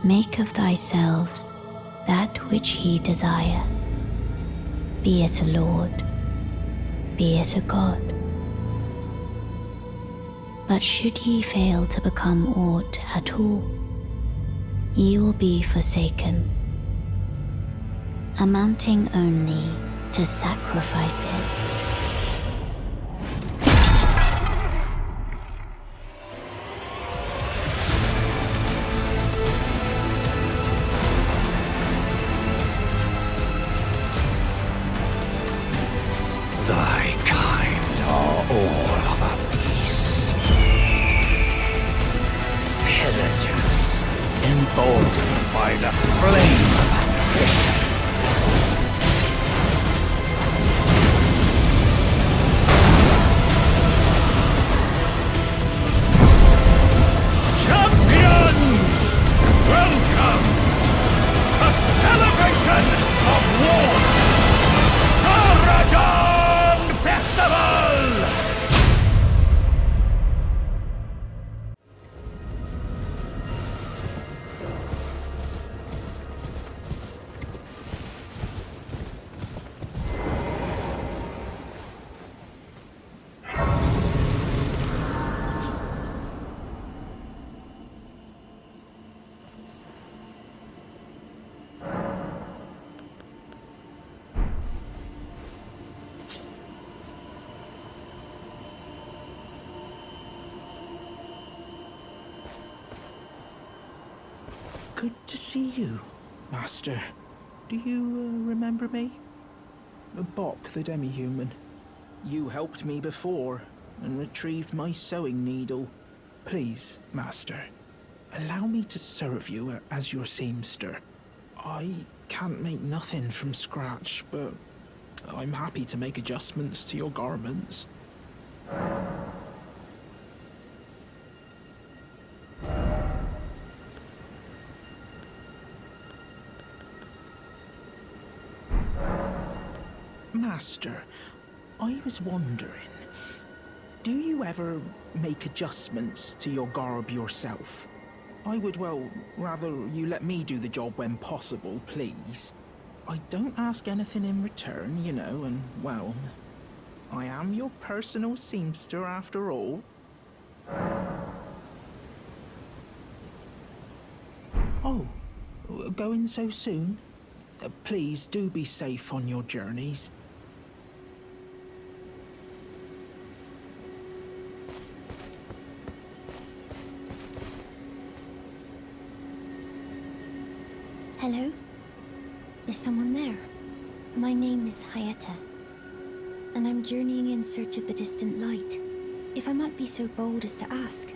Make of thyselves that which ye desire, be it a lord, be it a god. But should ye fail to become aught at all, ye will be forsaken, amounting only to sacrifices. Thy kind are all of a piece. Pillagers, emboldened by the flame of ambition. Champions, welcome! A celebration of war! Aragon Festival! Good to see you, Master. Do you remember me? Bok, the demi-human. You helped me before and retrieved my sewing needle. Please, Master, allow me to serve you as your seamster. I can't make nothing from scratch, but I'm happy to make adjustments to your garments. Master, I was wondering, do you ever make adjustments to your garb yourself? I would, well, rather you let me do the job when possible, please. I don't ask anything in return, you know, and, well, I am your personal seamster after all. Oh, going so soon? Please do be safe on your journeys. Hello? Is someone there? My name is Hayata, and I'm journeying in search of the distant light. If I might be so bold as to ask,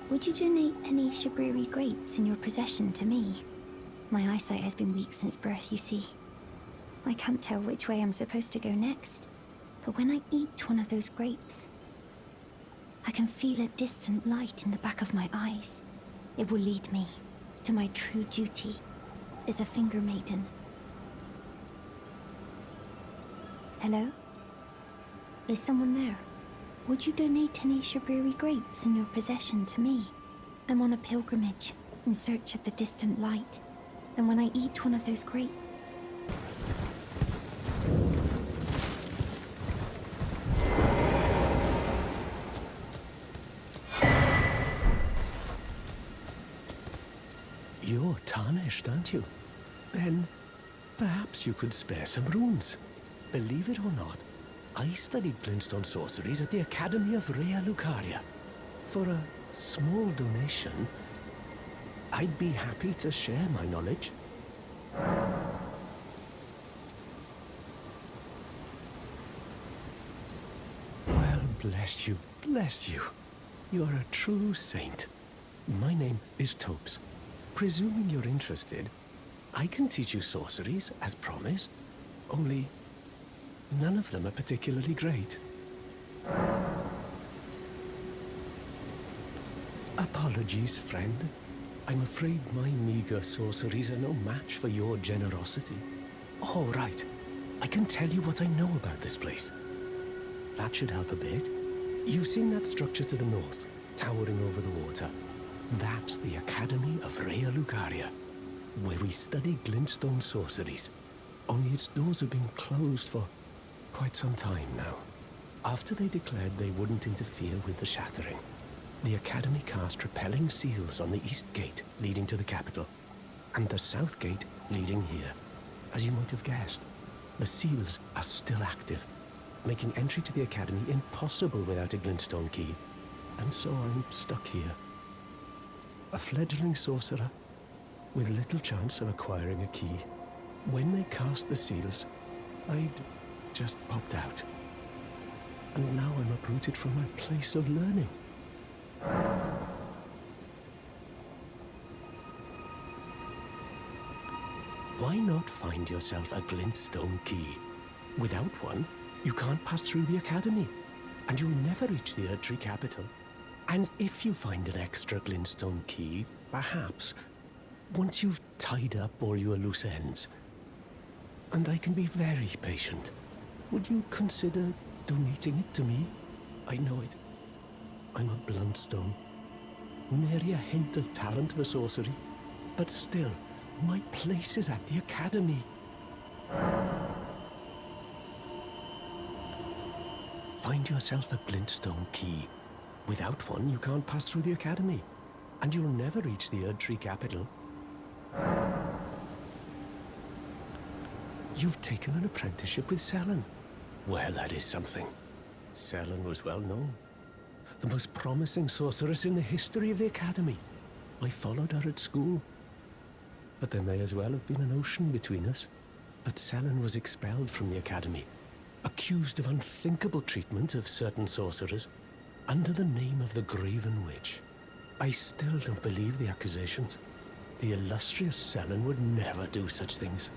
would you donate any Shabriri grapes in your possession to me? My eyesight has been weak since birth, you see. I can't tell which way I'm supposed to go next, but when I eat one of those grapes, I can feel a distant light in the back of my eyes. It will lead me to my true duty as a finger maiden. Hello? Is someone there? Would you donate any Shabriri grapes in your possession to me? I'm on a pilgrimage in search of the distant light, and when I eat one of those grapes... You're tarnished, aren't you? Then, perhaps you could spare some runes. Believe it or not, I studied glintstone sorceries at the Academy of Rea Lucaria. For a small donation, I'd be happy to share my knowledge. Well, bless you, bless you. You're a true saint. My name is Topes. Presuming you're interested, I can teach you sorceries, as promised. Only, none of them are particularly great. Apologies, friend. I'm afraid my meager sorceries are no match for your generosity. All right. I can tell you what I know about this place. That should help a bit. You've seen that structure to the north, towering over the water. That's the Academy of Rea Lucaria. where we study glintstone sorceries. Only its doors have been closed for quite some time now. After they declared they wouldn't interfere with the shattering, the Academy cast repelling seals on the east gate leading to the capital, and the south gate leading here. As you might have guessed, the seals are still active, making entry to the Academy impossible without a glintstone key. And so I'm stuck here. A fledgling sorcerer with little chance of acquiring a key. When they cast the seals, I'd just popped out. And now I'm uprooted from my place of learning. Why not find yourself a glintstone key? Without one, you can't pass through the Academy, and you'll never reach the Erdtree capital. And if you find an extra glintstone key, perhaps, once you've tied up all your loose ends, and I can be very patient, would you consider donating it to me? I know it. I'm a bluntstone. Nary a hint of talent for sorcery, but still, my place is at the Academy. Find yourself a glintstone key. Without one, you can't pass through the Academy, and you'll never reach the Erdtree capital. You've taken an apprenticeship with Selen. Well, that is something. Selen was well known. The most promising sorceress in the history of the Academy. I followed her at school. But there may as well have been an ocean between us. But Selen was expelled from the Academy, accused of unthinkable treatment of certain sorcerers, under the name of the Graven Witch. I still don't believe the accusations. The illustrious Selen would never do such things.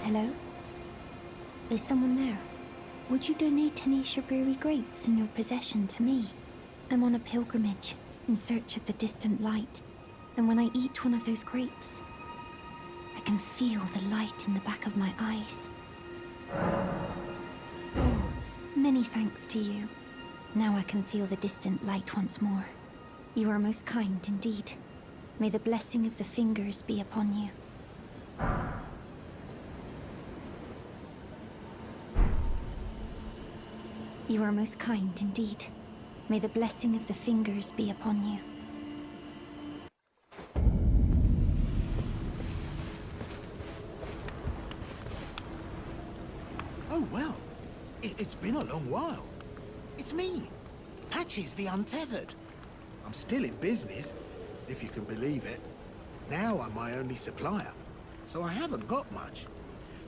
Hello? Is someone there? Would you donate any sugary grapes in your possession to me? I'm on a pilgrimage in search of the distant light, and when I eat one of those grapes, I can feel the light in the back of my eyes. Oh, many thanks to you. Now I can feel the distant light once more. You are most kind indeed. May the blessing of the fingers be upon you. You are most kind indeed. May the blessing of the fingers be upon you. Oh, well. It's been a long while. It's me, Patches the Untethered. I'm still in business, if you can believe it. Now I'm my only supplier, so I haven't got much.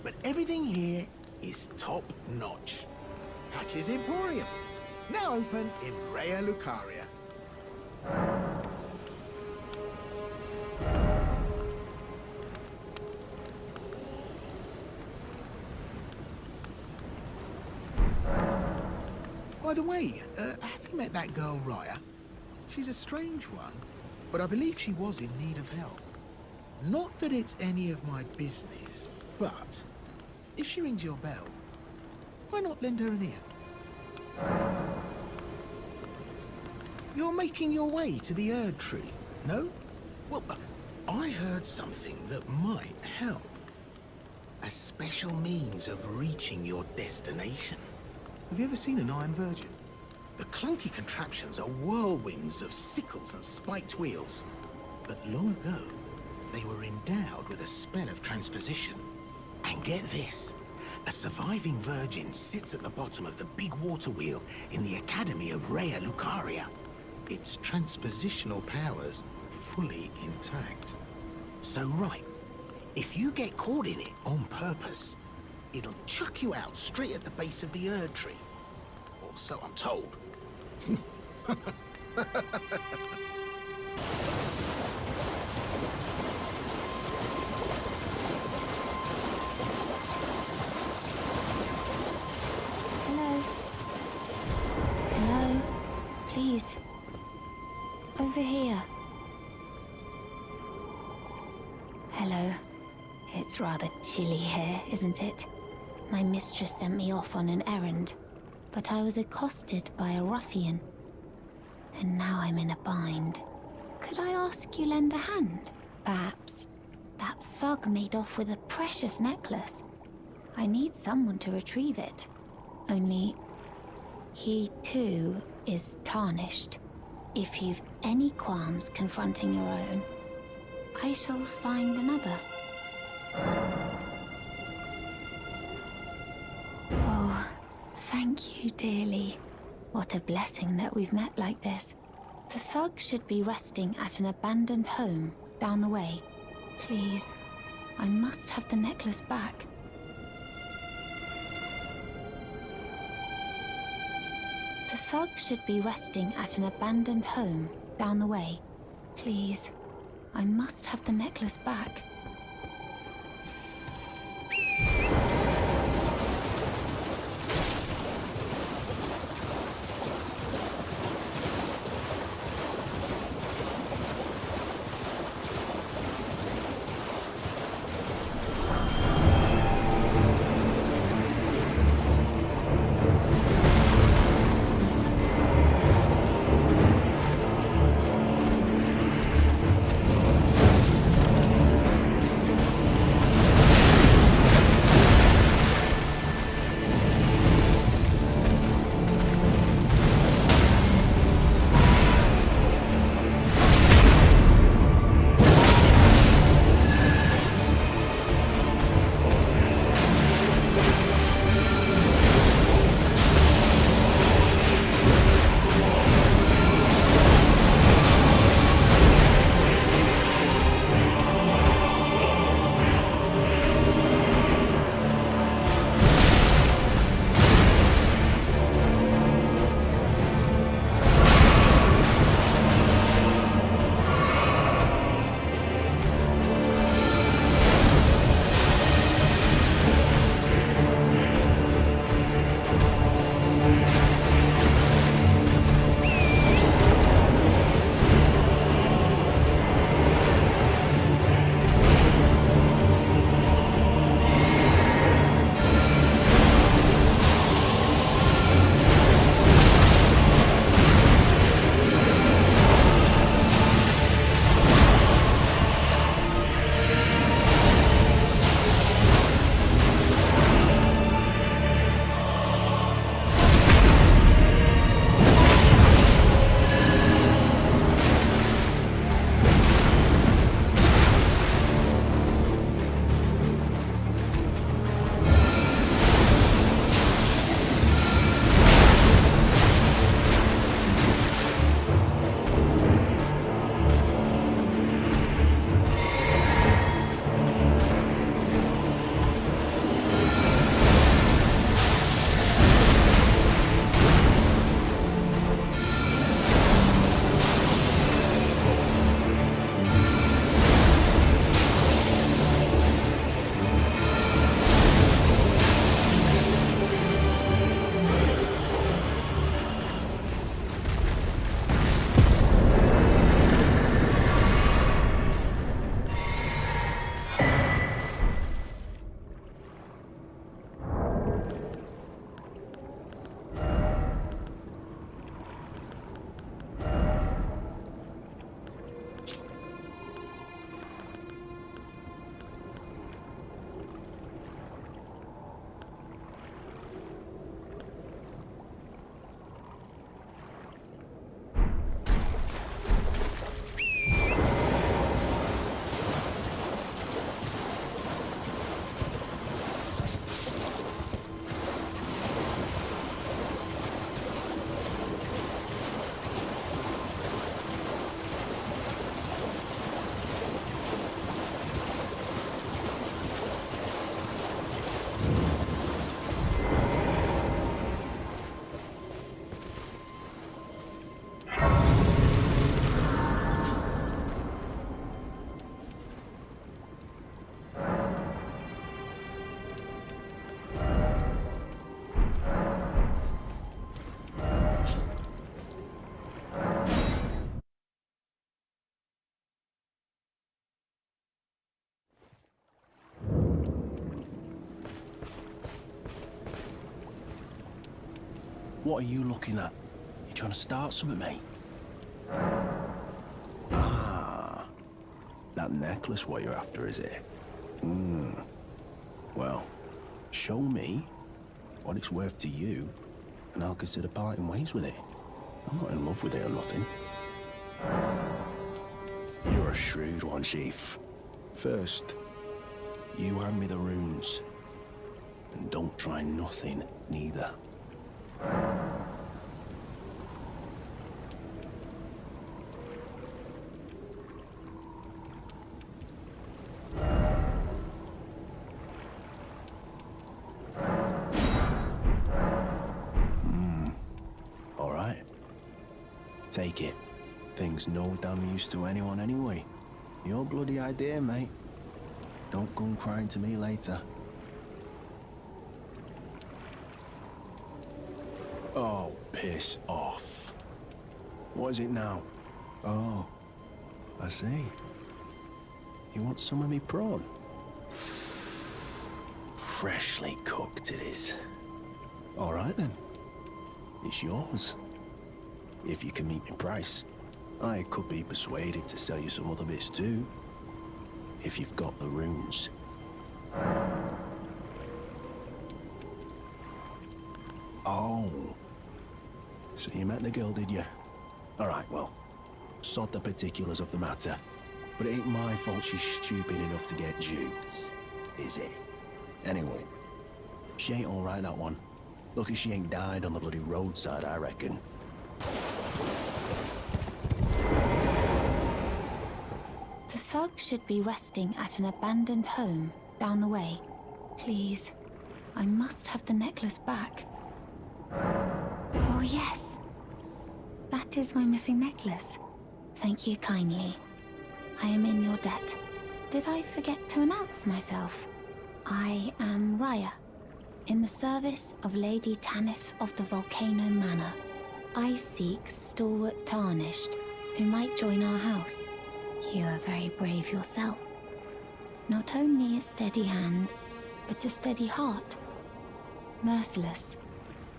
But everything here is top-notch. Patches Emporium, now open in Rea Lucaria. By the way, have you met that girl, Raya? She's a strange one, but I believe she was in need of help. Not that it's any of my business, but if she rings your bell, why not lend her an ear? You're making your way to the Erd Tree, no? Well, I heard something that might help. A special means of reaching your destination. Have you ever seen an Iron Virgin? The clunky contraptions are whirlwinds of sickles and spiked wheels. But long ago, they were endowed with a spell of transposition. And get this, a surviving virgin sits at the bottom of the big water wheel in the Academy of Rea Lucaria. Its transpositional powers fully intact. So right, if you get caught in it on purpose, it'll chuck you out straight at the base of the Erd Tree. Or so I'm told. Hello? Hello? Please. Over here. Hello. It's rather chilly here, isn't it? My mistress sent me off on an errand, but I was accosted by a ruffian. And now I'm in a bind. Could I ask you lend a hand? Perhaps. That thug made off with a precious necklace. I need someone to retrieve it. Only, he too is tarnished. If you've any qualms confronting your own, I shall find another. Oh, thank you dearly. What a blessing that we've met like this. The thug should be resting at an abandoned home down the way. Please, I must have the necklace back. The thug should be resting at an abandoned home down the way. Please, I must have the necklace back. What are you looking at? You trying to start something, mate? Ah, that necklace what you're after, is it? Well, show me what it's worth to you, and I'll consider parting ways with it. I'm not in love with it or nothing. You're a shrewd one, Chief. First, you hand me the runes. And don't try nothing, neither. All right. Take it. Thing's no damn use to anyone anyway. Your bloody idea, mate. Don't come crying to me later. Oh, piss off. What is it now? Oh, I see. You want some of me prawn? Freshly cooked it is. All right then. It's yours. If you can meet me price. I could be persuaded to sell you some other bits too. If you've got the runes. Oh. So you met the girl, did you? Alright, well, sod the particulars of the matter. But it ain't my fault she's stupid enough to get duped, is it? Anyway, she ain't alright, that one. Lucky she ain't died on the bloody roadside, I reckon. The thug should be resting at an abandoned home down the way. Please, I must have the necklace back. Oh yes, that is my missing necklace. Thank you kindly. I am in your debt. Did I forget to announce myself? I am Raya, in the service of Lady Tanith of the Volcano Manor. I seek stalwart Tarnished, who might join our house. You are very brave yourself. Not only a steady hand, but a steady heart. Merciless,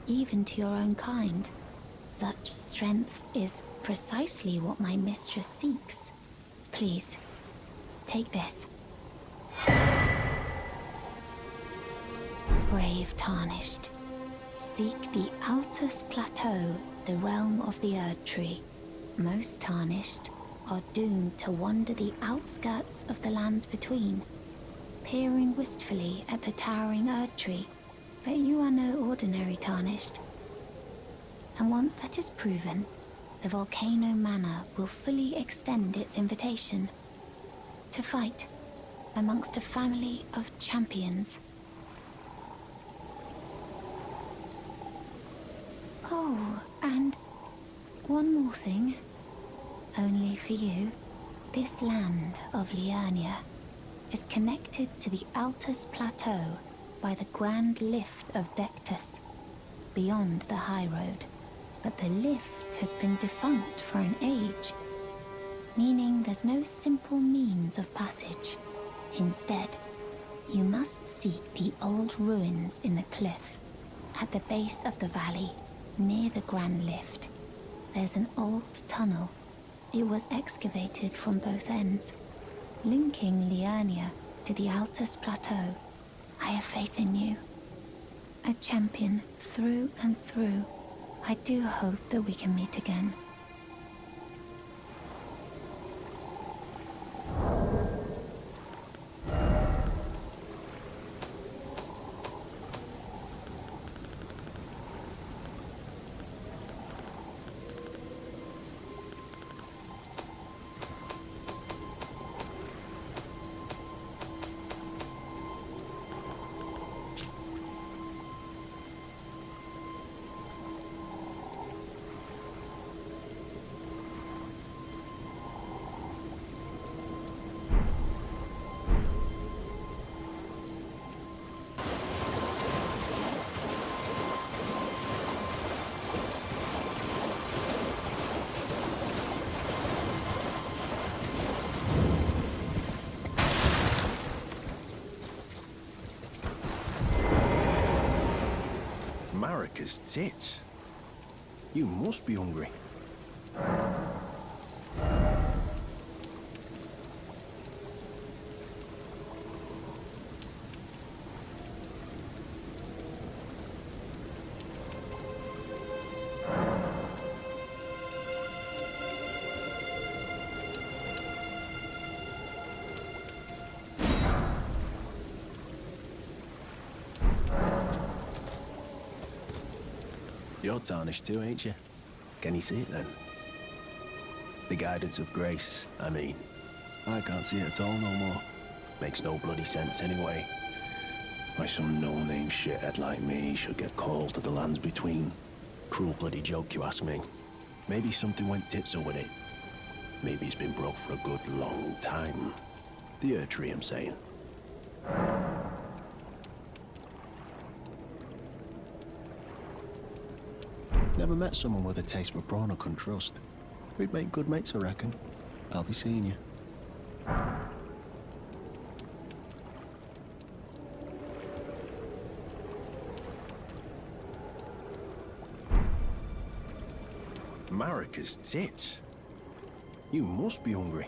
even to your own kind. Such strength is precisely what my mistress seeks. Please, take this. Brave Tarnished, seek the Altus Plateau, the realm of the Erd Tree. Most Tarnished are doomed to wander the outskirts of the lands between, peering wistfully at the towering Erd Tree. But you are no ordinary Tarnished. And once that is proven, the Volcano Manor will fully extend its invitation to fight amongst a family of champions. Oh, and one more thing. Only for you. This land of Liurnia is connected to the Altus Plateau by the Grand Lift of Dectus, beyond the high road. But the lift has been defunct for an age, meaning there's no simple means of passage. Instead, you must seek the old ruins in the cliff. At the base of the valley, near the Grand Lift, there's an old tunnel. It was excavated from both ends, linking Liurnia to the Altus Plateau. I have faith in you. A champion through and through. I do hope that we can meet again. Marika's tits. You must be hungry. You're tarnished too, ain't you? Can you see it then? The guidance of grace, I mean. I can't see it at all no more. Makes no bloody sense anyway. Why some no-name shithead like me should get called to the lands between. Cruel bloody joke, you ask me. Maybe something went tits-up with it. Maybe it's been broke for a good long time. The Earth Tree, I'm saying. Never met someone with a taste for prawn I couldn't trust. We'd make good mates, I reckon. I'll be seeing you. Marika's tits. You must be hungry.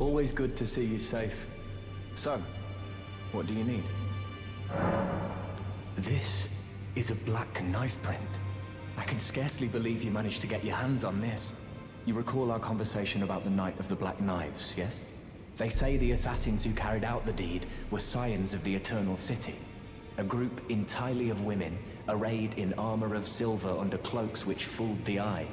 Always good to see you safe. So, what do you need? This is a black knife print. I can scarcely believe you managed to get your hands on this. You recall our conversation about the Night of the Black Knives, yes? They say the assassins who carried out the deed were scions of the Eternal City. A group entirely of women, arrayed in armor of silver under cloaks which fooled the eye.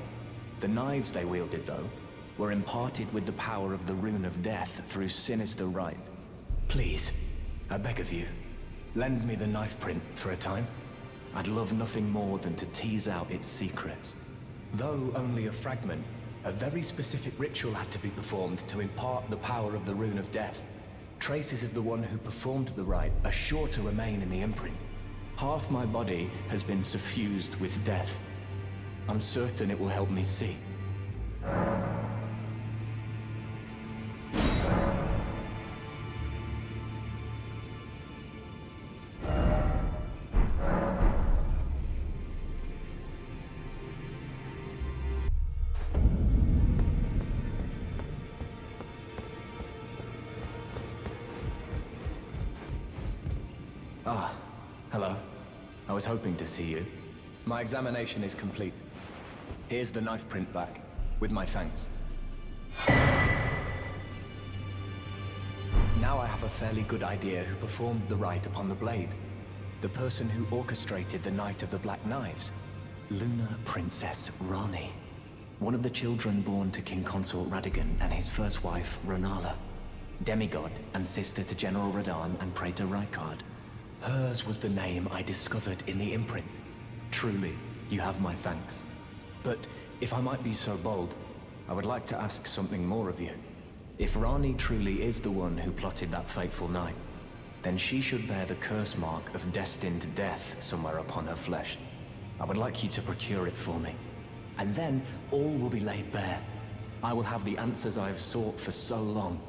The knives they wielded, though, were imparted with the power of the Rune of Death through sinister rite. Please, I beg of you, lend me the knife print for a time. I'd love nothing more than to tease out its secrets. Though only a fragment, a very specific ritual had to be performed to impart the power of the Rune of Death. Traces of the one who performed the rite are sure to remain in the imprint. Half my body has been suffused with death. I'm certain it will help me see. Ah, hello. I was hoping to see you. My examination is complete. Here's the knife print back, with my thanks. Now I have a fairly good idea who performed the rite upon the blade. The person who orchestrated the Night of the Black Knives. Lunar Princess Rani. One of the children born to King Consort Radigan and his first wife, Ronala. Demigod and sister to General Radahn and Praetor Rykard. Hers was the name I discovered in the imprint. Truly, you have my thanks. But if I might be so bold, I would like to ask something more of you. If Rani truly is the one who plotted that fateful night, then she should bear the curse mark of destined death somewhere upon her flesh. I would like you to procure it for me. And then all will be laid bare. I will have the answers I have sought for so long.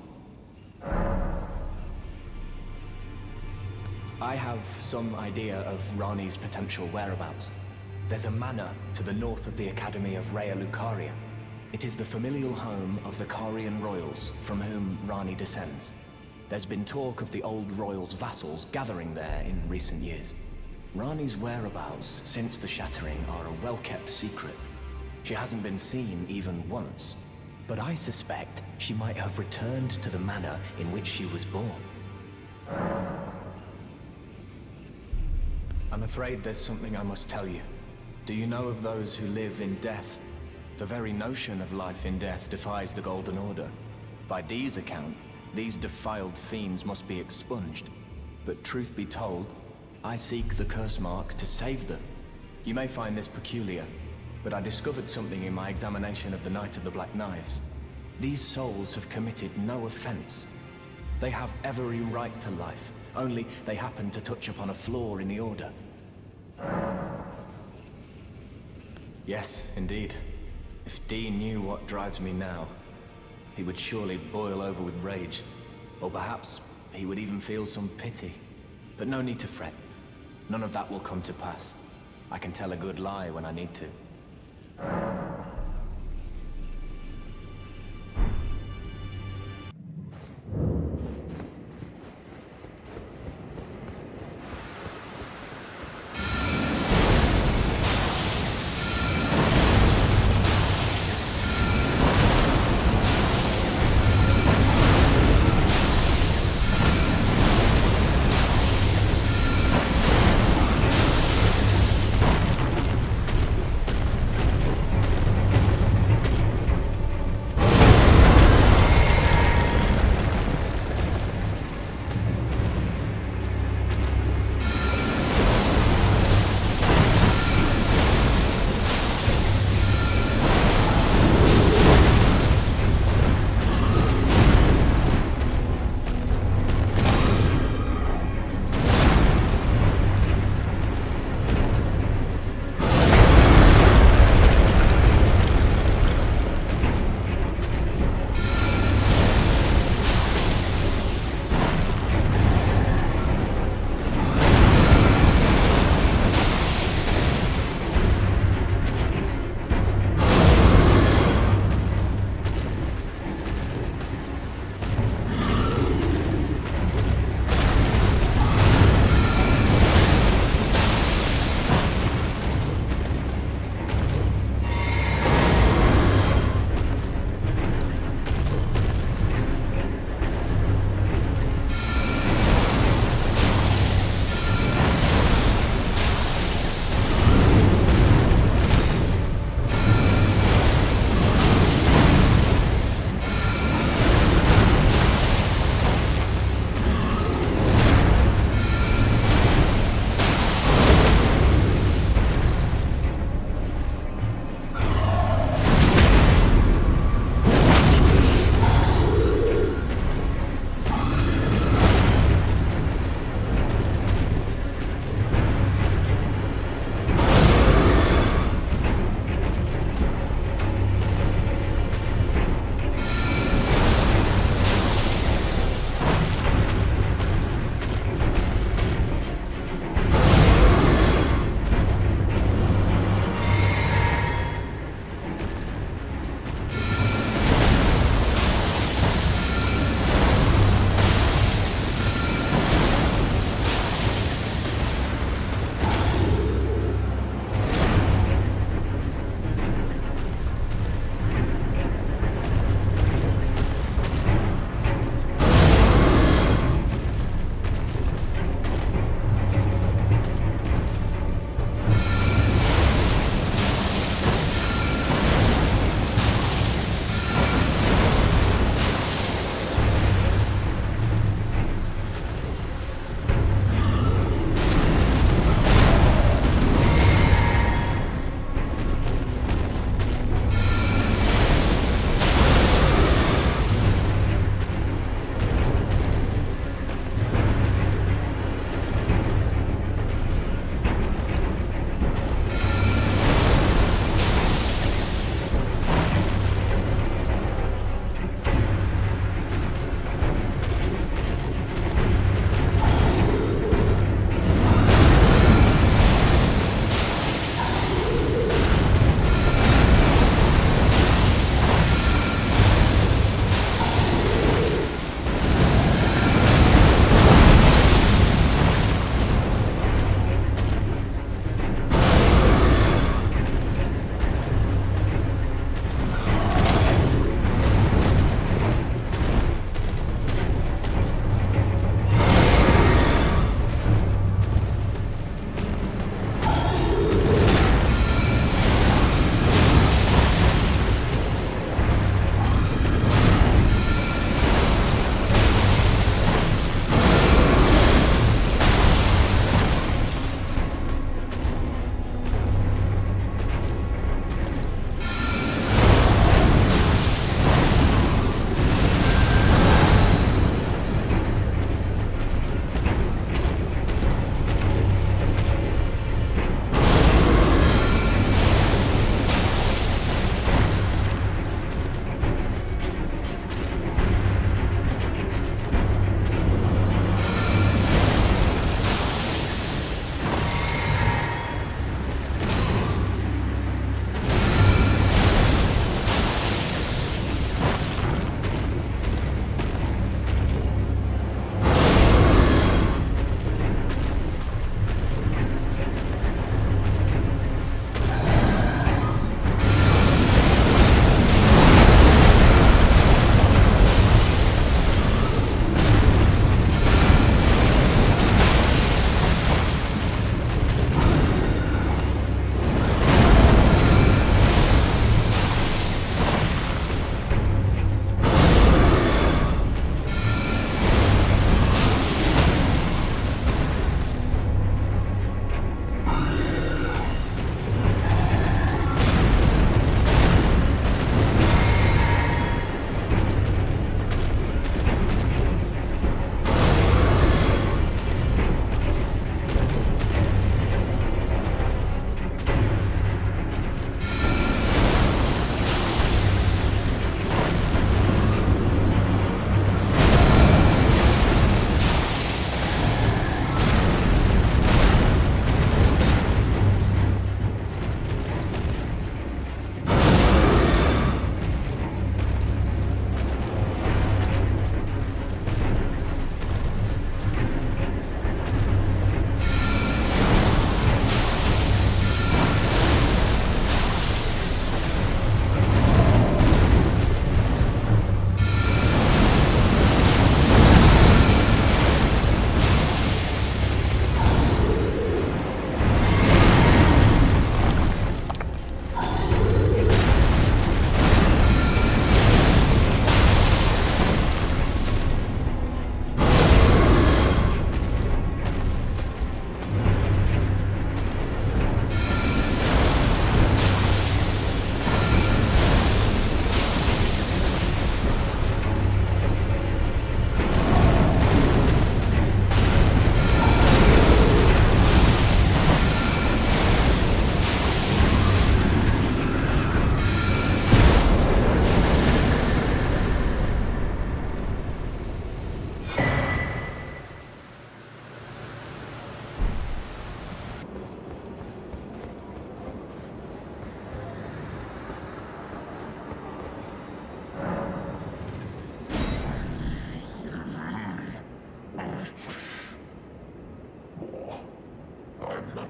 I have some idea of Rani's potential whereabouts. There's a manor to the north of the Academy of Rea Lucaria. It is the familial home of the Carian royals from whom Rani descends. There's been talk of the old royals' vassals gathering there in recent years. Rani's whereabouts since the shattering are a well-kept secret. She hasn't been seen even once, but I suspect she might have returned to the manor in which she was born. I'm afraid there's something I must tell you. Do you know of those who live in death? The very notion of life in death defies the Golden Order. By Dee's account, these defiled fiends must be expunged. But truth be told, I seek the curse mark to save them. You may find this peculiar, but I discovered something in my examination of the Night of the Black Knives. These souls have committed no offense. They have every right to life, only they happen to touch upon a flaw in the Order. Yes, indeed. If Dee knew what drives me now, he would surely boil over with rage. Or perhaps he would even feel some pity. But no need to fret. None of that will come to pass. I can tell a good lie when I need to.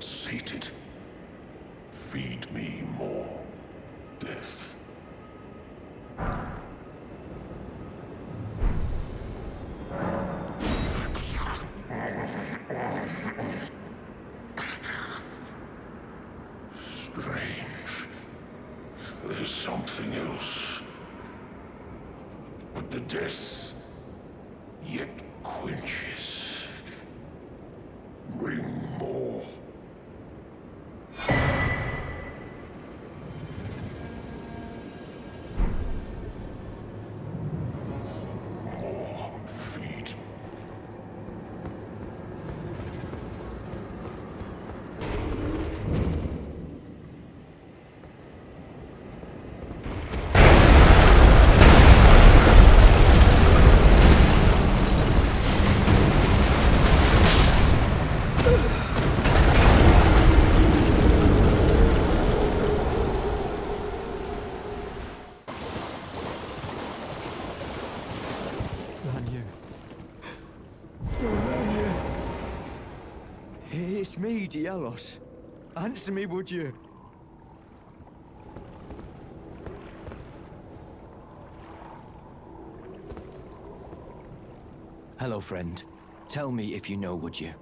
not sated. Feed me more death. Strange. There's something else. But the death yet quenches. Bring more. More feet. It's me, Dialos. Answer me, would you? Hello, friend. Tell me if you know, would you?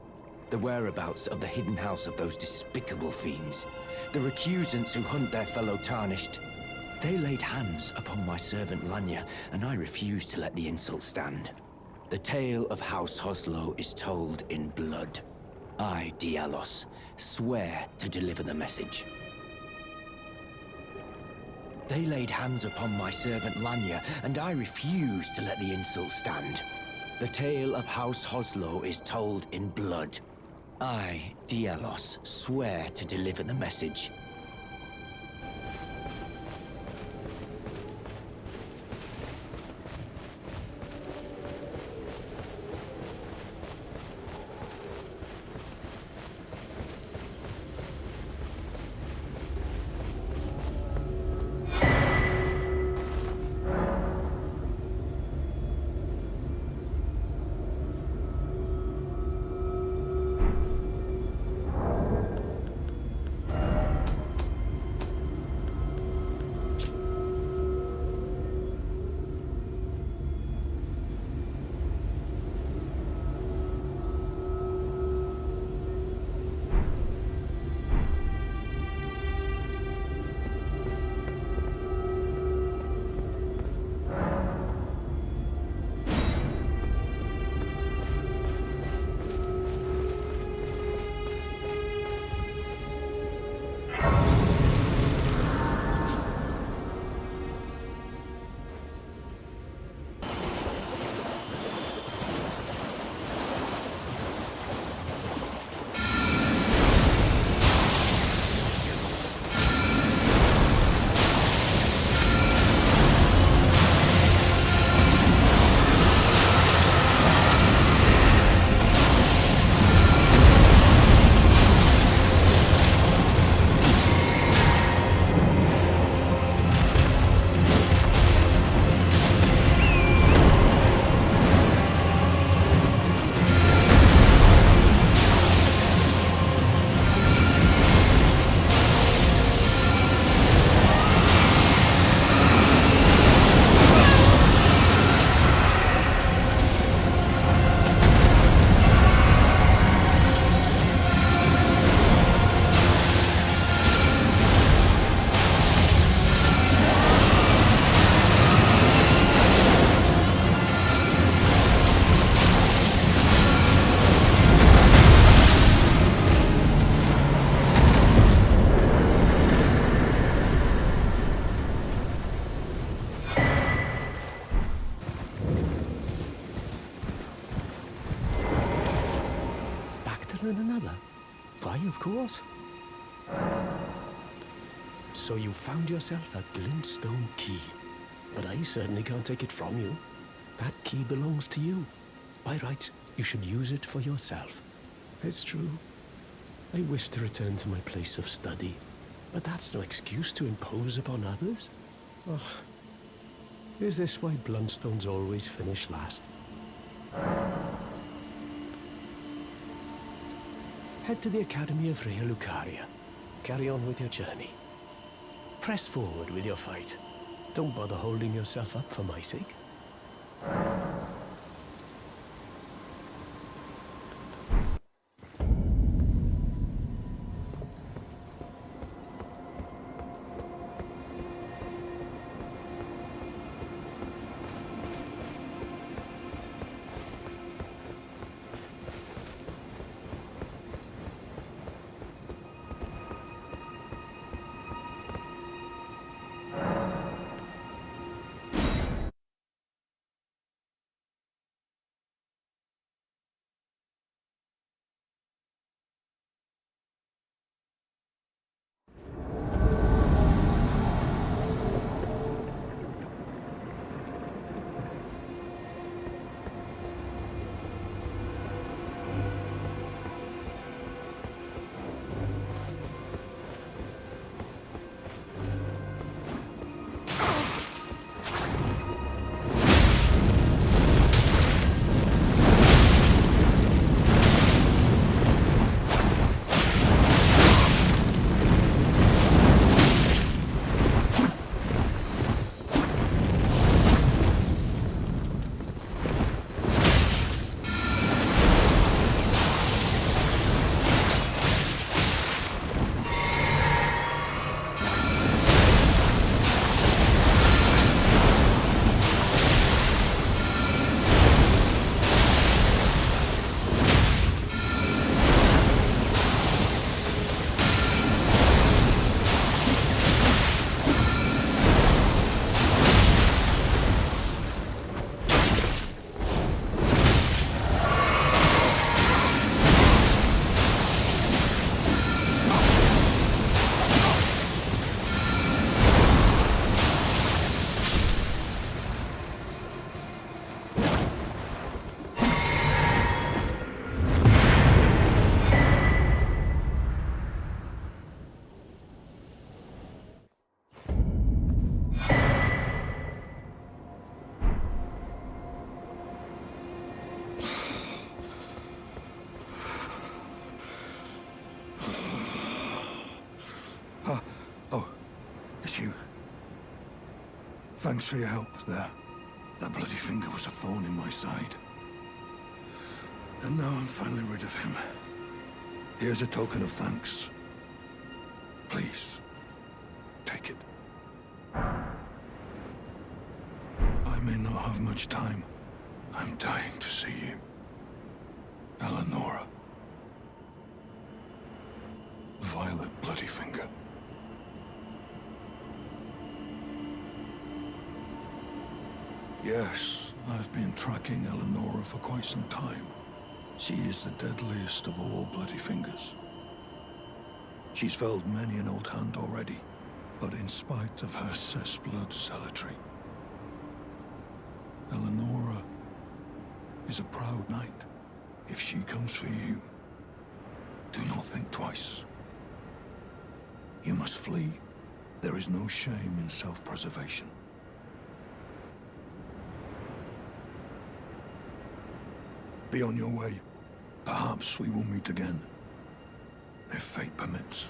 The whereabouts of the hidden house of those despicable fiends. The recusants who hunt their fellow tarnished. They laid hands upon my servant Lanya, and I refused to let the insult stand. The tale of House Hoslo is told in blood. I, Dialos, swear to deliver the message. They laid hands upon my servant Lanya, and I refuse to let the insult stand. The tale of House Hoslo is told in blood. I, Dialos, swear to deliver the message. Learn another? Why, of course. So you found yourself a glintstone key. But I certainly can't take it from you. That key belongs to you. By rights, you should use it for yourself. It's true. I wish to return to my place of study. But that's no excuse to impose upon others. Oh, is this why Bluntstones always finish last? head to the Academy of Rea Lucaria. Carry on with your journey. Press forward with your fight. Don't bother holding yourself up for my sake. Thanks for your help there. That bloody finger was a thorn in my side. And now I'm finally rid of him. Here's a token of thanks. Please, take it. I may not have much time. I'm dying to see you. Eleonora. Violet bloody finger. Yes, I've been tracking Eleonora for quite some time. She is the deadliest of all bloody fingers. She's felled many an old hand already, but in spite of her cessblood zealotry, Eleonora is a proud knight. If she comes for you, do not think twice. You must flee. There is no shame in self-preservation. Be on your way. Perhaps we will meet again, if fate permits.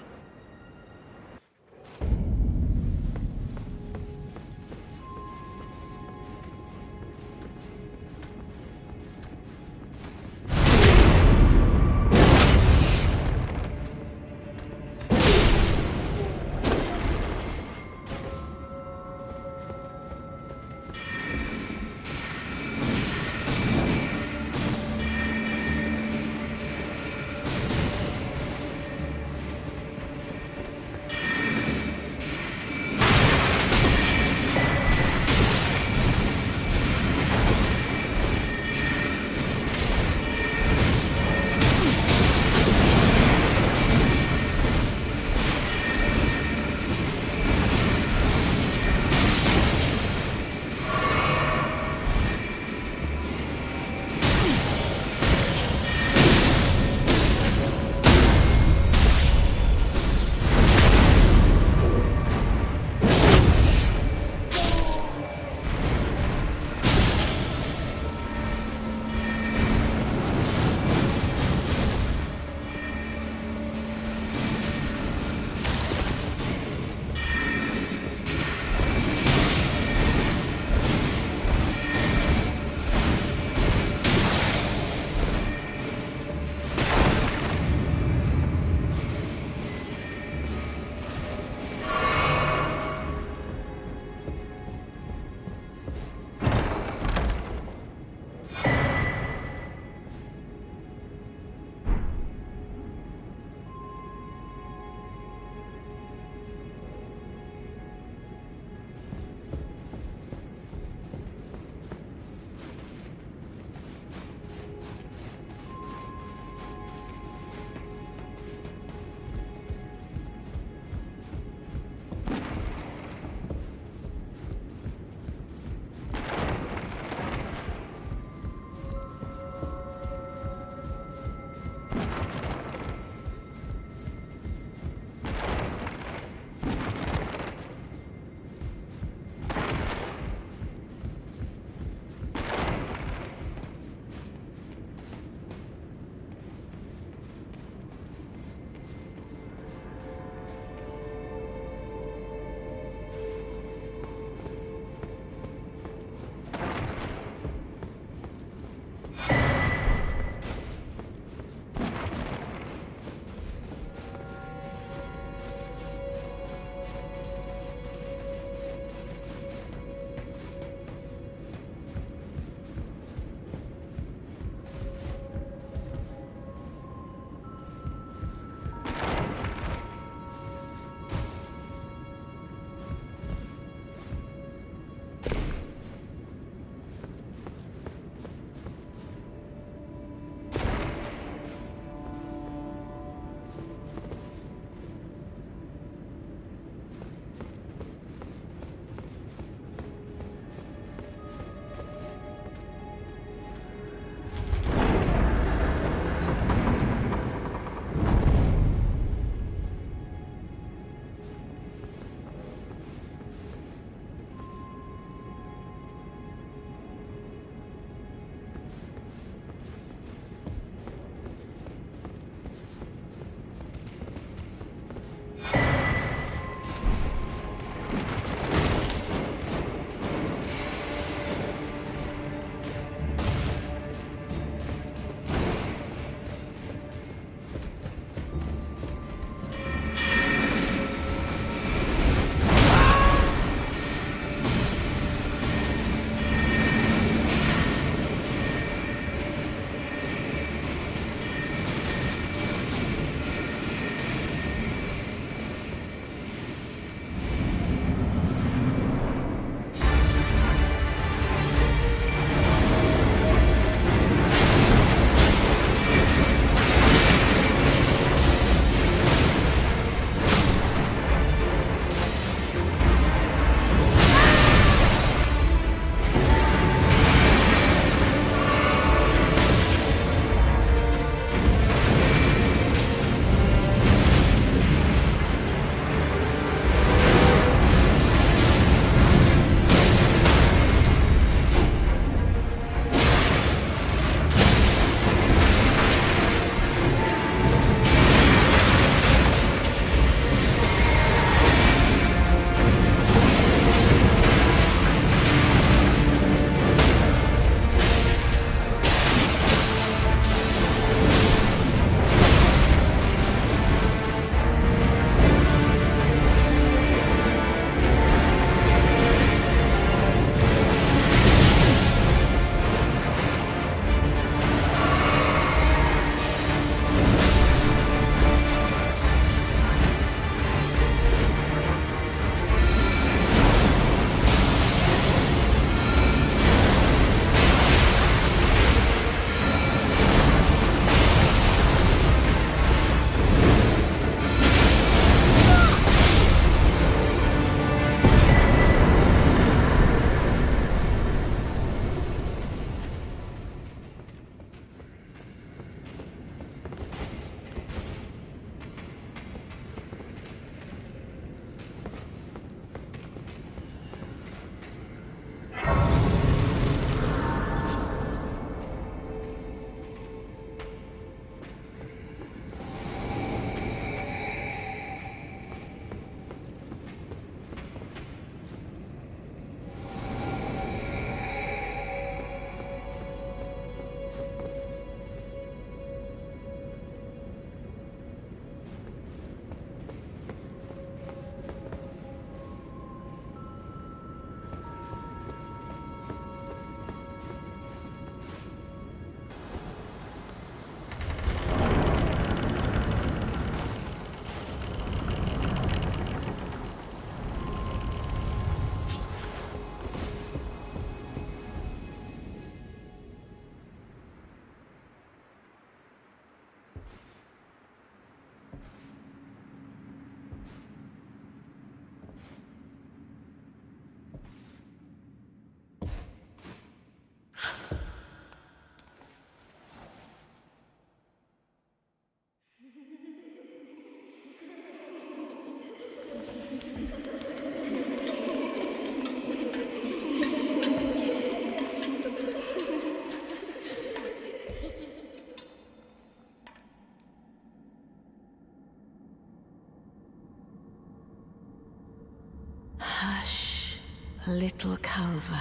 little Calva.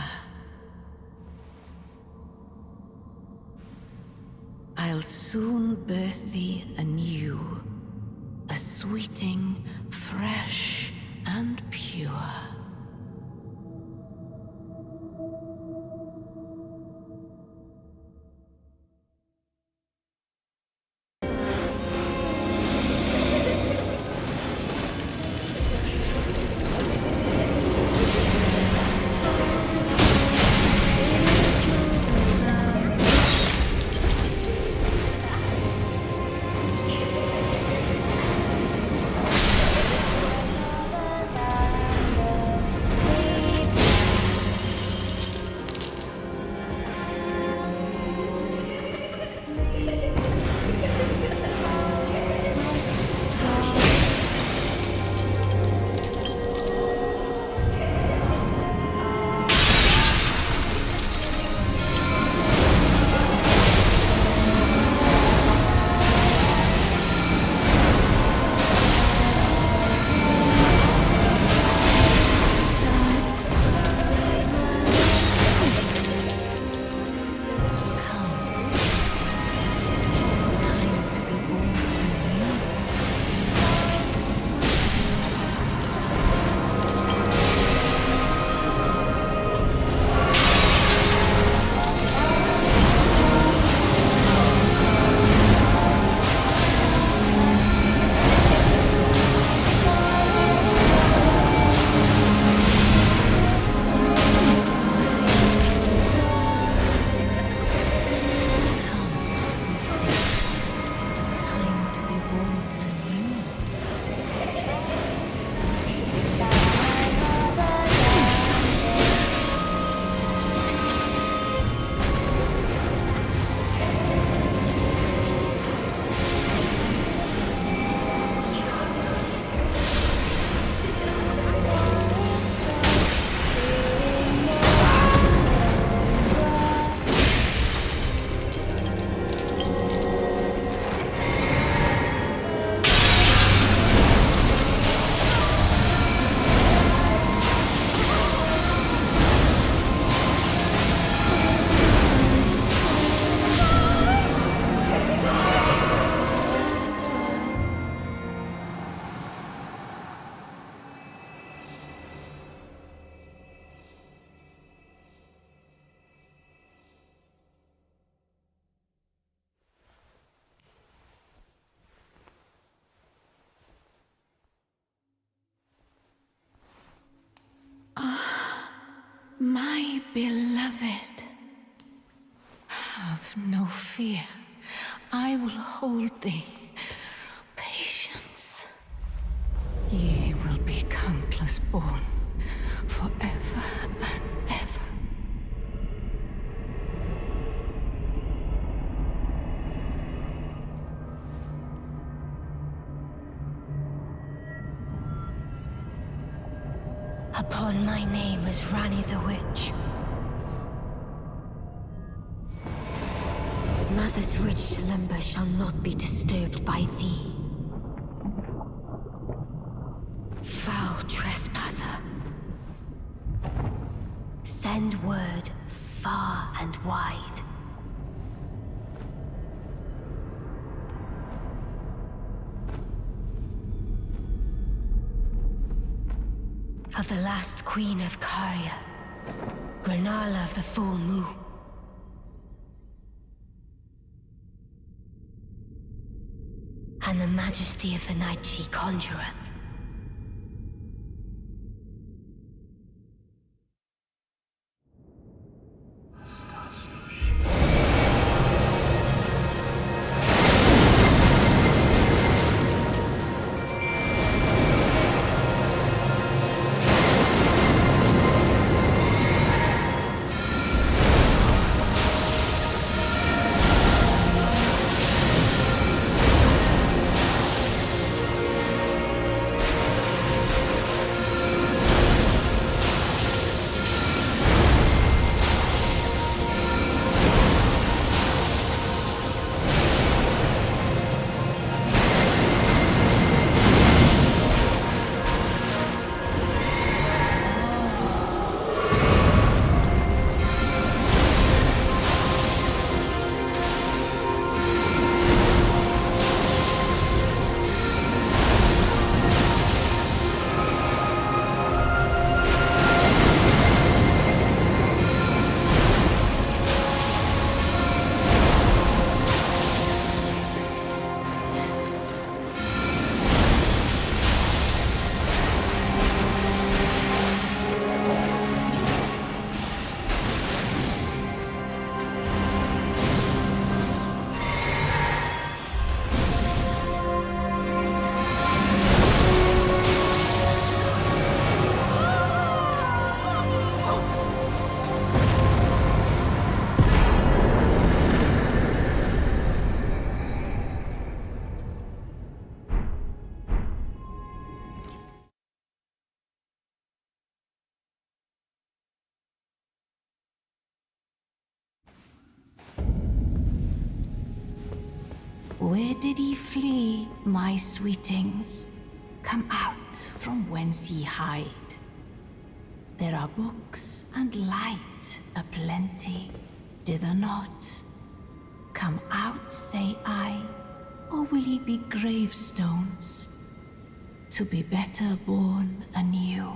I'll soon birth thee anew, a sweeting, fresh and pure. My beloved, have no fear. I will hold thee. Patience. Ye will be countless born, forever and ever. Upon my name as Rani the Witch. Mother's rich slumber shall not be disturbed by thee. Foul trespasser. Send word far and wide. Of the last queen of Caria, Renala of the full moon. And the majesty of the night she conjureth. Where did ye flee, my sweetings? Come out from whence ye hide. There are books and light aplenty, dither not. Come out, say I, or will ye be gravestones, to be better born anew?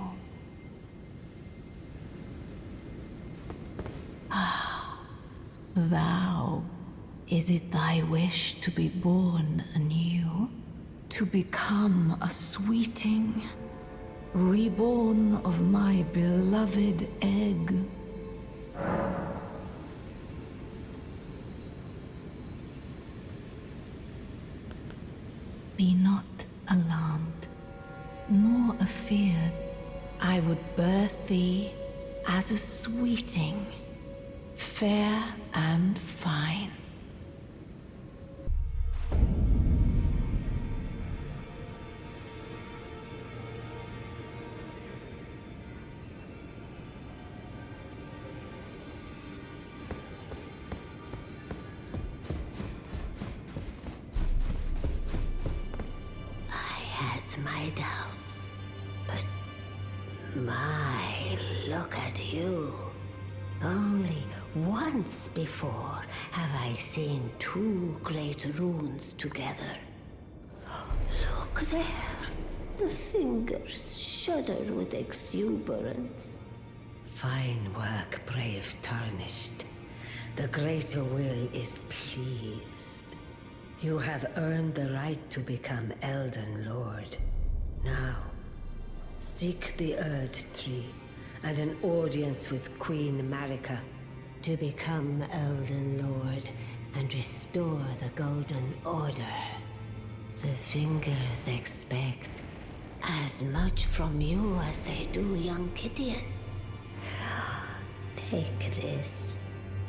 Ah, thou, is it thy wish to be born anew? To become a sweeting, reborn of my beloved egg? Be not alarmed, nor afeard. I would birth thee as a sweeting, fair and fine. My doubts, but my, look at you. Only once before have I seen two great runes together. Look there. The fingers shudder with exuberance. Fine work, brave Tarnished. The greater will is pleased. You have earned the right to become Elden Lord. Now, seek the Erd Tree and an audience with Queen Marika to become Elden Lord and restore the Golden Order. The fingers expect as much from you as they do young Gideon. Take this,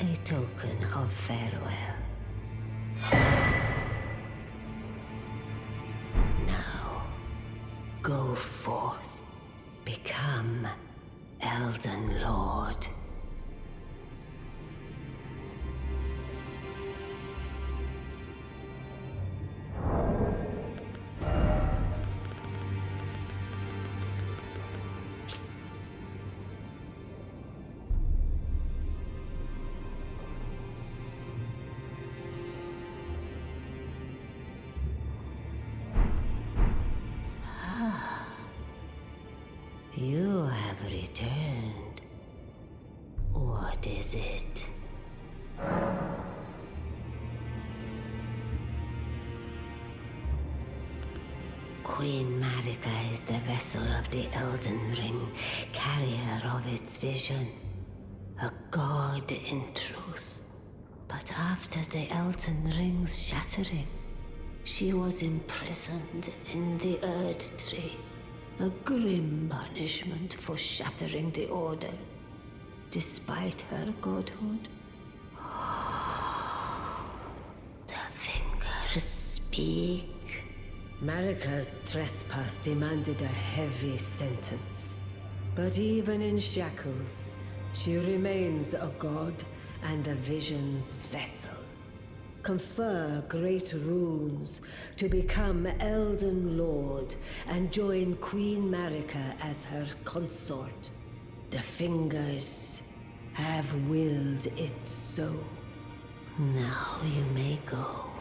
a token of farewell. Now, go forth, become Elden Lord. You have returned. What is it? Queen Marika is the vessel of the Elden Ring, carrier of its vision. A god in truth. But after the Elden Ring's shattering, she was imprisoned in the Erd Tree. A grim punishment for shattering the Order, despite her godhood. The fingers speak. Marika's trespass demanded a heavy sentence. But even in shackles, she remains a god and a vision's vessel. Confer great runes to become Elden Lord and join Queen Marika as her consort. The fingers have willed it so. Now you may go.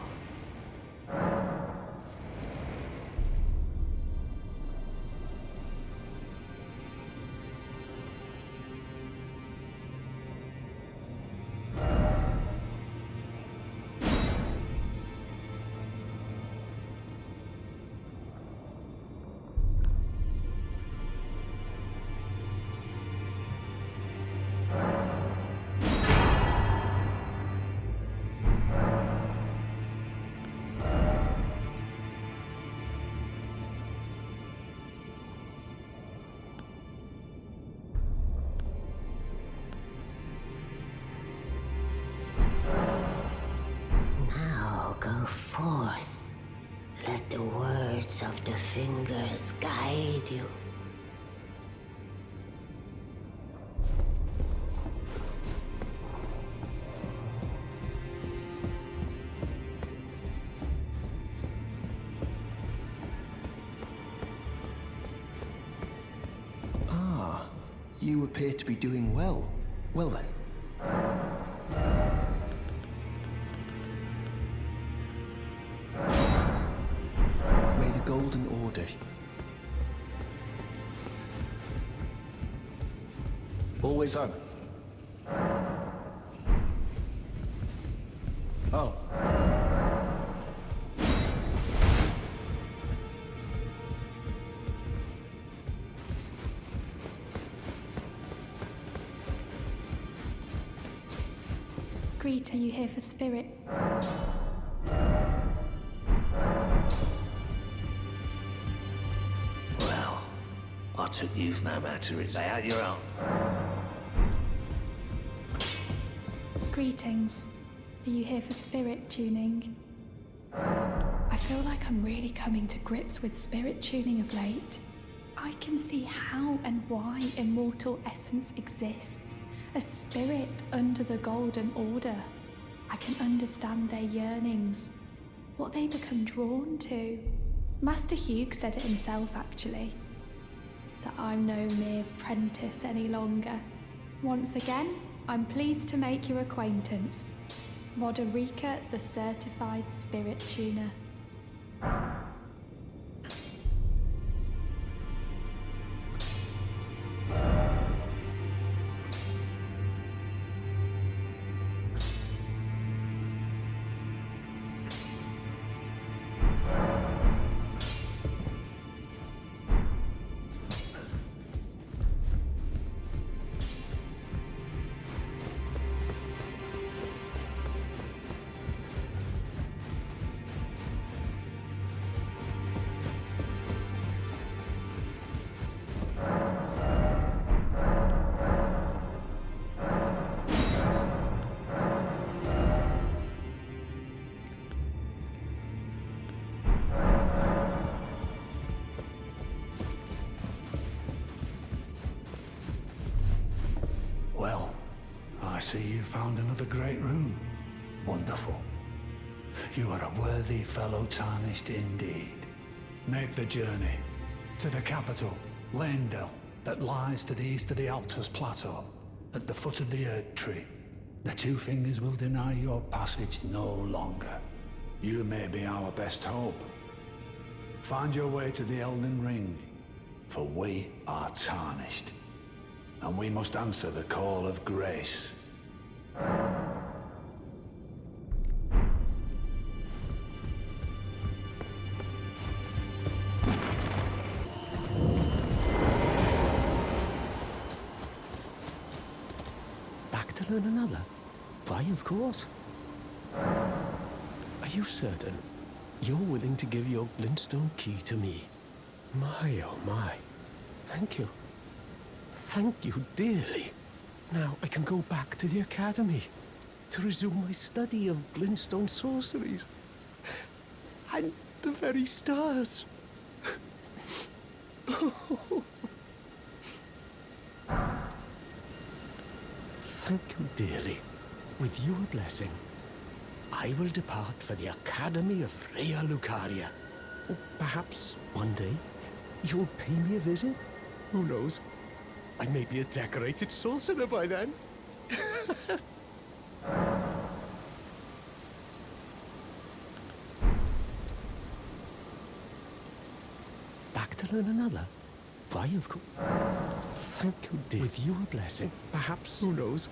Forth. Let the words of the fingers guide you. You appear to be doing well. Well then. May the Golden Order... Always on. Oh. Greet, are you here for spirit? Well, I took you no matter it's out your own. Greetings. Are you here for spirit tuning? I feel like I'm really coming to grips with spirit tuning of late. I can see how and why immortal essence exists. A spirit under the Golden Order. I can understand their yearnings, what they become drawn to. Master Hugh said it himself, actually, that I'm no mere apprentice any longer. Once again, I'm pleased to make your acquaintance. Roderica, the certified spirit tuner. Well, I see you found another great room. Wonderful. You are a worthy fellow tarnished indeed. Make the journey to the capital, Leyndell, that lies to the east of the Altus Plateau, at the foot of the Erd Tree. The Two Fingers will deny your passage no longer. You may be our best hope. Find your way to the Elden Ring, for we are tarnished. And we must answer the call of grace. Back to learn another? Why, of course. Are you certain you're willing to give your glintstone key to me? My, oh my. Thank you. Thank you dearly. Now I can go back to the academy to resume my study of glintstone sorceries. And the very stars. Thank you dearly. With your blessing, I will depart for the Academy of Rea Lucaria. Perhaps one day you'll pay me a visit? Who knows? I may be a decorated sorcerer by then. Back to learn another? Why, of course. Thank you, dear. With your blessing, perhaps. Who knows?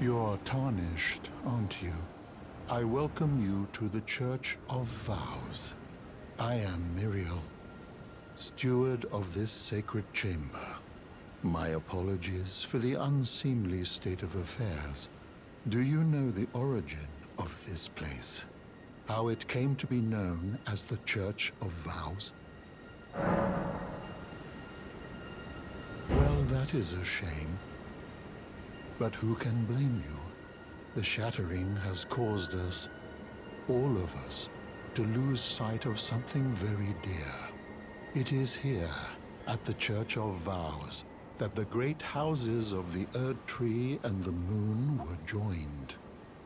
You're tarnished, aren't you? I welcome you to the Church of Vows. I am Miriel, steward of this sacred chamber. My apologies for the unseemly state of affairs. Do you know the origin of this place? How it came to be known as the Church of Vows? Well, that is a shame. But who can blame you? The shattering has caused us, all of us, to lose sight of something very dear. It is here, at the Church of Vows, that the great houses of the Erd Tree and the Moon were joined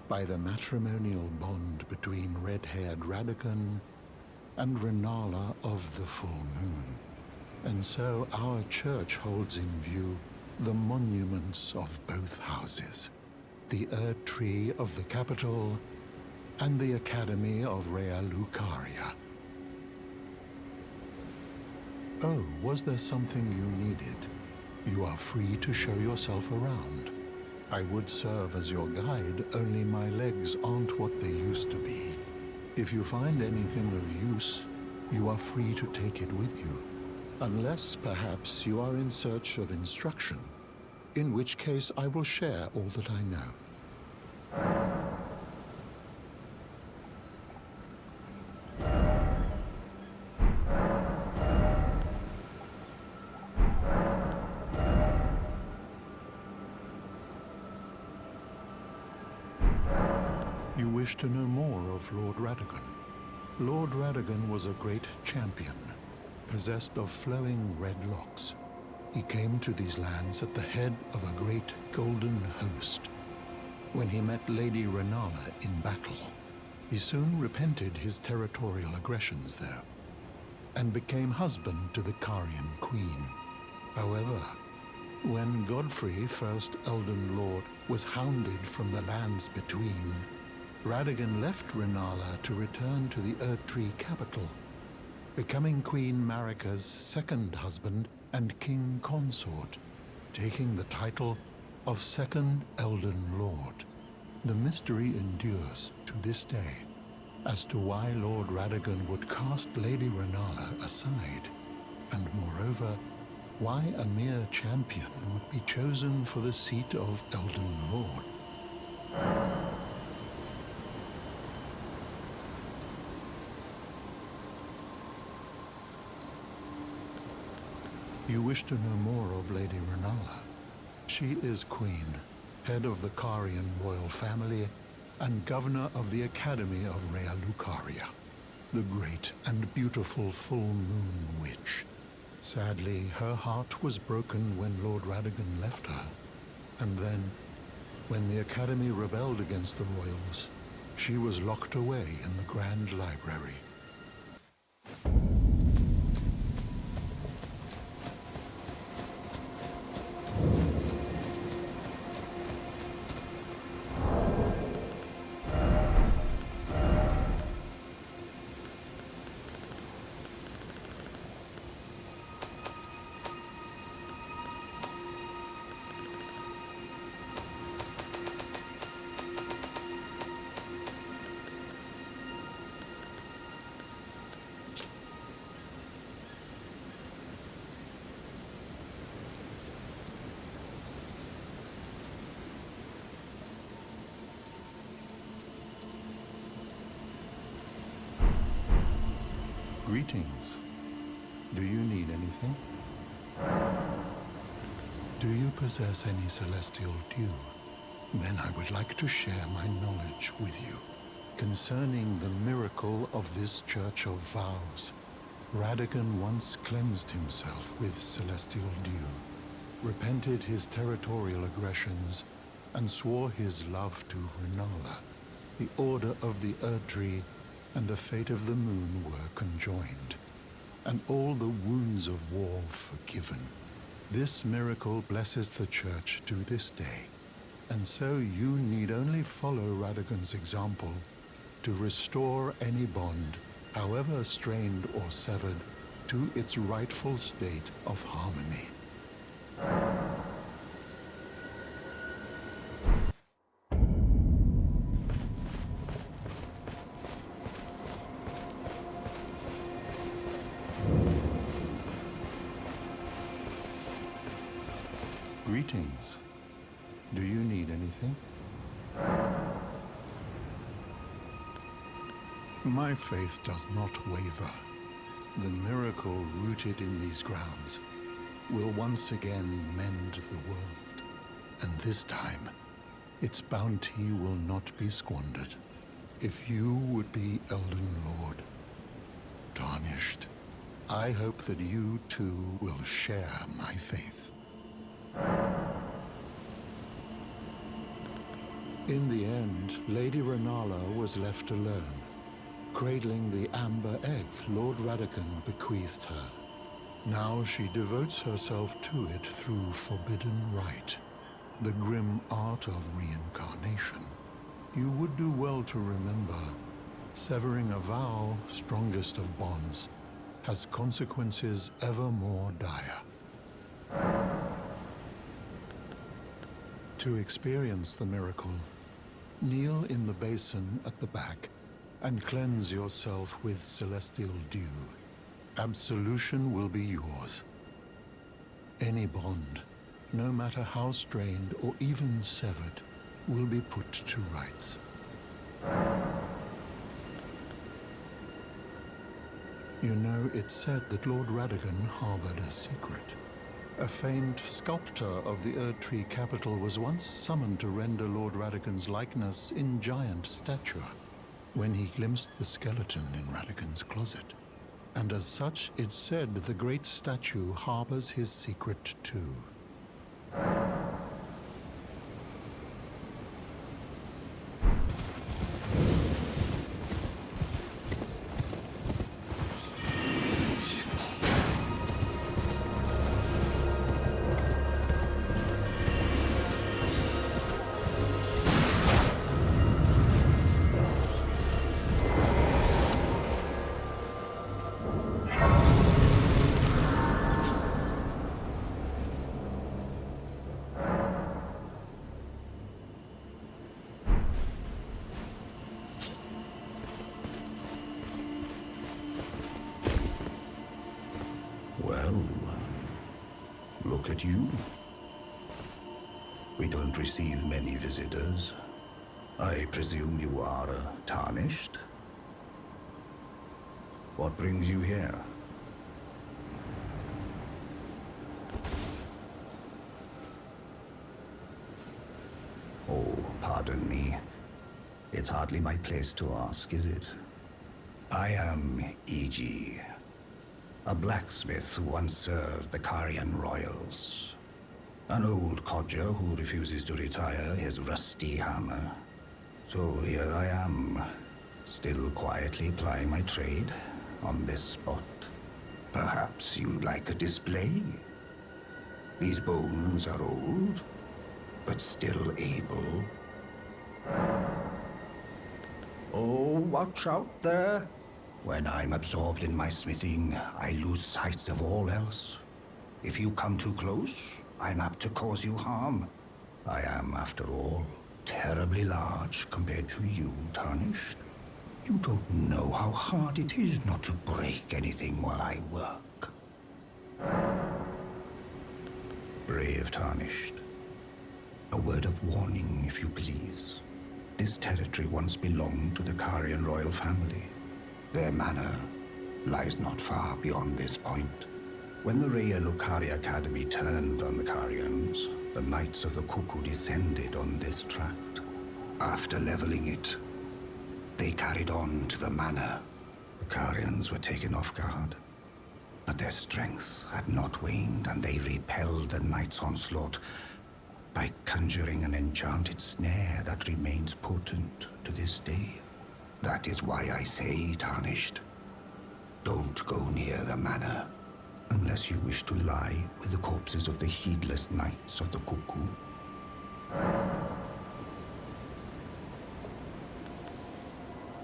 by the matrimonial bond between red-haired Radagon and Renala of the Full Moon. And so our church holds in view the monuments of both houses, the Erd Tree of the capital and the Academy of Rea Lucaria. Oh, was there something you needed? You are free to show yourself around. I would serve as your guide, only my legs aren't what they used to be. If you find anything of use, you are free to take it with you. Unless, perhaps, you are in search of instruction, in which case I will share all that I know. You wish to know more of Lord Radagon. Lord Radagon was a great champion, possessed of flowing red locks. He came to these lands at the head of a great golden host. When he met Lady Renala in battle, he soon repented his territorial aggressions there, and became husband to the Carian queen. However, when Godfrey, first Elden Lord, was hounded from the lands between, Radagon left Renala to return to the Erd Tree capital, becoming Queen Marika's second husband and king consort, taking the title of Second Elden Lord. The mystery endures to this day as to why Lord Radagon would cast Lady Renala aside, and moreover, why a mere champion would be chosen for the seat of Elden Lord. You wish to know more of Lady Renala. She is queen, head of the Carian royal family, and governor of the Academy of Rea Lucaria, the great and beautiful full moon witch. Sadly, her heart was broken when Lord Radagon left her, and then, when the Academy rebelled against the royals, she was locked away in the Grand Library. Greetings. Do you need anything? Do you possess any celestial dew? Then I would like to share my knowledge with you concerning the miracle of this Church of Vows. Radagon once cleansed himself with celestial dew, repented his territorial aggressions, and swore his love to Renala. The Order of the Erd Tree and the fate of the moon were conjoined, and all the wounds of war forgiven. This miracle blesses the Church to this day, and so you need only follow Radagon's example to restore any bond, however strained or severed, to its rightful state of harmony. Greetings. Do you need anything? My faith does not waver. The miracle rooted in these grounds will once again mend the world. And this time, its bounty will not be squandered. If you would be Elden Lord, tarnished, I hope that you too will share my faith. In the end, Lady Renala was left alone, cradling the amber egg Lord Radagon bequeathed her. Now she devotes herself to it through forbidden rite, the grim art of reincarnation. You would do well to remember, severing a vow, strongest of bonds, has consequences ever more dire. To experience the miracle, kneel in the basin at the back and cleanse yourself with celestial dew. Absolution will be yours. Any bond, no matter how strained or even severed, will be put to rights. You know, it's said that Lord Radagon harbored a secret. A famed sculptor of the Erdtree capital was once summoned to render Lord Radagon's likeness in giant stature when he glimpsed the skeleton in Radagon's closet. And as such, it's said the great statue harbors his secret too. Well, look at you. We don't receive many visitors. I presume you are tarnished? What brings you here? Oh, pardon me. It's hardly my place to ask, is it? I am E.G., a blacksmith who once served the Carian royals. An old codger who refuses to retire his rusty hammer. So here I am, still quietly plying my trade on this spot. Perhaps you'd like a display? These bones are old, but still able. Oh, watch out there! When I'm absorbed in my smithing, I lose sight of all else. If you come too close, I'm apt to cause you harm. I am, after all, terribly large compared to you, Tarnished. You don't know how hard it is not to break anything while I work. Brave Tarnished. A word of warning, if you please. This territory once belonged to the Carian royal family. Their manor lies not far beyond this point. When the Raya Lucaria Academy turned on the Carians, the Knights of the Cuckoo descended on this tract. After leveling it, they carried on to the manor. The Carians were taken off guard, but their strength had not waned, and they repelled the Knights' onslaught by conjuring an enchanted snare that remains potent to this day. That is why I say, Tarnished, don't go near the manor, unless you wish to lie with the corpses of the heedless Knights of the Cuckoo.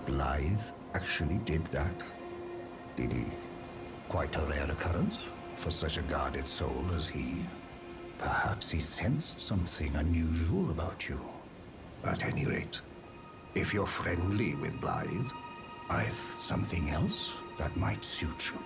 Blythe actually did that, did he? Quite a rare occurrence for such a guarded soul as he. Perhaps he sensed something unusual about you. At any rate, if you're friendly with Blythe, I've something else that might suit you.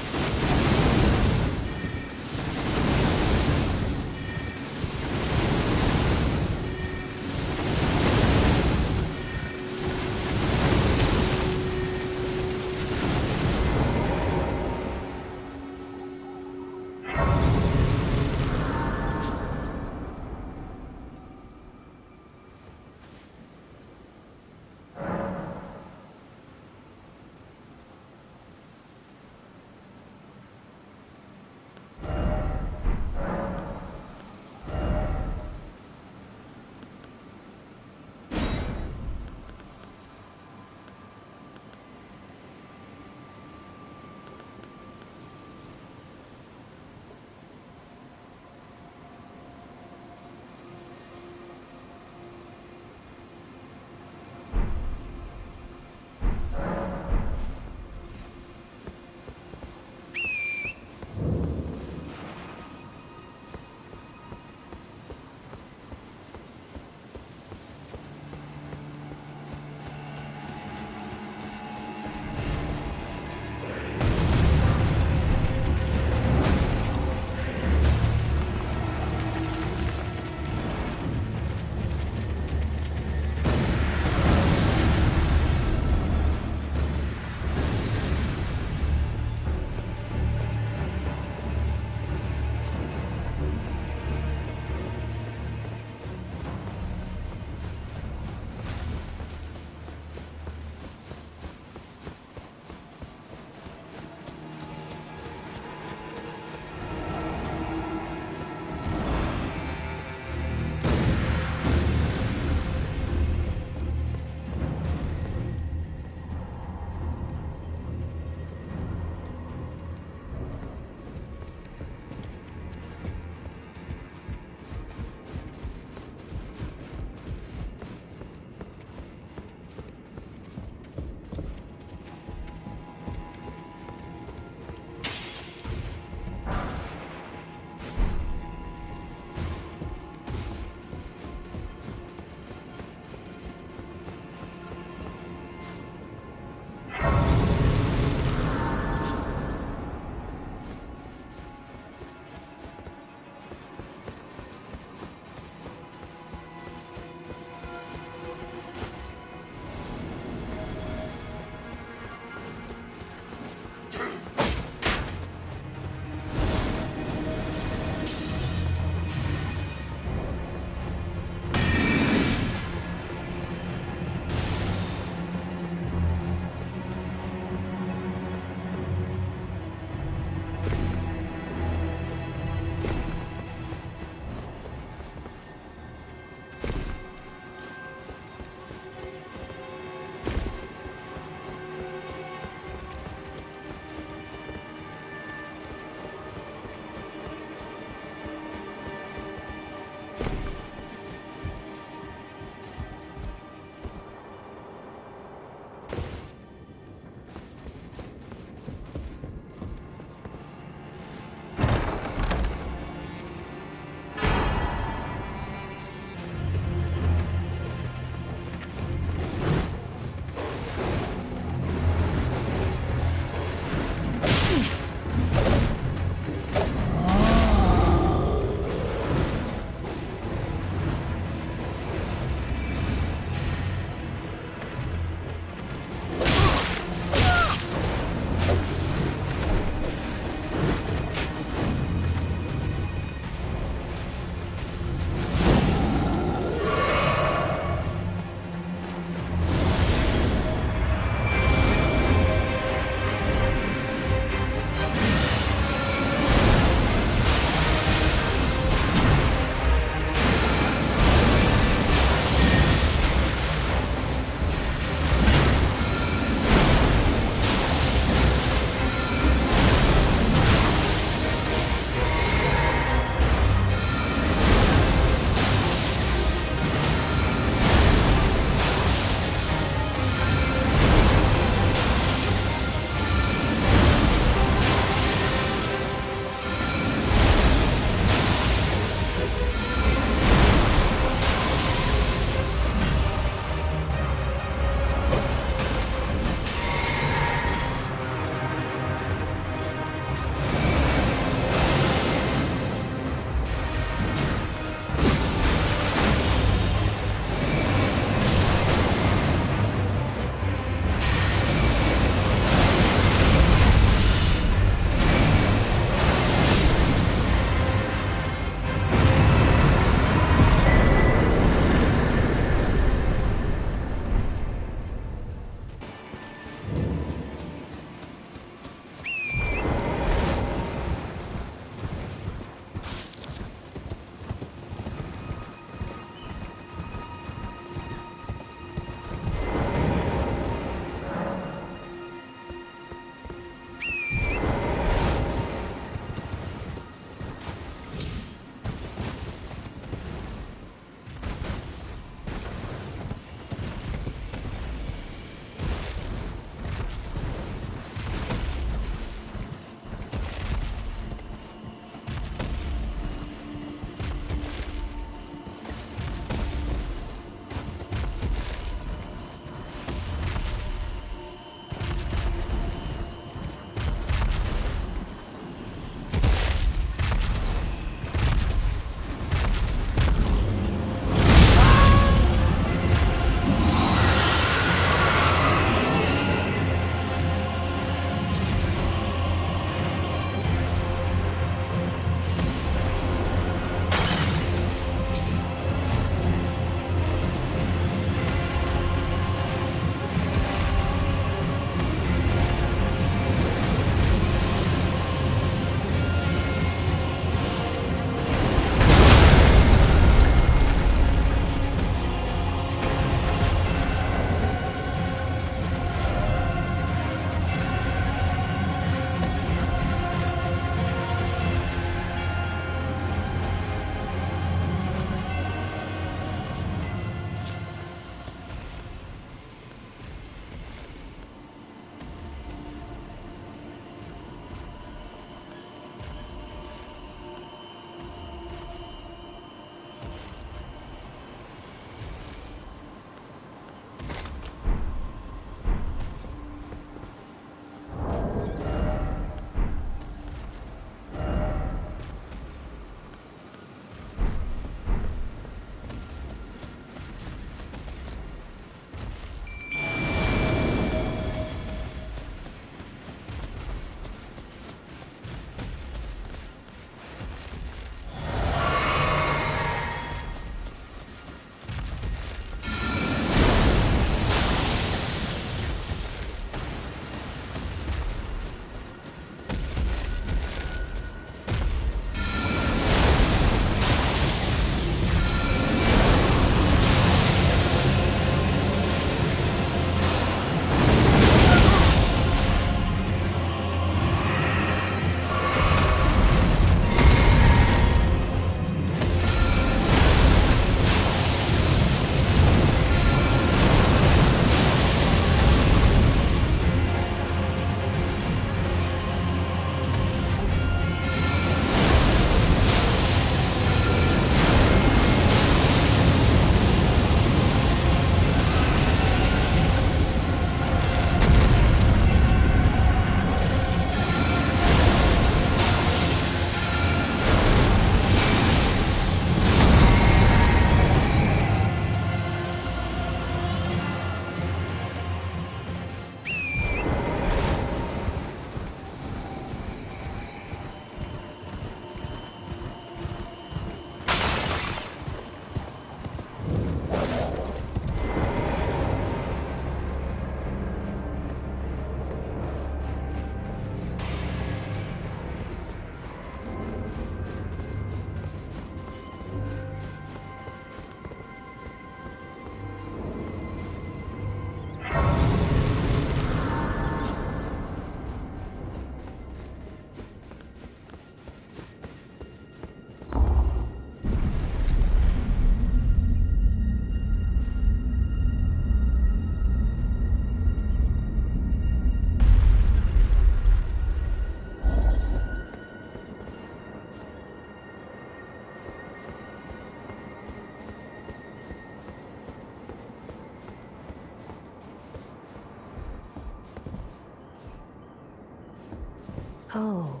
Oh,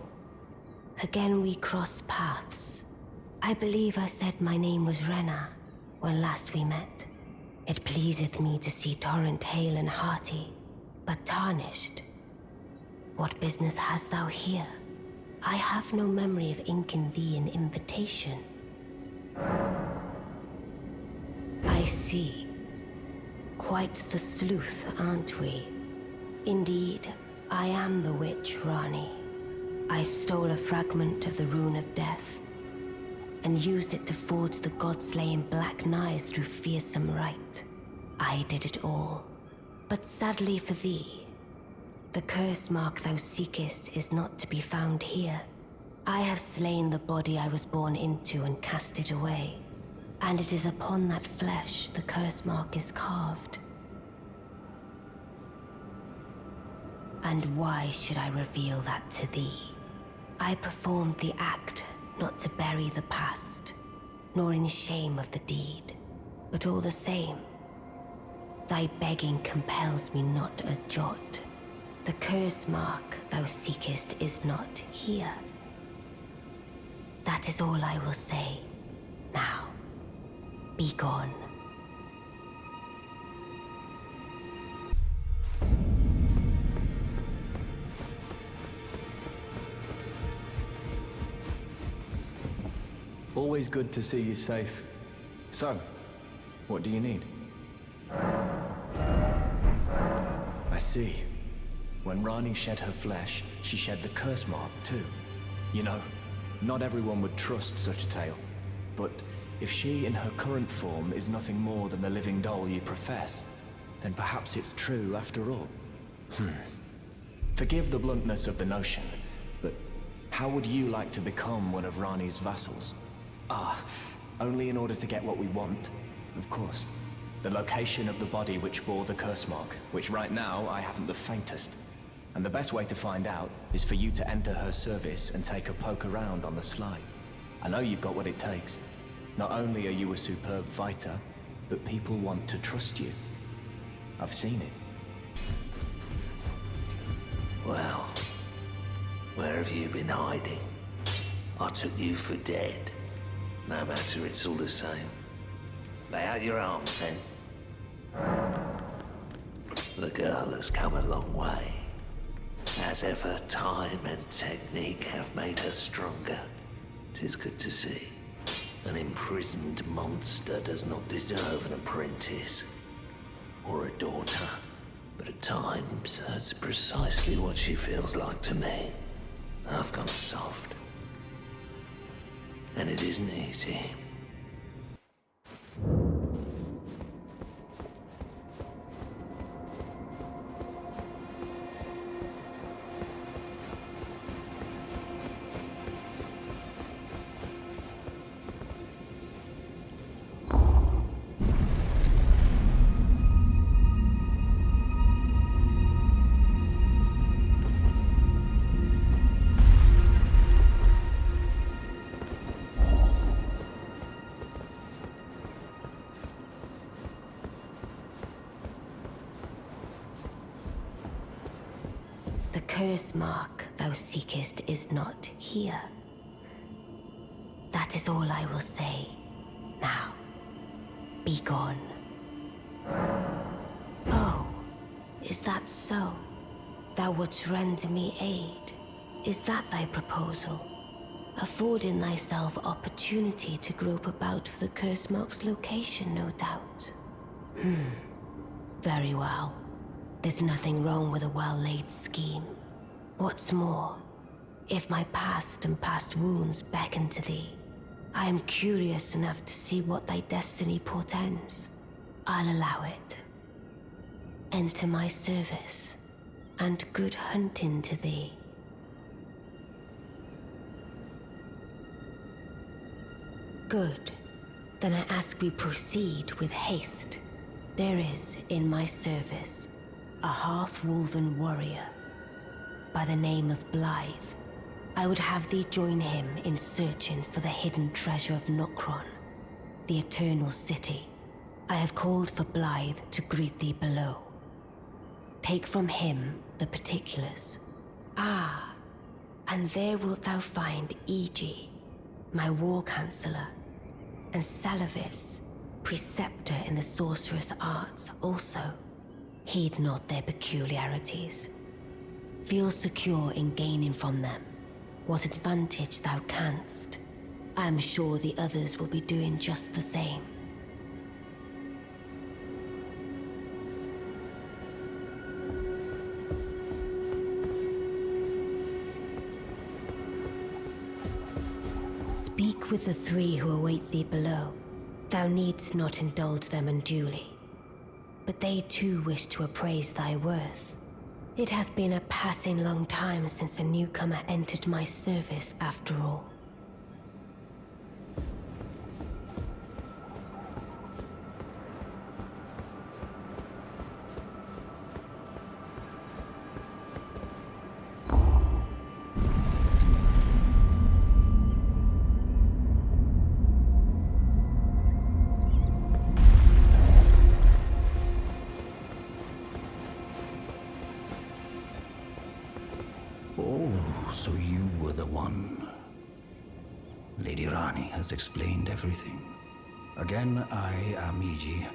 again we cross paths. I believe I said my name was Rena when last we met. It pleaseth me to see Torrent hale and hearty, but tarnished. What business hast thou here? I have no memory of inking thee an invitation. I see. Quite the sleuth, aren't we? Indeed, I am the witch Rani. I stole a fragment of the Rune of Death and used it to forge the god-slaying black knives through fearsome rite. I did it all. But sadly for thee, the curse mark thou seekest is not to be found here. I have slain the body I was born into and cast it away, and it is upon that flesh the curse mark is carved. And why should I reveal that to thee? I performed the act not to bury the past, nor in shame of the deed, but all the same, thy begging compels me not a jot. The curse mark thou seekest is not here. That is all I will say. Now, be gone. Always good to see you safe. So, what do you need? I see. When Rani shed her flesh, she shed the curse mark too. You know, not everyone would trust such a tale. But if she in her current form is nothing more than the living doll you profess, then perhaps it's true after all. Forgive the bluntness of the notion, but how would you like to become one of Rani's vassals? Only in order to get what we want, of course. The location of the body which bore the curse mark, which right now I haven't the faintest. And the best way to find out is for you to enter her service and take a poke around on the sly. I know you've got what it takes. Not only are you a superb fighter, but people want to trust you. I've seen it. Well, where have you been hiding? I took you for dead. No matter, it's all the same. Lay out your arms, then. The girl has come a long way. As ever, time and technique have made her stronger. 'Tis good to see. An imprisoned monster does not deserve an apprentice. Or a daughter. But at times, that's precisely what she feels like to me. I've gone soft. And it isn't easy. The curse mark thou seekest is not here. That is all I will say. Now, be gone. Oh, is that so? Thou wouldst render me aid. Is that thy proposal? Affording thyself opportunity to grope about for the curse mark's location, no doubt. Very well. There's nothing wrong with a well-laid scheme. What's more, if my past and past wounds beckon to thee, I am curious enough to see what thy destiny portends. I'll allow it. Enter my service, and good hunting to thee. Good. Then I ask we proceed with haste. There is, in my service, a half-wolven warrior by the name of Blythe. I would have thee join him in searching for the hidden treasure of Nokron, the Eternal City. I have called for Blythe to greet thee below. Take from him the particulars. Ah, And there wilt thou find Egi, my war counselor, and Salavis, preceptor in the sorcerous arts also. Heed not their peculiarities. Feel secure in gaining from them what advantage thou canst. I am sure the others will be doing just the same. Speak with the three who await thee below. Thou needst not indulge them unduly, but they too wish to appraise thy worth. It hath been a passing long time since a newcomer entered my service, after all. So you were the one. Lady Rani has explained everything. Again, I am Iji,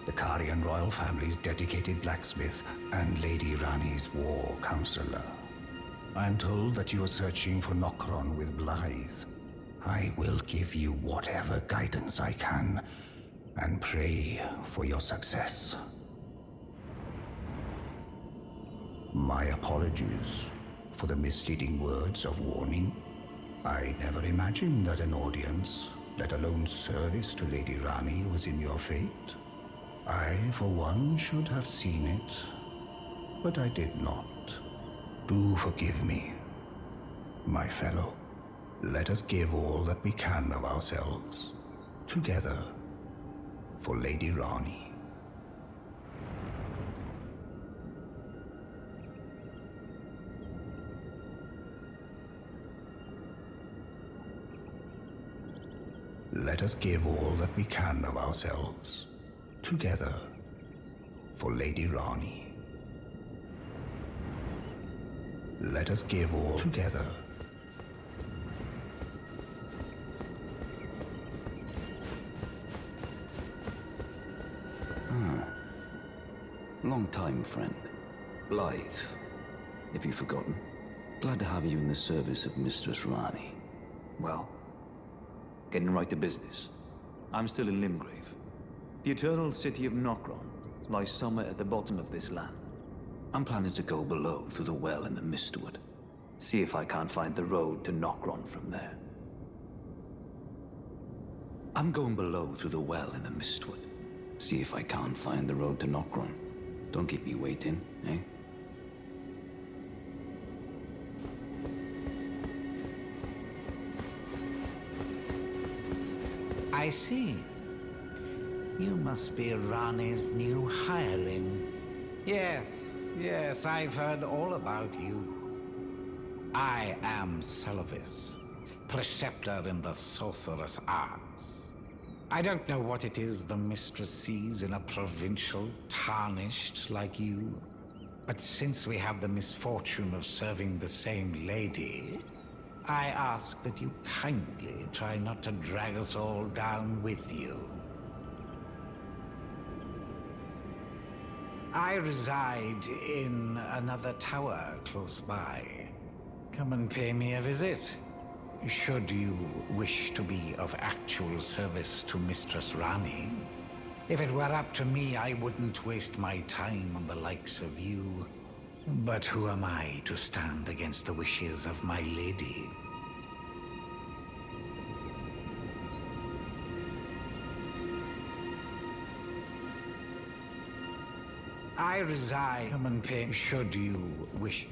the Karian royal family's dedicated blacksmith and Lady Rani's war counselor. I am told that you are searching for Nokron with Blythe. I will give you whatever guidance I can, and pray for your success. My apologies for the misleading words of warning. I never imagined that an audience, let alone service to Lady Rani, was in your fate. I, for one, should have seen it, but I did not. Do forgive me, my fellow. Let us give all that we can of ourselves, together, for Lady Rani. Let us give all that we can of ourselves, together, for Lady Rani. Let us give all together. Long time, friend. Blythe. Have you forgotten? Glad to have you in the service of Mistress Rani. Well, getting right to business. I'm still in Limgrave. The eternal city of Nokron lies somewhere at the bottom of this land. I'm planning to go below through the well in the Mistwood. See if I can't find the road to Nokron from there. I'm going below through the well in the Mistwood. See if I can't find the road to Nokron. Don't keep me waiting, eh? I see. You must be Rani's new hireling. Yes, I've heard all about you. I am Salavis, preceptor in the sorcerous arts. I don't know what it is the mistress sees in a provincial tarnished like you, but since we have the misfortune of serving the same lady, I ask that you kindly try not to drag us all down with you. I reside in another tower close by. Come and pay me a visit, should you wish to be of actual service to Mistress Rani. If it were up to me, I wouldn't waste my time on the likes of you. But who am I to stand against the wishes of my lady? I reside. Come and pay, should you wish.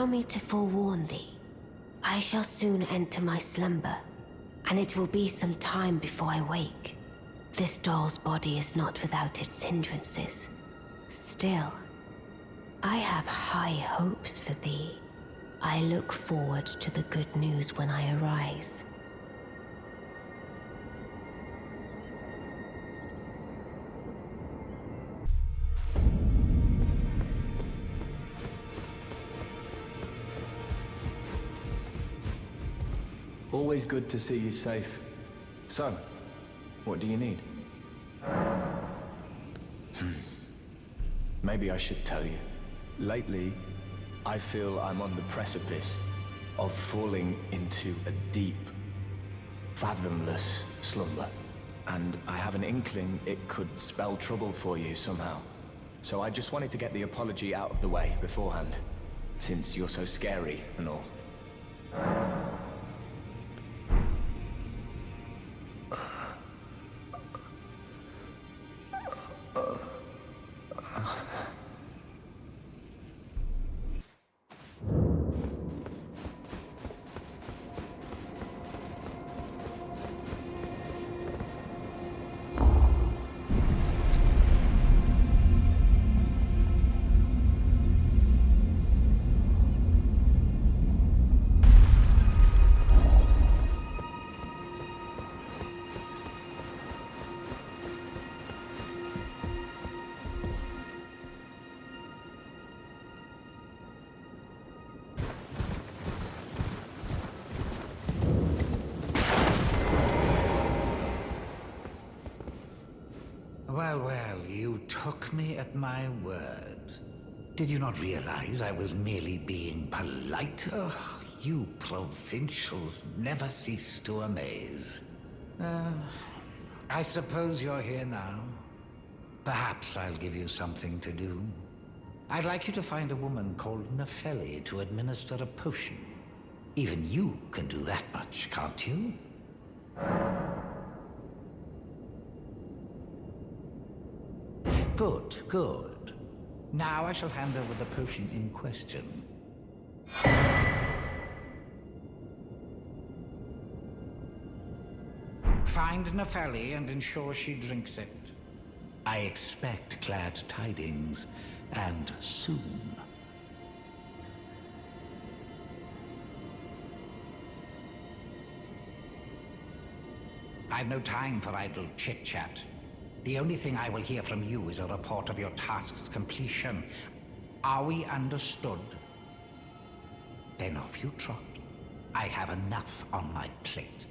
Allow me to forewarn thee. I shall soon enter my slumber, and it will be some time before I wake. This doll's body is not without its hindrances. Still, I have high hopes for thee. I look forward to the good news when I arise. Always good to see you safe. So, what do you need? Maybe I should tell you. Lately, I feel I'm on the precipice of falling into a deep, fathomless slumber. And I have an inkling it could spell trouble for you somehow. So I just wanted to get the apology out of the way beforehand, since you're so scary and all. Well, you took me at my word. Did you not realize I was merely being polite? Oh, you provincials never cease to amaze. I suppose you're here now. Perhaps I'll give you something to do. I'd like you to find a woman called Nefeli to administer a potion. Even you can do that much, can't you? Good, good. Now I shall hand over the potion in question. Find Nefeli and ensure she drinks it. I expect glad tidings, and soon. I've no time for idle chit-chat. The only thing I will hear from you is a report of your task's completion. Are we understood? Then off you trot. I have enough on my plate.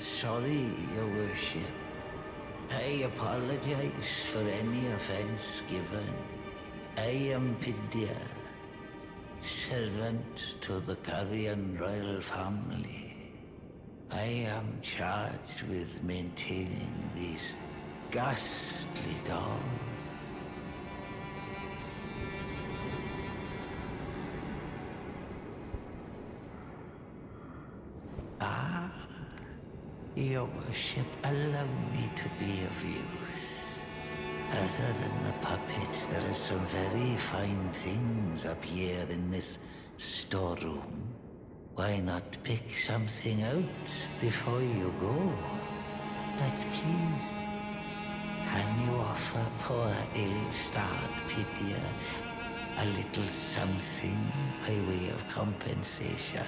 Sorry, Your Worship. I apologize for any offense given. I am Pidya, servant to the Carrion royal family. I am charged with maintaining these ghastly dolls. Your Worship, allow me to be of use. Other than the puppets, there are some very fine things up here in this storeroom. Why not pick something out before you go? But please, can you offer poor ill-starred Pidya a little something by way of compensation?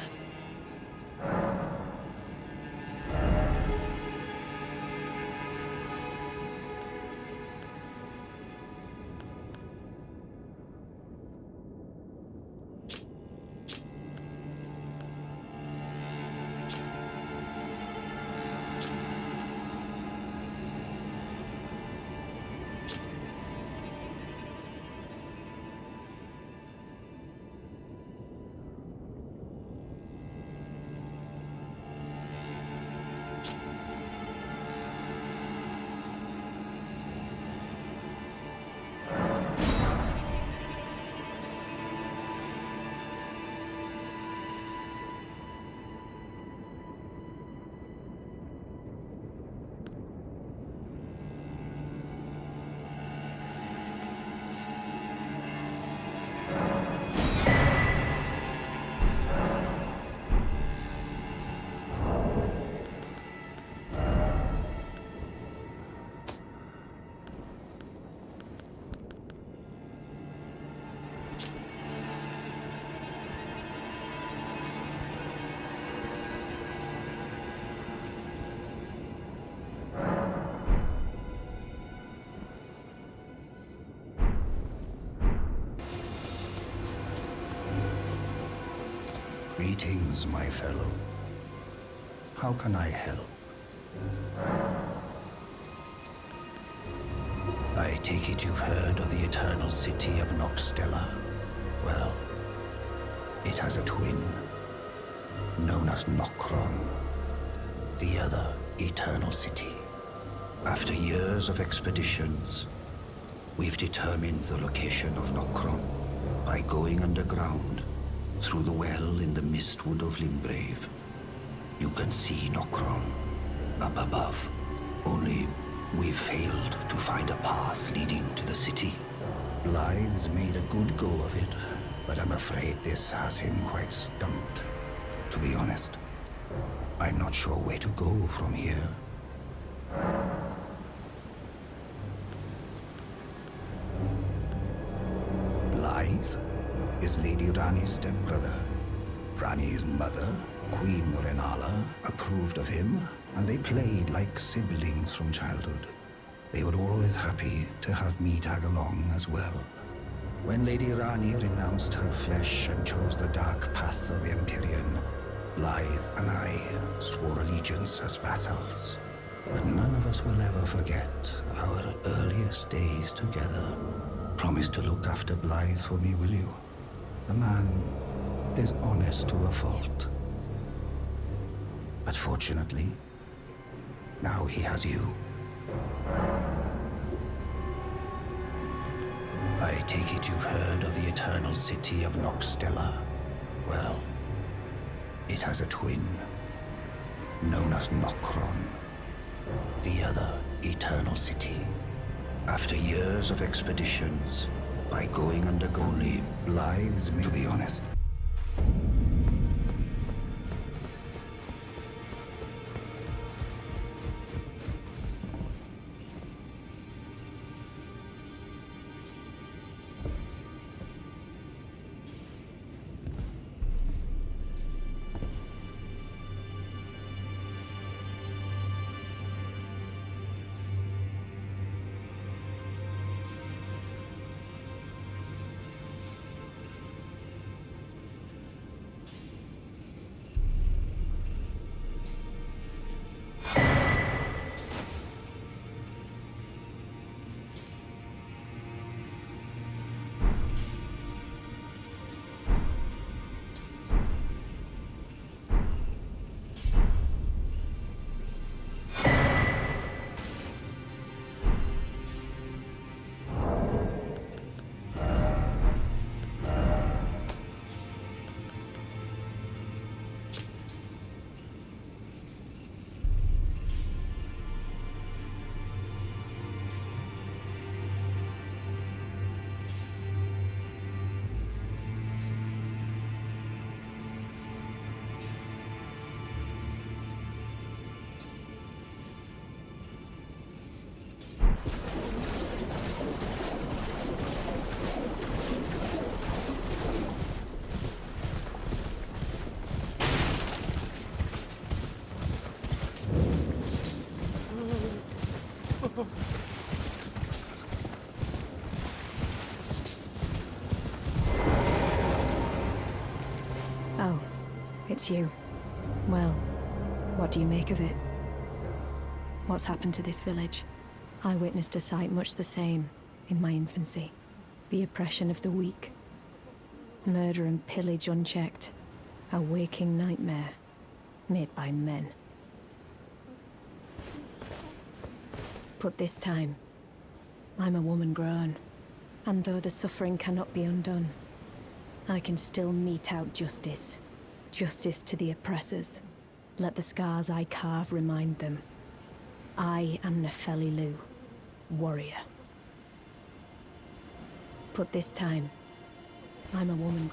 Greetings, my fellow. How can I help? I take it you've heard of the eternal city of Noxtella? Well, it has a twin, known as Nokron, the other eternal city. After years of expeditions, we've determined the location of Nokron by going underground through the well in the Mistwood of Limgrave. You can see Nokron up above, only we've failed to find a path leading to the city. Blythe's made a good go of it, but I'm afraid this has him quite stumped. To be honest, I'm not sure where to go from here. Blythe is Lady Rani's stepbrother. Rani's mother, Queen Renala, approved of him, and they played like siblings from childhood. They were always happy to have me tag along as well. When Lady Rani renounced her flesh and chose the dark path of the Empyrean, Blythe and I swore allegiance as vassals. But none of us will ever forget our earliest days together. Promise to look after Blythe for me, will you? The man is honest to a fault. But fortunately, now he has you. I take it you've heard of the eternal city of Noxtella? Well, it has a twin, known as Nokron, the other eternal city. After years of expeditions, by going underground, only Blythe's, to be honest. Oh, it's you. Well, what do you make of it? What's happened to this village? I witnessed a sight much the same in my infancy. The oppression of the weak. Murder and pillage unchecked. A waking nightmare made by men. But this time, I'm a woman grown. And though the suffering cannot be undone, I can still mete out justice. Justice to the oppressors. Let the scars I carve remind them. I am Nefeli Lu, warrior. But this time, I'm a woman.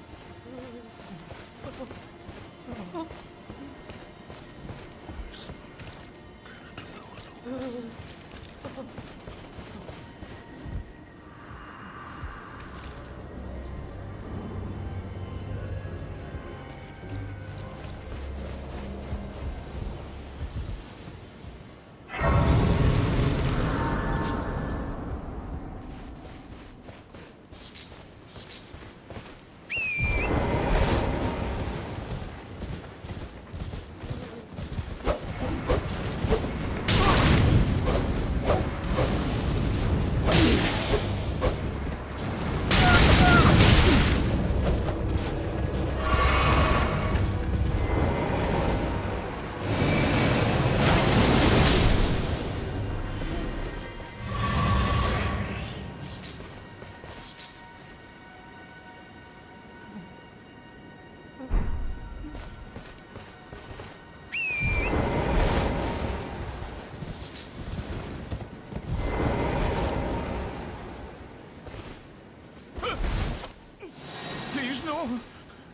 Oh,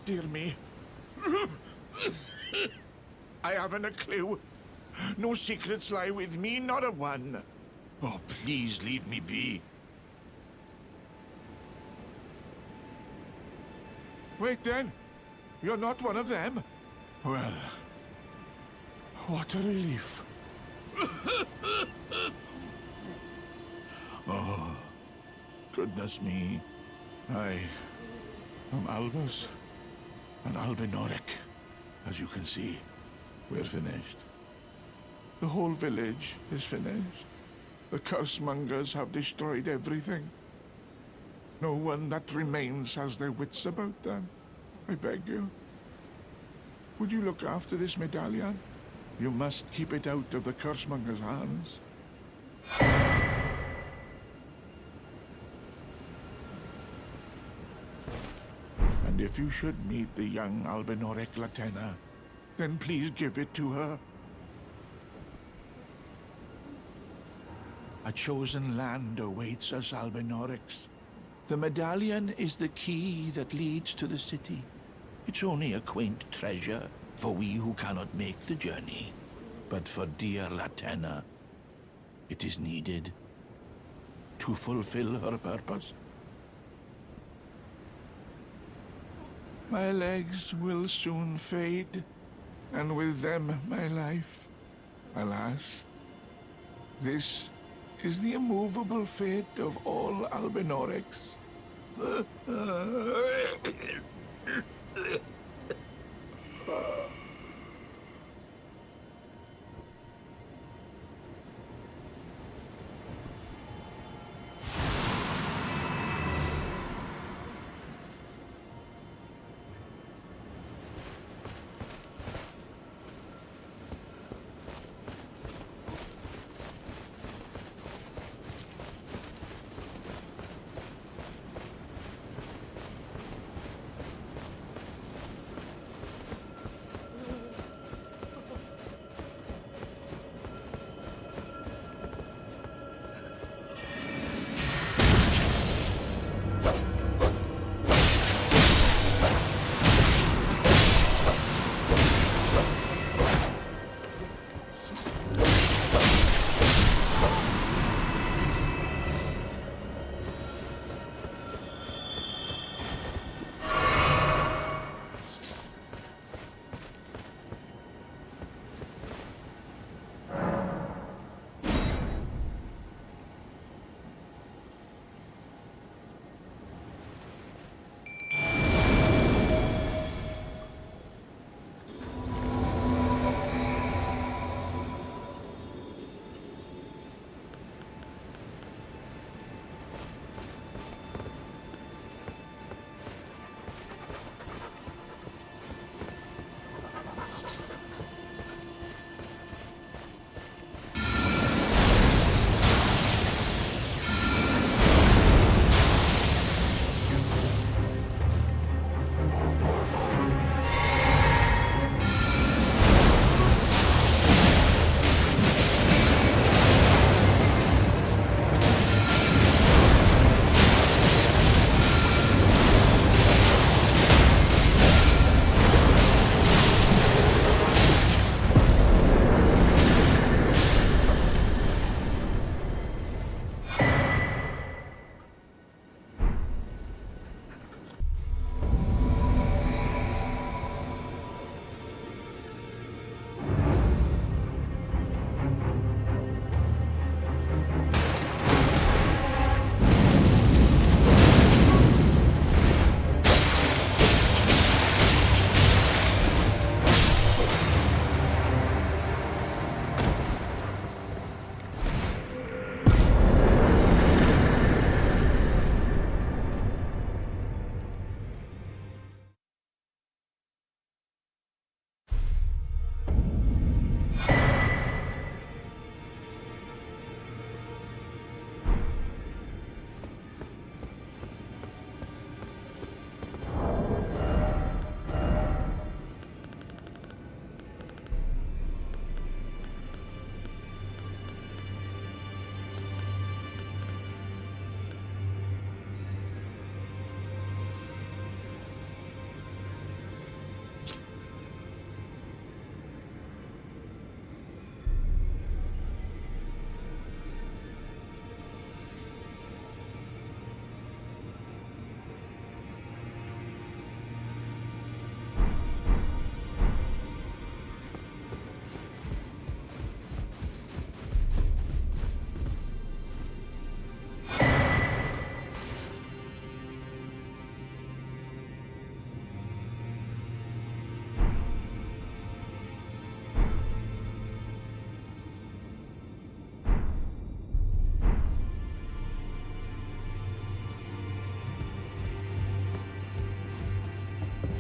dear me. I haven't a clue. No secrets lie with me, not a one. Oh, please leave me be. Wait then. You're not one of them? Well, what a relief. Oh, goodness me. I am Albus and Albinoric. As you can see, we're finished. The whole village is finished. The cursemongers have destroyed everything. No one that remains has their wits about them. I beg you. Would you look after this medallion? You must keep it out of the cursemongers' hands. And if you should meet the young Albinoric Latenna, then please give it to her. A chosen land awaits us, Albinorics. The medallion is the key that leads to the city. It's only a quaint treasure for we who cannot make the journey. But for dear Latenna, it is needed to fulfill her purpose. My legs will soon fade, and with them my life. Alas, this is the immovable fate of all Albinorics.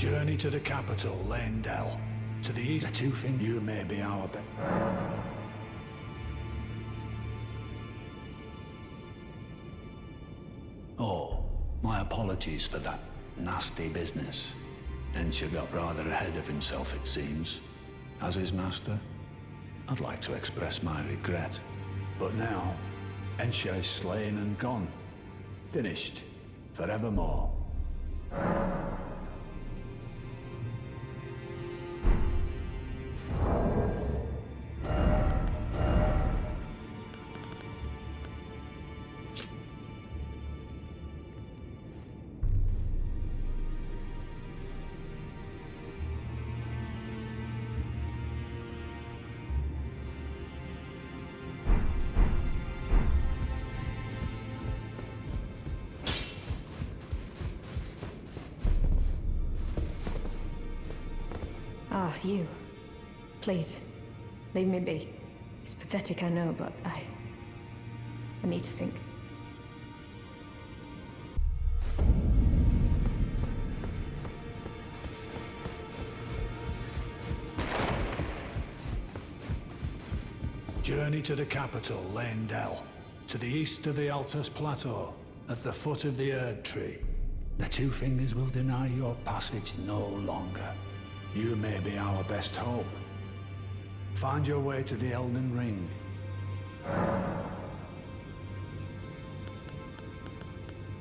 Journey to the capital, Leyndell. To the east, the two things you may be our best. Oh, my apologies for that nasty business. Ensha got rather ahead of himself, it seems. As his master, I'd like to express my regret. But now, Ensha is slain and gone. Finished. Forevermore. Ah, you. Please, leave me be. It's pathetic, I know, but I need to think. Journey to the capital, Leyndell. To the east of the Altus Plateau, at the foot of the Erd Tree. The Two Fingers will deny your passage no longer. You may be our best hope. Find your way to the Elden Ring.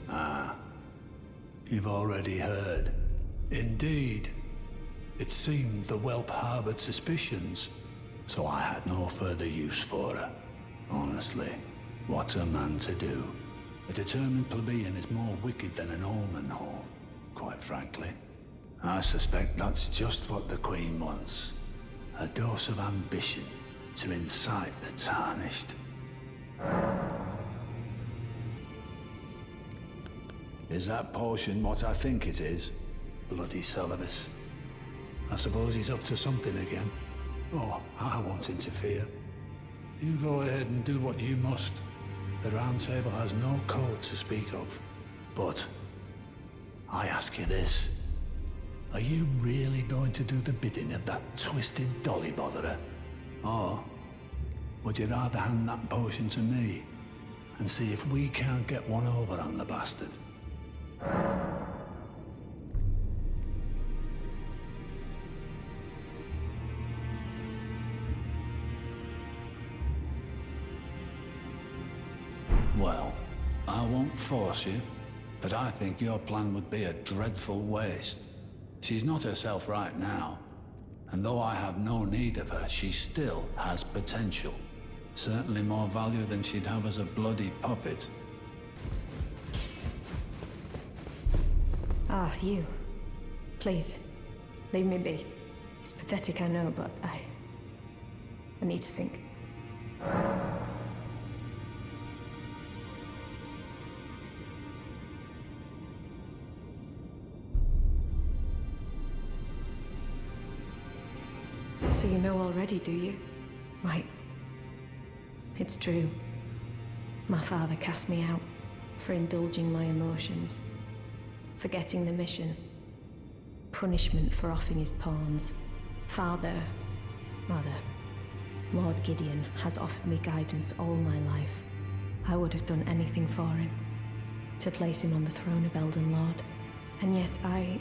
Ah, you've already heard. Indeed. It seemed the whelp harbored suspicions, so I had no further use for her. Honestly, what's a man to do? A determined plebeian is more wicked than an omen horn, quite frankly. I suspect that's just what the Queen wants. A dose of ambition to incite the tarnished. Is that potion what I think it is? Bloody Celovus. I suppose he's up to something again. Oh, I won't interfere. You go ahead and do what you must. The Round Table has no code to speak of. But I ask you this. Are you really going to do the bidding of that twisted dolly botherer? Or would you rather hand that potion to me and see if we can't get one over on the bastard? Well, I won't force you, but I think your plan would be a dreadful waste. She's not herself right now, and though I have no need of her, she still has potential. Certainly more value than she'd have as a bloody puppet. Ah, you. Please, leave me be. It's pathetic, I know, but I need to think. So you know already, do you? Right. It's true. My father cast me out for indulging my emotions, forgetting the mission, punishment for offing his pawns. Lord Gideon has offered me guidance all my life. I would have done anything for him, to place him on the throne of Elden Lord. And yet though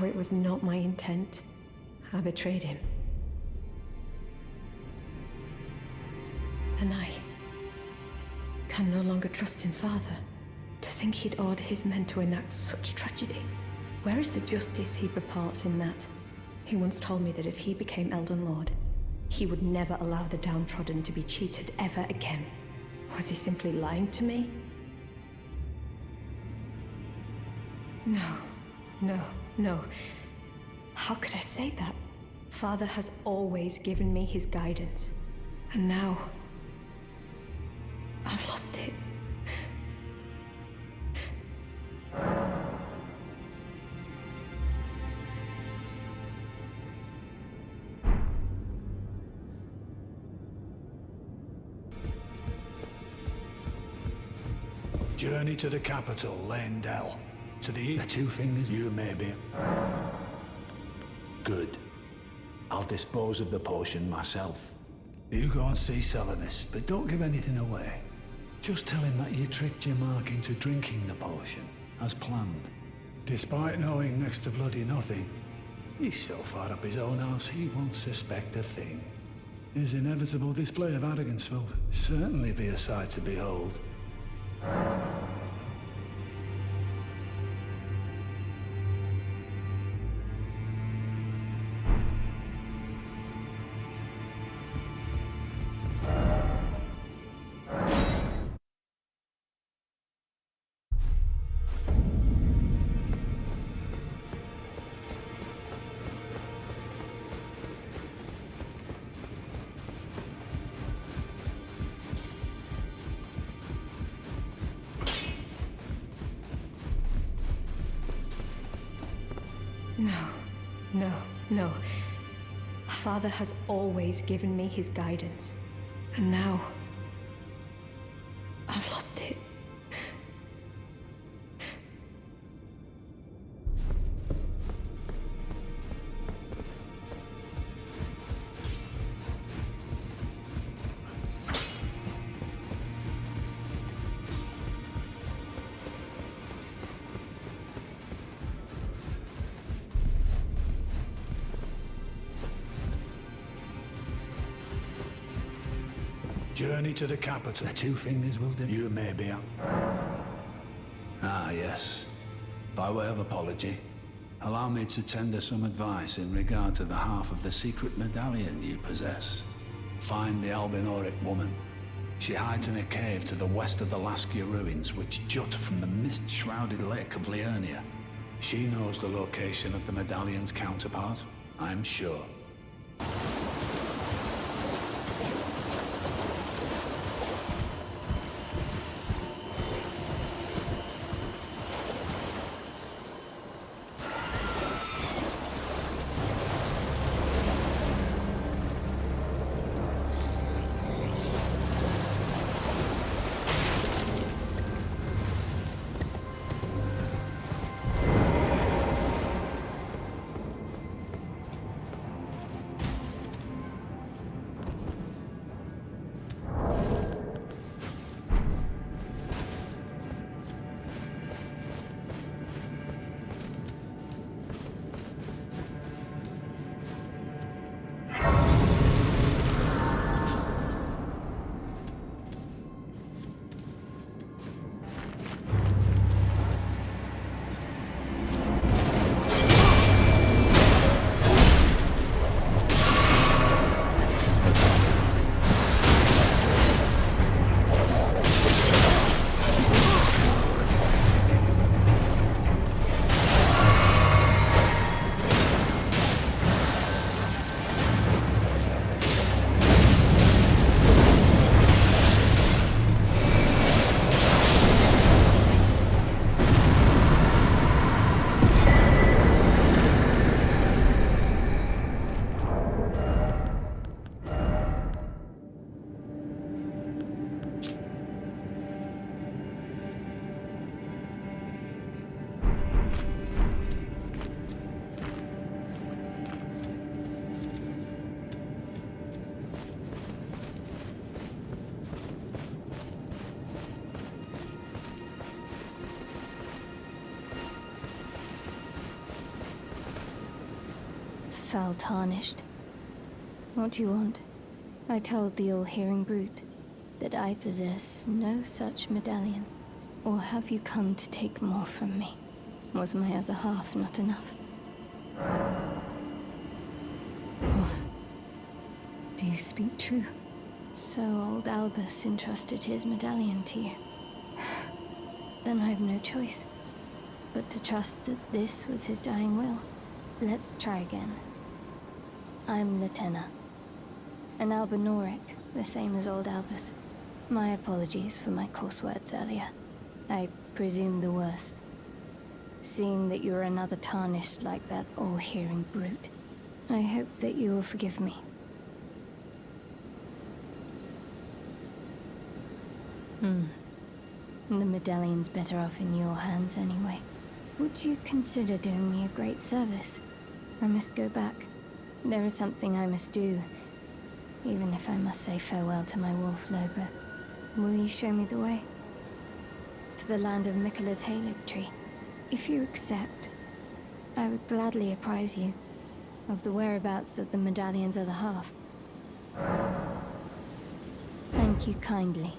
it was not my intent, I betrayed him. And I can no longer trust in Father. To think he'd order his men to enact such tragedy. Where is the justice he purports in that? He once told me that if he became Elden Lord, he would never allow the downtrodden to be cheated ever again. Was he simply lying to me? No. How could I say that? Father has always given me his guidance. And now, I've lost it. Journey to the capital, Leyndell. To the two fingers, you may be. Good. I'll dispose of the potion myself. You go and see Selenus, but don't give anything away. Just tell him that you tricked your Mark into drinking the potion, as planned. Despite knowing next to bloody nothing, he's so far up his own arse he won't suspect a thing. His inevitable display of arrogance will certainly be a sight to behold. No. Father has always given me his guidance. And now, I've lost it. Journey to the capital. The two fingers will do. You may be. Ah, yes. By way of apology, allow me to tender some advice in regard to the half of the secret medallion you possess. Find the Albinoric woman. She hides in a cave to the west of the Laskia ruins, which jut from the mist-shrouded lake of Liurnia. She knows the location of the medallion's counterpart, I'm sure. Foul tarnished. What do you want? I told the all-hearing brute that I possess no such medallion. Or have you come to take more from me? Was my other half not enough? Or do you speak true? So old Albus entrusted his medallion to you. Then I've no choice but to trust that this was his dying will. Let's try again. I'm Latenna. An Albinoric, the same as old Albus. My apologies for my coarse words earlier. I presume the worst. Seeing that you're another tarnished like that all-hearing brute, I hope that you will forgive me. The medallion's better off in your hands anyway. Would you consider doing me a great service? I must go back. There is something I must do, even if I must say farewell to my wolf Lobo. Will you show me the way? To the land of Miquella's Halig tree. If you accept, I would gladly apprise you of the whereabouts of the medallion's other half. Thank you kindly.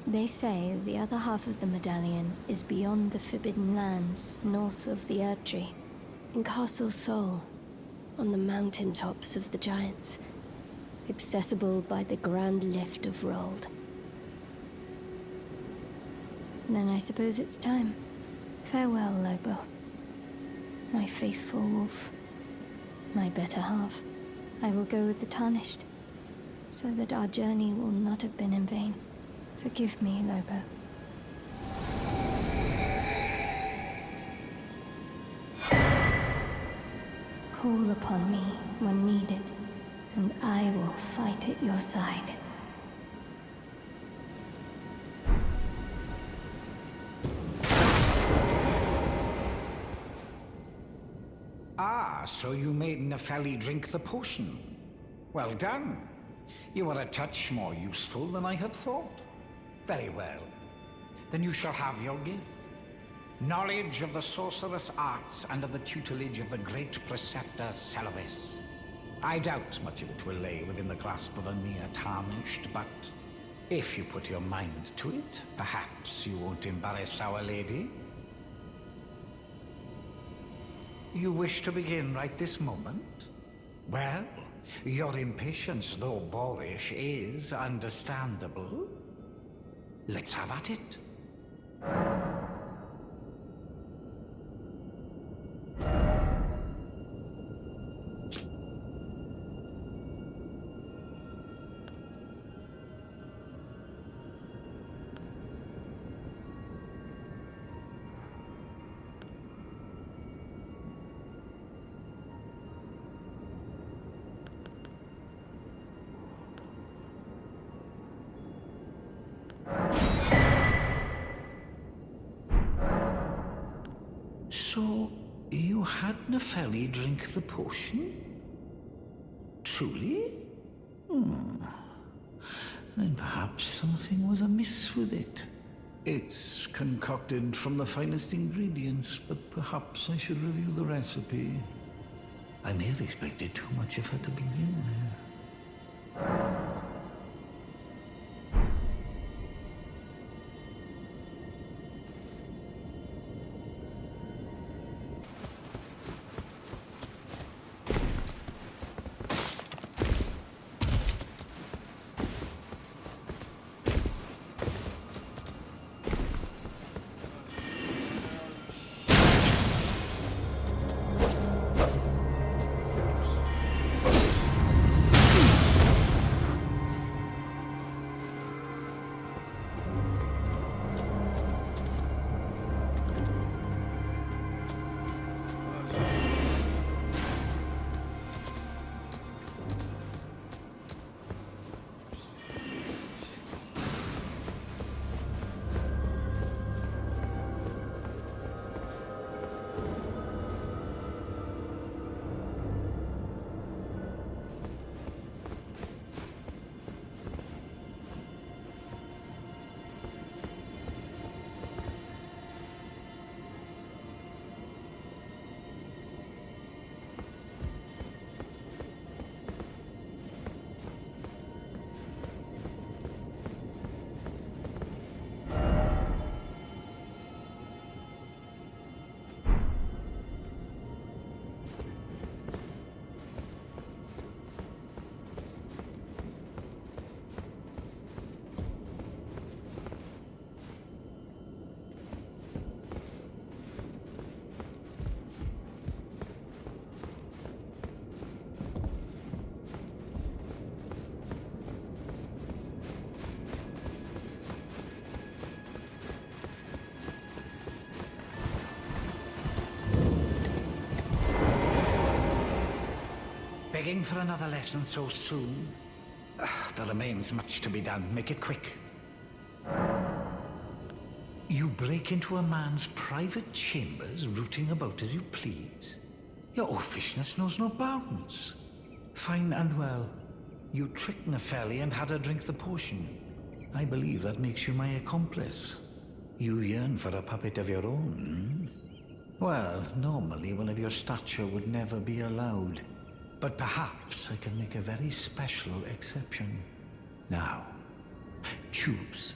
They say the other half of the medallion is beyond the Forbidden Lands, north of the Erdtree, in Castle Sol, on the mountain tops of the Giants, accessible by the Grand Lift of Rold. Then I suppose it's time. Farewell, Lobo. My faithful wolf. My better half. I will go with the Tarnished, so that our journey will not have been in vain. Forgive me, Lobo. Call upon me when needed, and I will fight at your side. Ah, so you made Nepheli drink the potion. Well done. You are a touch more useful than I had thought. Very well. Then you shall have your gift. Knowledge of the sorcerous arts under the tutelage of the great preceptor Celovis. I doubt much of it will lay within the grasp of a mere Tarnished, but if you put your mind to it, perhaps you won't embarrass Our Lady. You wish to begin right this moment? Well, your impatience, though boorish, is understandable. Let's have at it. So, you had Nepheli drink the potion? Truly? Then perhaps something was amiss with it. It's concocted from the finest ingredients, but perhaps I should review the recipe. I may have expected too much of her to begin with. Begging for another lesson so soon? There remains much to be done. Make it quick. You break into a man's private chambers, rooting about as you please. Your oafishness knows no bounds. Fine and well. You tricked Nepheli and had her drink the potion. I believe that makes you my accomplice. You yearn for a puppet of your own, hmm? Well, normally one of your stature would never be allowed. But perhaps I can make a very special exception. Now, choose.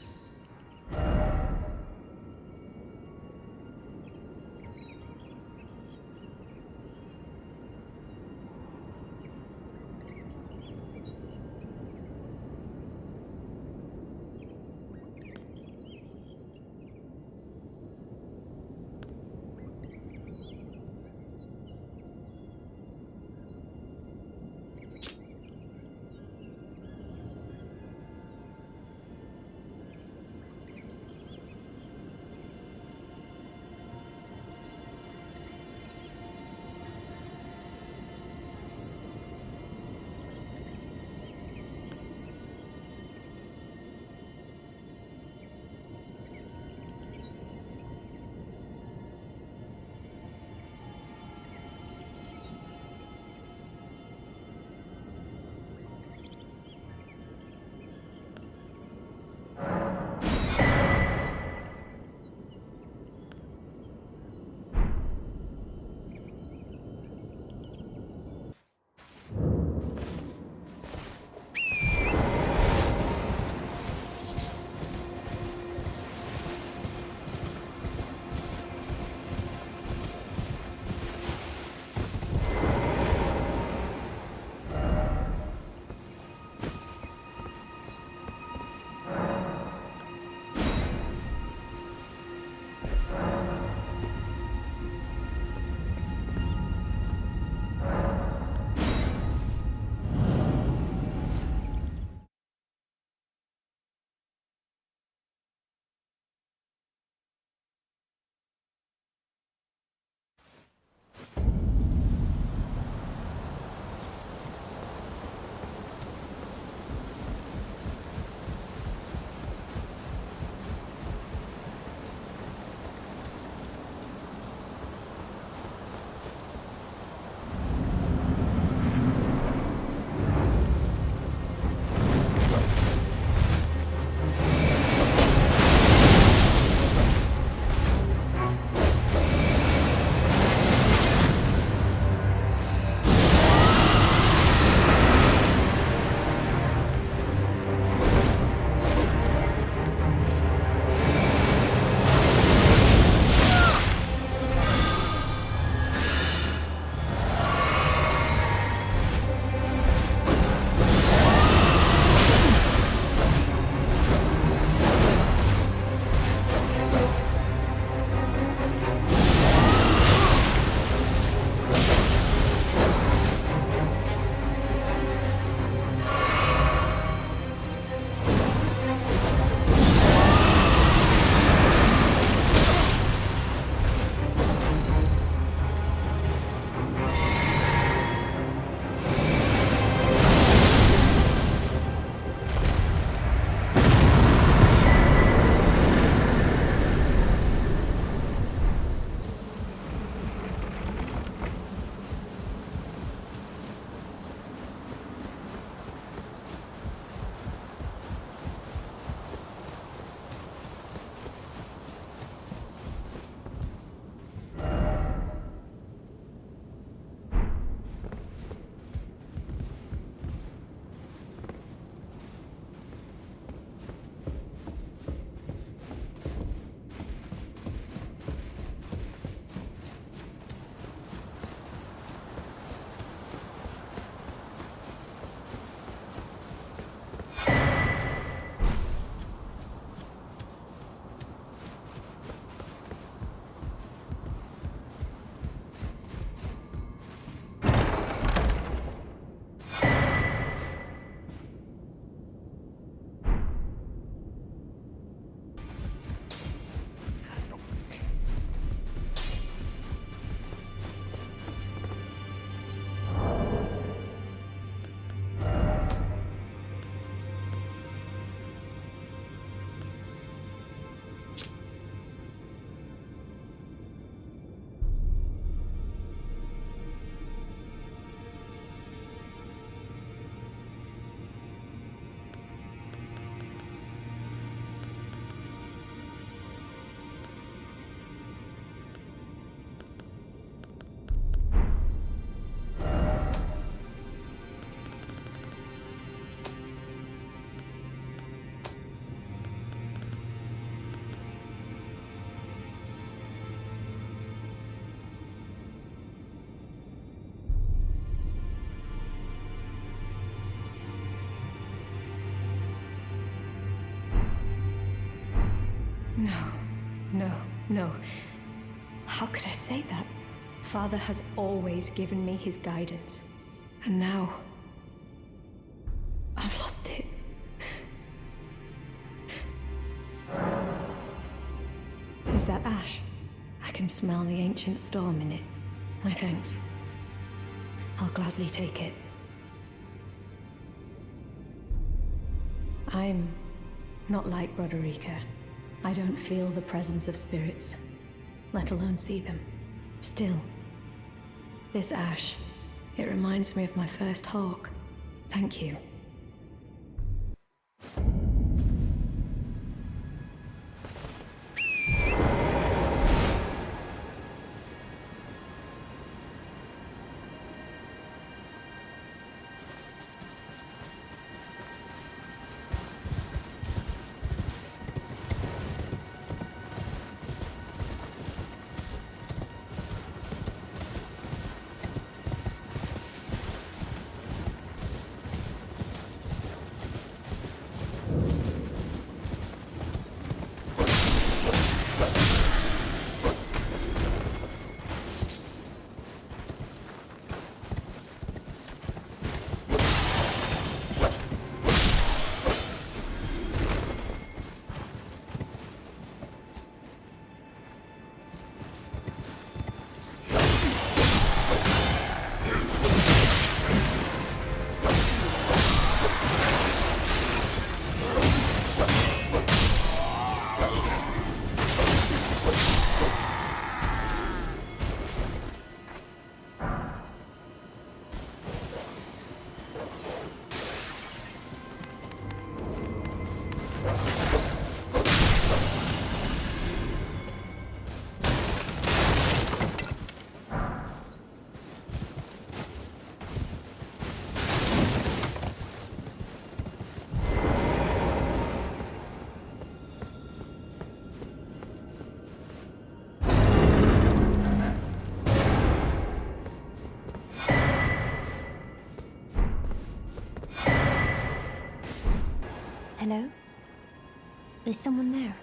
No. How could I say that? Father has always given me his guidance. And now... I've lost it. Is that ash? I can smell the ancient storm in it. My thanks. I'll gladly take it. I'm not like Broderica. I don't feel the presence of spirits, let alone see them. Still, this ash, it reminds me of my first hawk. Thank you. Hello? Is someone there?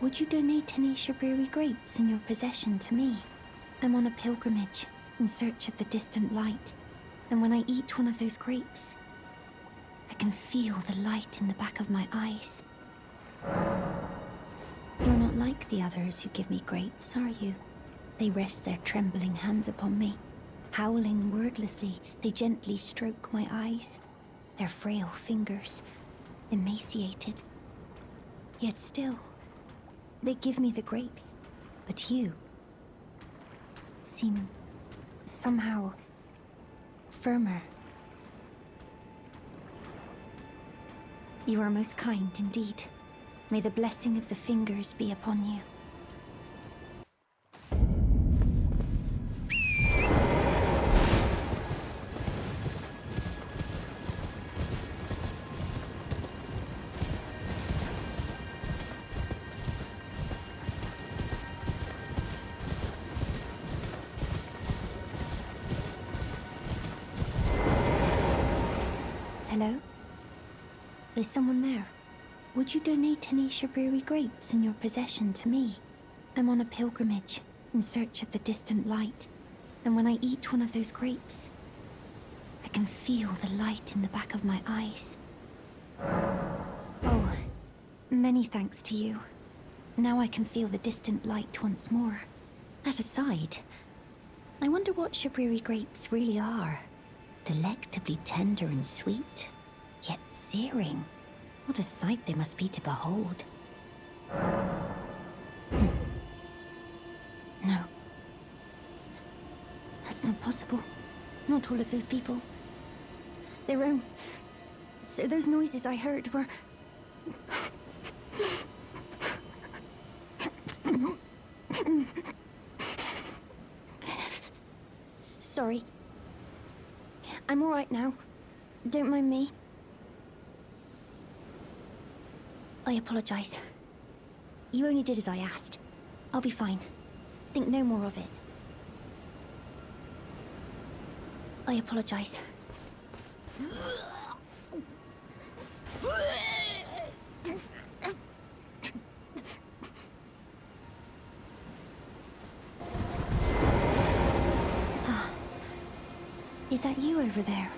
Would you donate any Shabriri grapes in your possession to me? I'm on a pilgrimage in search of the distant light, and when I eat one of those grapes, I can feel the light in the back of my eyes. You're not like the others who give me grapes, are you? They rest their trembling hands upon me. Howling wordlessly, they gently stroke my eyes. Their frail fingers, emaciated. Yet still, they give me the grapes. But you seem somehow firmer. You are most kind indeed. May the blessing of the fingers be upon you. Hello? Is someone there? Would you donate any Shabriri grapes in your possession to me? I'm on a pilgrimage in search of the distant light, and when I eat one of those grapes, I can feel the light in the back of my eyes. Oh, many thanks to you. Now I can feel the distant light once more. That aside, I wonder what Shabriri grapes really are. Delectably tender and sweet, yet searing. What a sight they must be to behold. No. That's not possible. Not all of those people. Their own... So those noises I heard were... Sorry. I'm all right now. Don't mind me. I apologize. You only did as I asked. I'll be fine. Think no more of it. I apologize. Is that you over there?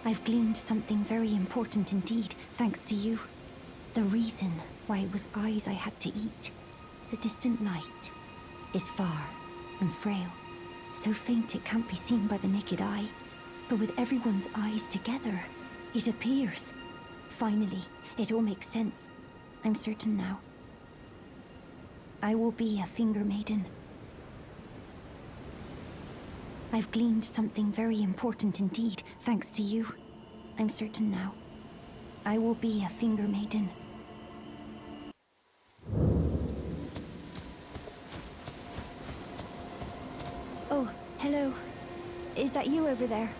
I've gleaned something very important indeed, thanks to you. The reason why it was eyes I had to eat. The distant light is far and frail, so faint it can't be seen by the naked eye. But with everyone's eyes together, it appears. Finally, it all makes sense. I'm certain now. I will be a finger maiden. I've gleaned something very important indeed, thanks to you. I'm certain now. I will be a finger maiden. Oh, hello. Is that you over there?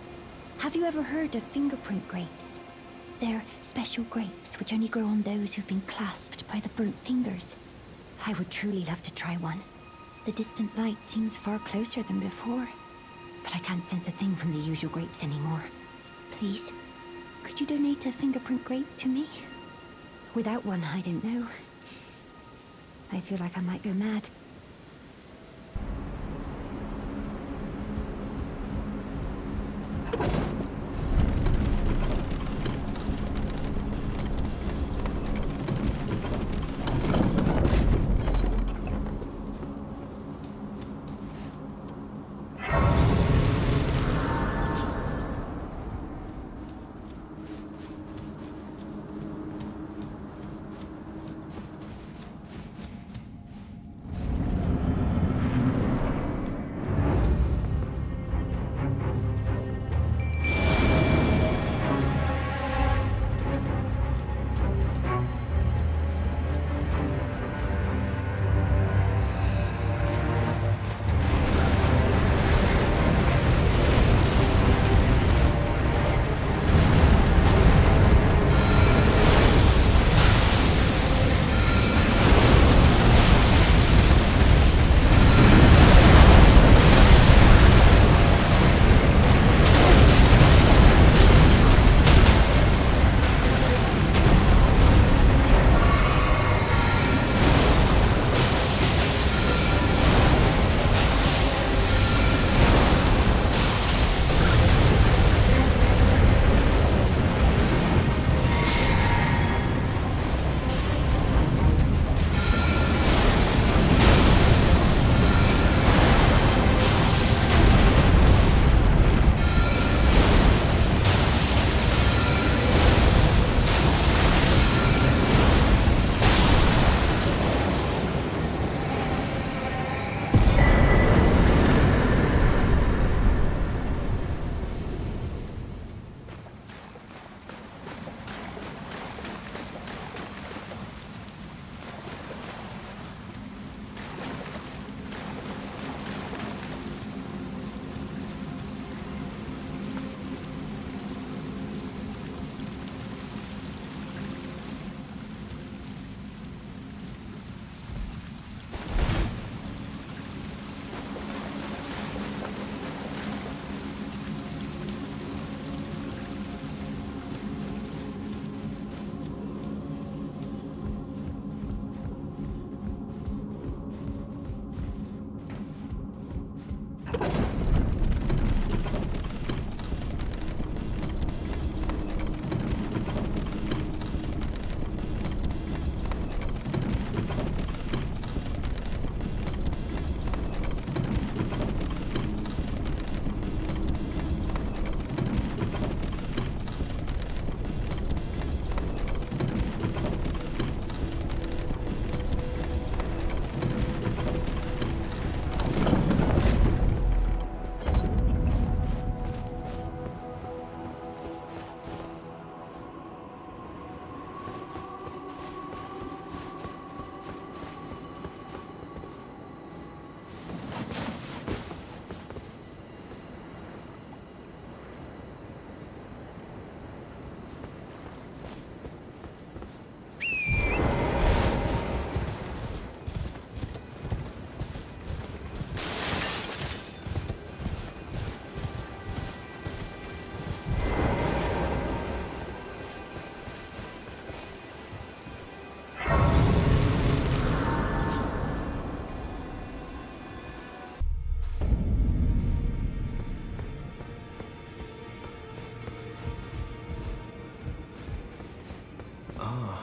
Have you ever heard of fingerprint grapes? They're special grapes which only grow on those who've been clasped by the burnt fingers. I would truly love to try one. The distant light seems far closer than before, but I can't sense a thing from the usual grapes anymore. Please, could you donate a fingerprint grape to me? Without one, I don't know. I feel like I might go mad.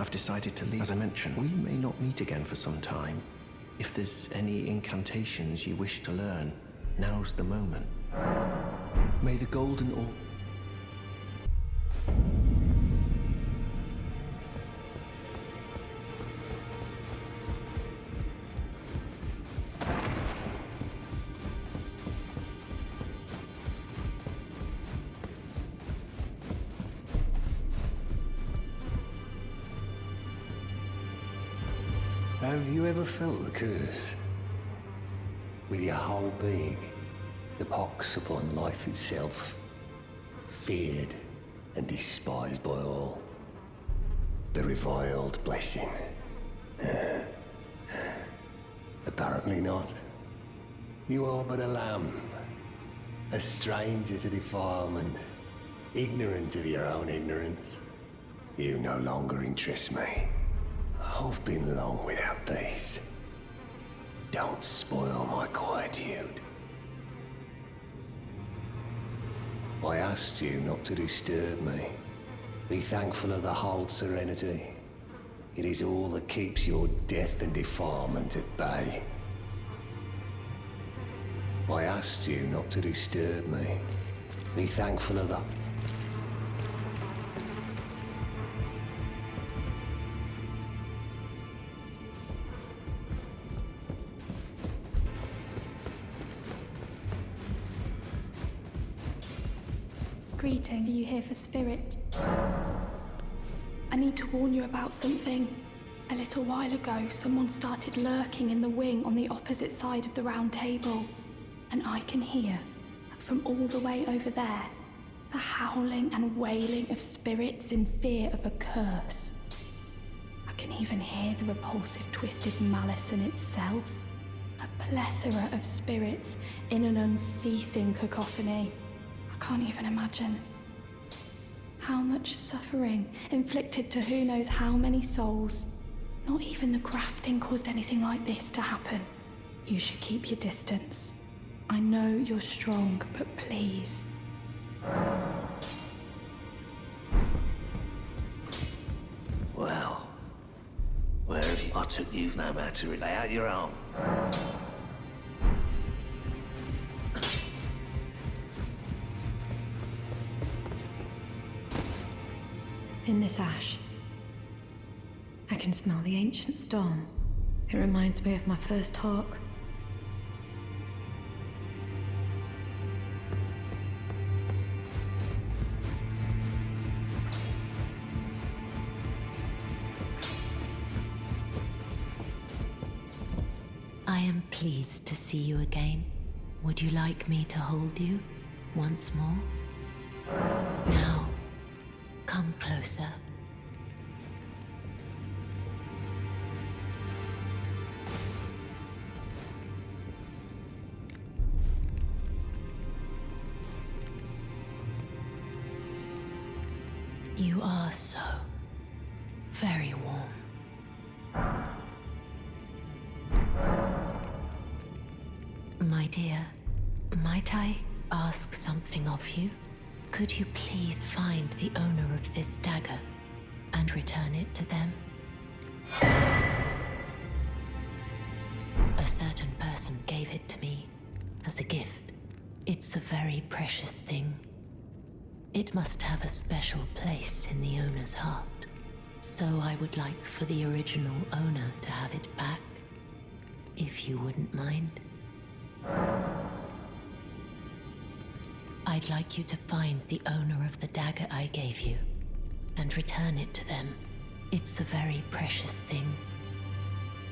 I've decided to leave. As I mentioned, we may not meet again for some time. If there's any incantations you wish to learn, now's the moment. May the golden orb... Have you ever felt the curse? With your whole being, the pox upon life itself, feared and despised by all. The reviled blessing. Apparently not. You are but a lamb, a stranger to defilement, ignorant of your own ignorance. You no longer interest me. I've been long without peace. Don't spoil my quietude. I asked you not to disturb me. Be thankful of the whole serenity. It is all that keeps your death and defilement at bay. I asked you not to disturb me. Be thankful of the... Greeting, are you here for Spirit? I need to warn you about something. A little while ago, someone started lurking in the wing on the opposite side of the round table. And I can hear, from all the way over there, the howling and wailing of spirits in fear of a curse. I can even hear the repulsive twisted malice in itself. A plethora of spirits in an unceasing cacophony. I can't even imagine. How much suffering inflicted to who knows how many souls. Not even the grafting caused anything like this to happen. You should keep your distance. I know you're strong, but please. Well, where have you... I took you no matter it. Lay out your arm. In this ash, I can smell the ancient storm. It reminds me of my first hawk. I am pleased to see you again. Would you like me to hold you once more? Now, come closer. You are so very warm. My dear, might I ask something of you? Could you please find the owner of this dagger and return it to them? A certain person gave it to me as a gift. It's a very precious thing. It must have a special place in the owner's heart. So I would like for the original owner to have it back, if you wouldn't mind. I'd like you to find the owner of the dagger I gave you and return it to them. It's a very precious thing.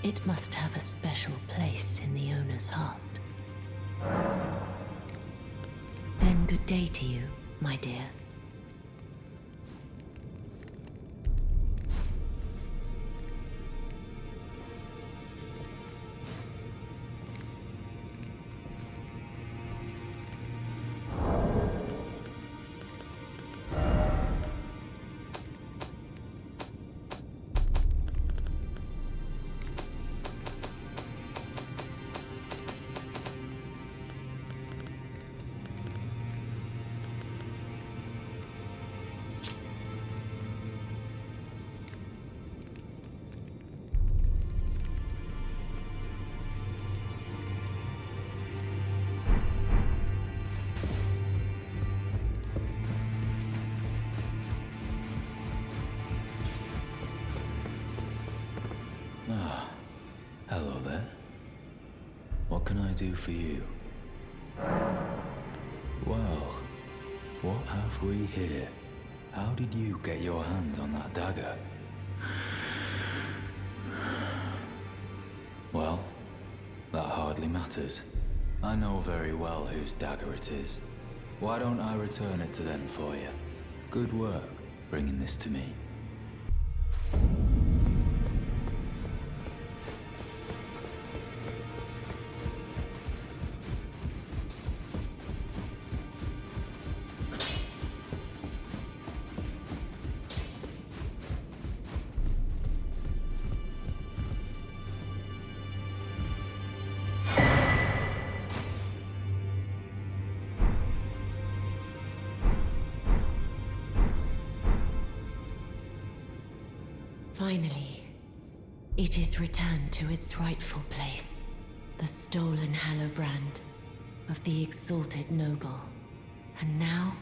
It must have a special place in the owner's heart. Then good day to you, my dear. What can I do for you? Well, what have we here? How did you get your hands on that dagger? Well, that hardly matters. I know very well whose dagger it is. Why don't I return it to them for you? Good work bringing this to me. Finally, it is returned to its rightful place. The stolen Hallowbrand of the exalted noble. And now,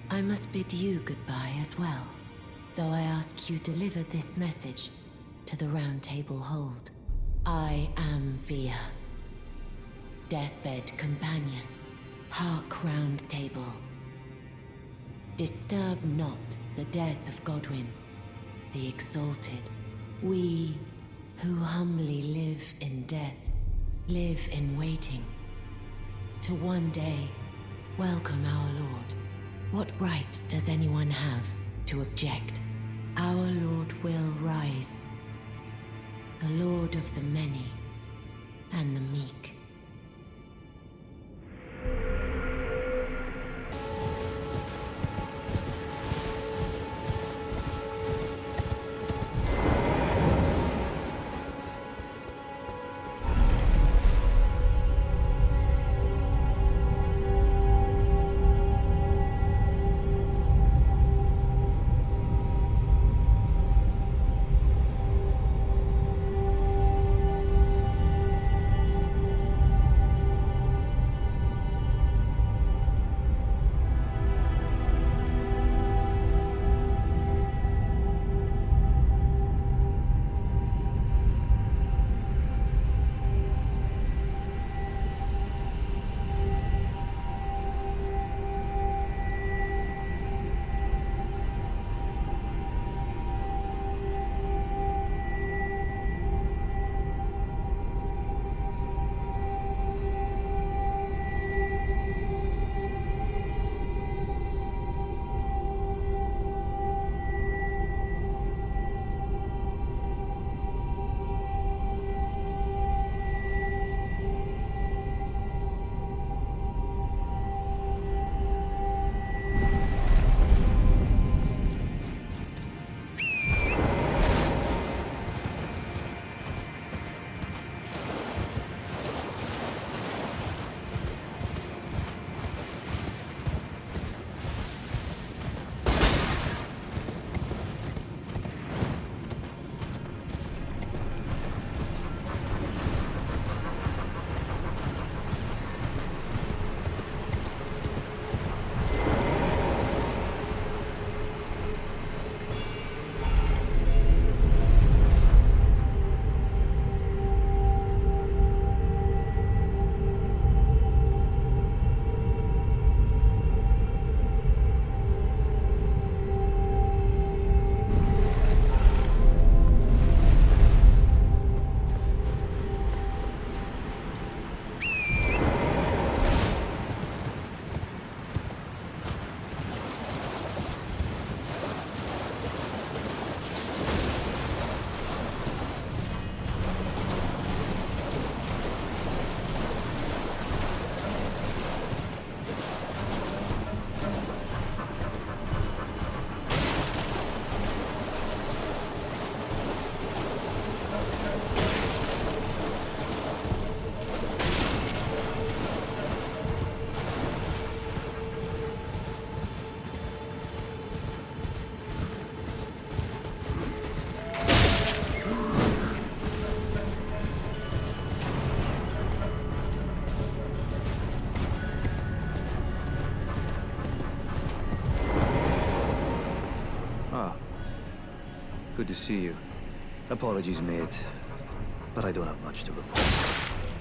I must bid you goodbye as well, though I ask you deliver this message to the Round Table Hold. I am Via, deathbed companion, hark Round Table. Disturb not the death of Godwyn, the exalted. We who humbly live in death, live in waiting, to one day welcome our Lord. What right does anyone have to object? Our Lord will rise, the Lord of the many and the meek. Good to see you. Apologies, mate, but I don't have much to report.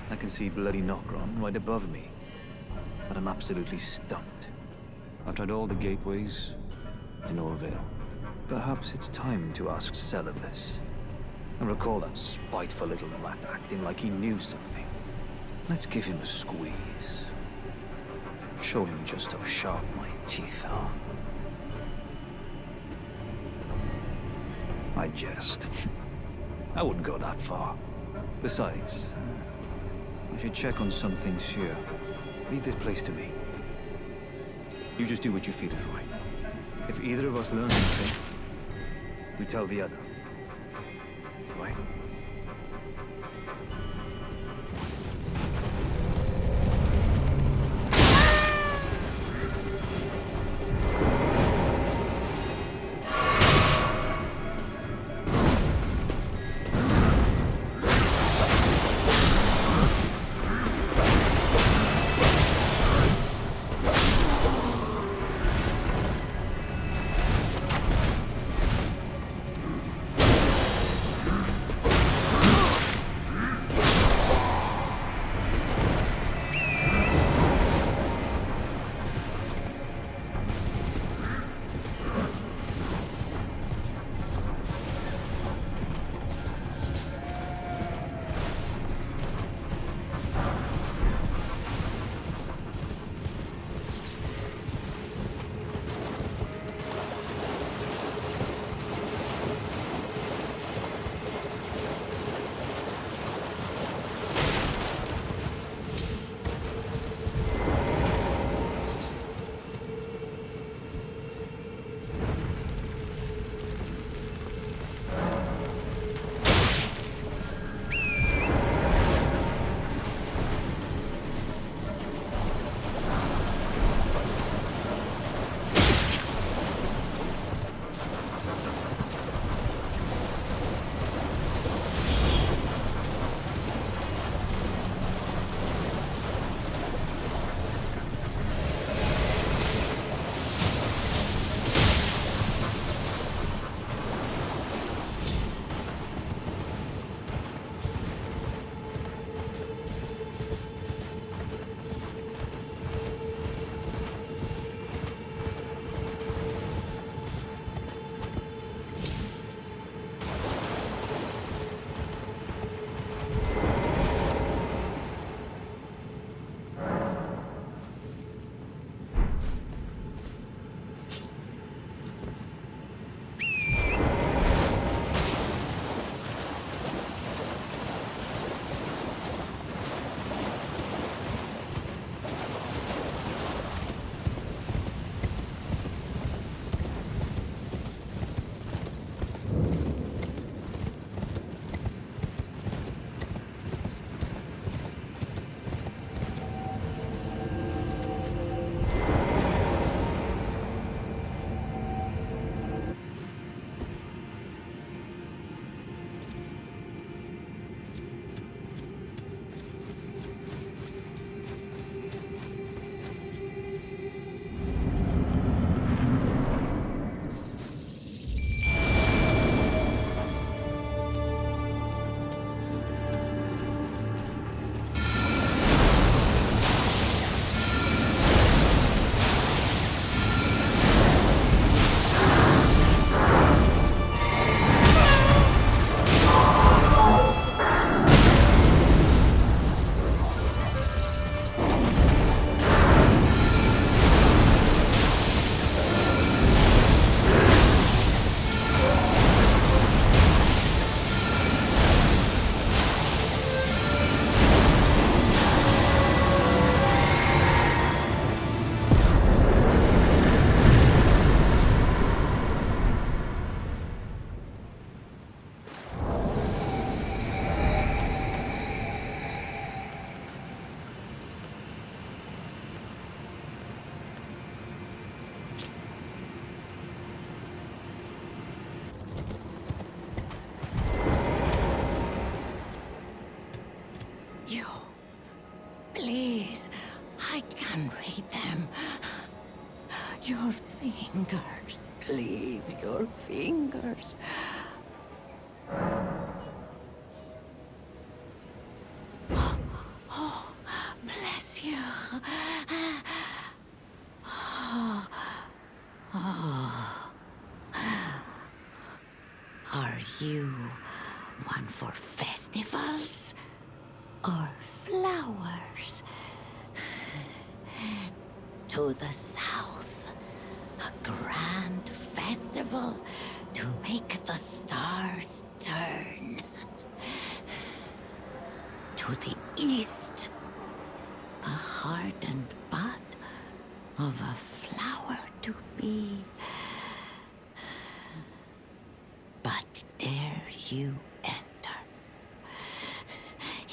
I can see bloody Nokron right above me, but I'm absolutely stumped. I've tried all the gateways, to no avail. Perhaps it's time to ask Celibus. I recall that spiteful little rat acting like he knew something. Let's give him a squeeze. Show him just how sharp my teeth are. I jest. I wouldn't go that far. Besides, I should check on some things here. Leave this place to me. You just do what you feel is right. If either of us learns anything, we tell the other. Right? Please, I can read them. Your fingers, please, your fingers. You one for festivals or flowers? To the south, a grand festival to make the stars turn. To the east, the heart and bud of a flower to be. But dare you enter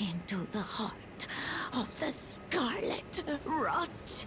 into the heart of the scarlet rot?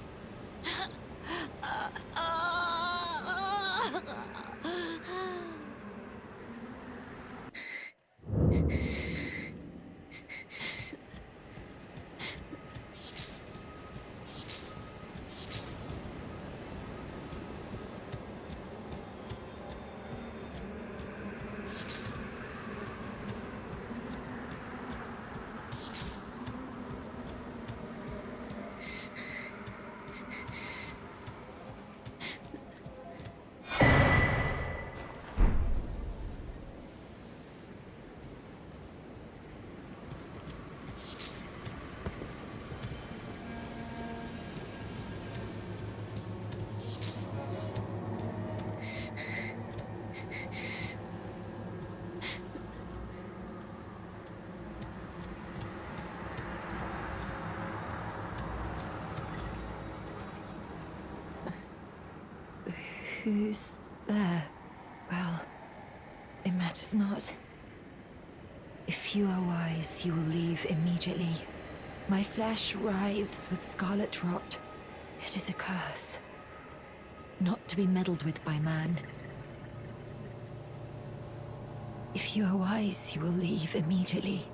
Who's there? Well, it matters not. If you are wise, you will leave immediately. My flesh writhes with scarlet rot. It is a curse, not to be meddled with by man. If you are wise, you will leave immediately.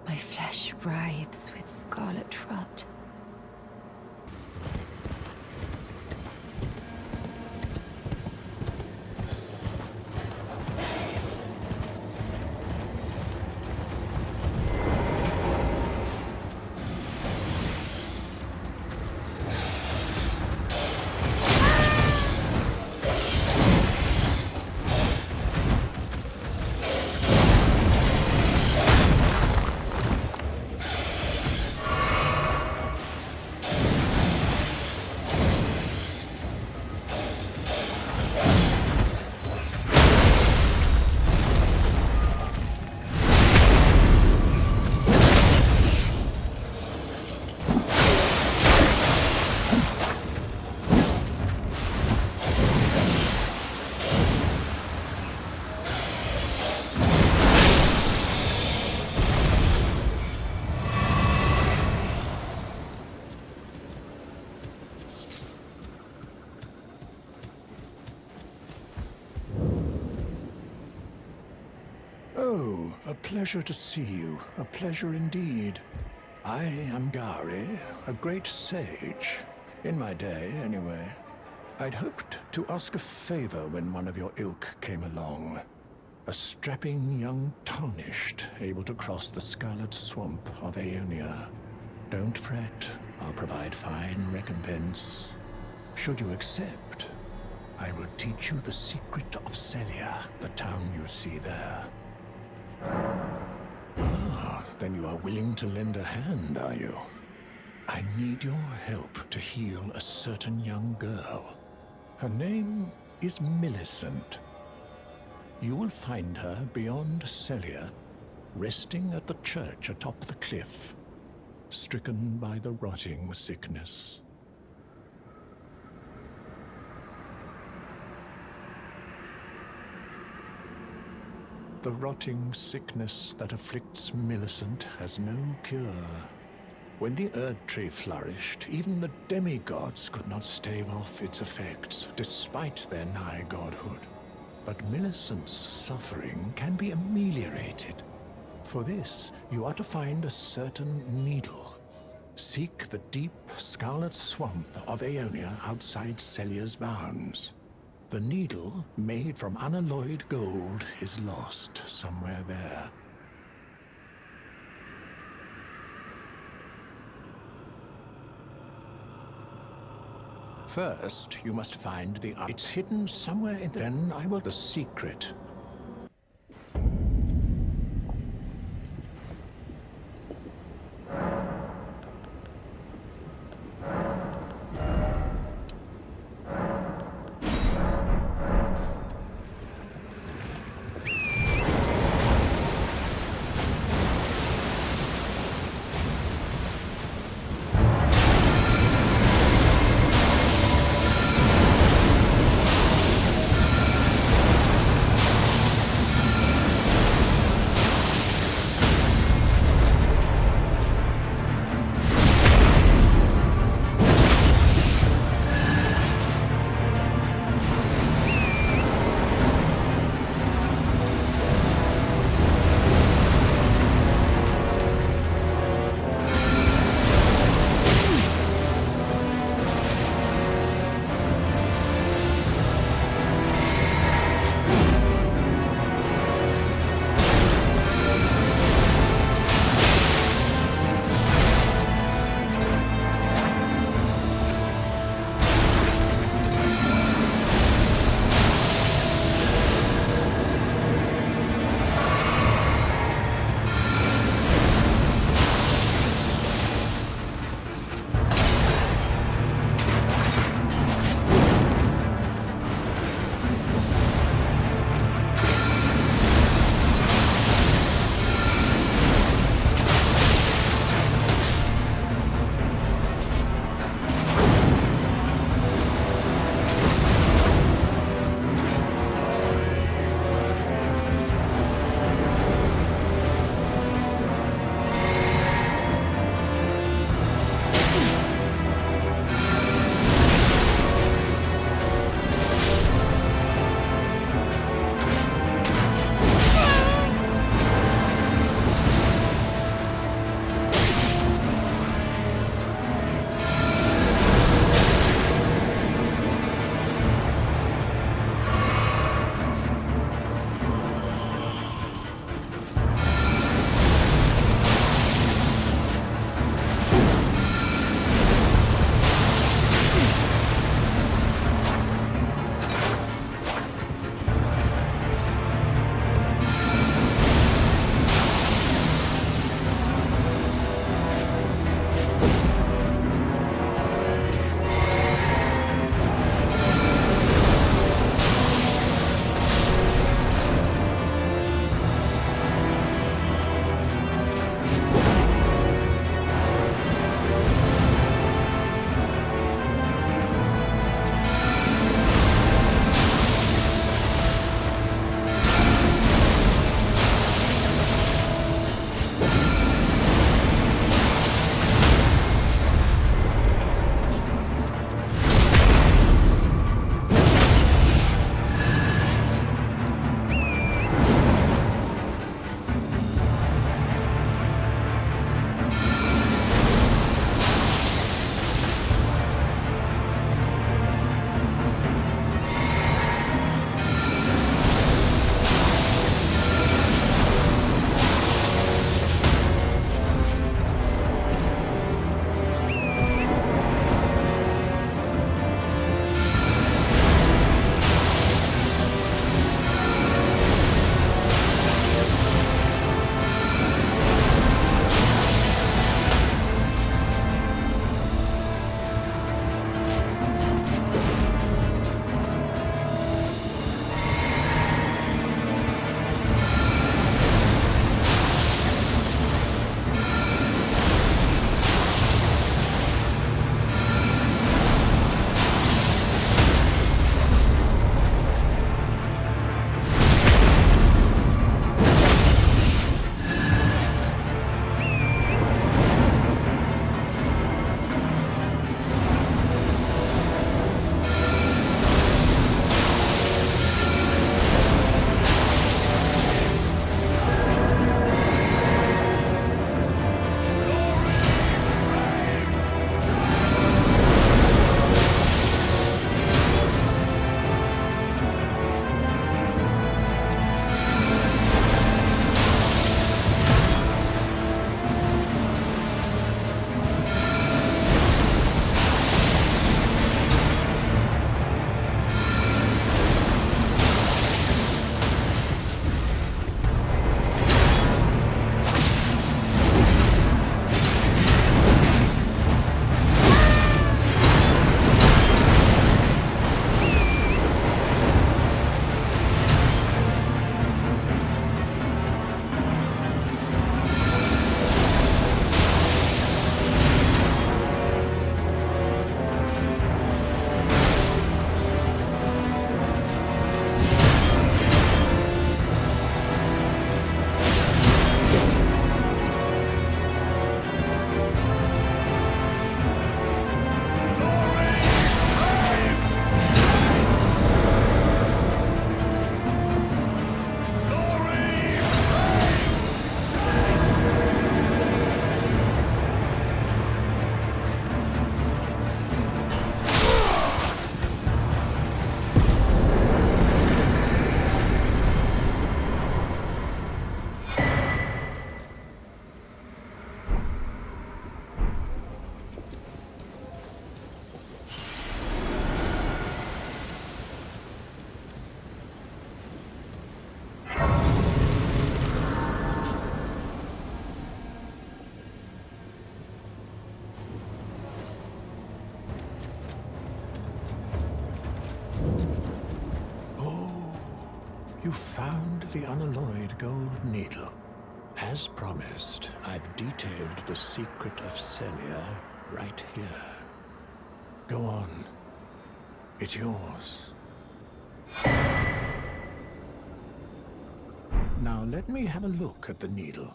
My flesh writhes with scarlet rot. Oh, a pleasure to see you. A pleasure indeed. I am Gari, a great sage. In my day, anyway. I'd hoped to ask a favor when one of your ilk came along. A strapping young tarnished, able to cross the scarlet swamp of Aeonia. Don't fret, I'll provide fine recompense. Should you accept, I will teach you the secret of Celia, the town you see there. Ah, then you are willing to lend a hand, are you? I need your help to heal a certain young girl. Her name is Millicent. You will find her beyond Celia, resting at the church atop the cliff, stricken by the rotting sickness. The rotting sickness that afflicts Millicent has no cure. When the Erd Tree flourished, even the demigods could not stave off its effects, despite their nigh godhood. But Millicent's suffering can be ameliorated. For this, you are to find a certain needle. Seek the deep scarlet swamp of Aeonia outside Celia's bounds. The needle, made from unalloyed gold, is lost somewhere there. First, you must find the... It's hidden somewhere in... Then I will... The secret. You found the unalloyed gold needle. As promised, I've detailed the secret of Celia right here. Go on. It's yours. Now let me have a look at the needle.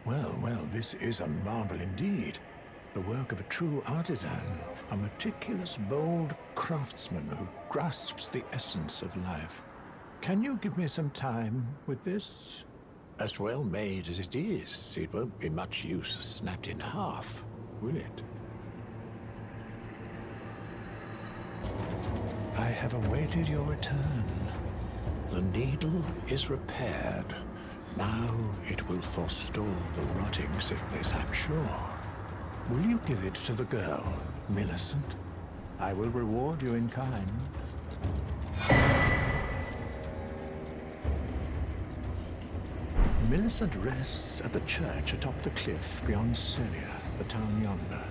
Well, this is a marvel indeed. The work of a true artisan, a meticulous, bold craftsman who grasps the essence of life. Can you give me some time with this? As well made as it is, it won't be much use snapped in half, will it? I have awaited your return. The needle is repaired. Now it will forestall the rotting sickness, I'm sure. Will you give it to the girl, Millicent? I will reward you in kind. Millicent rests at the church atop the cliff beyond Celia, the town yonder,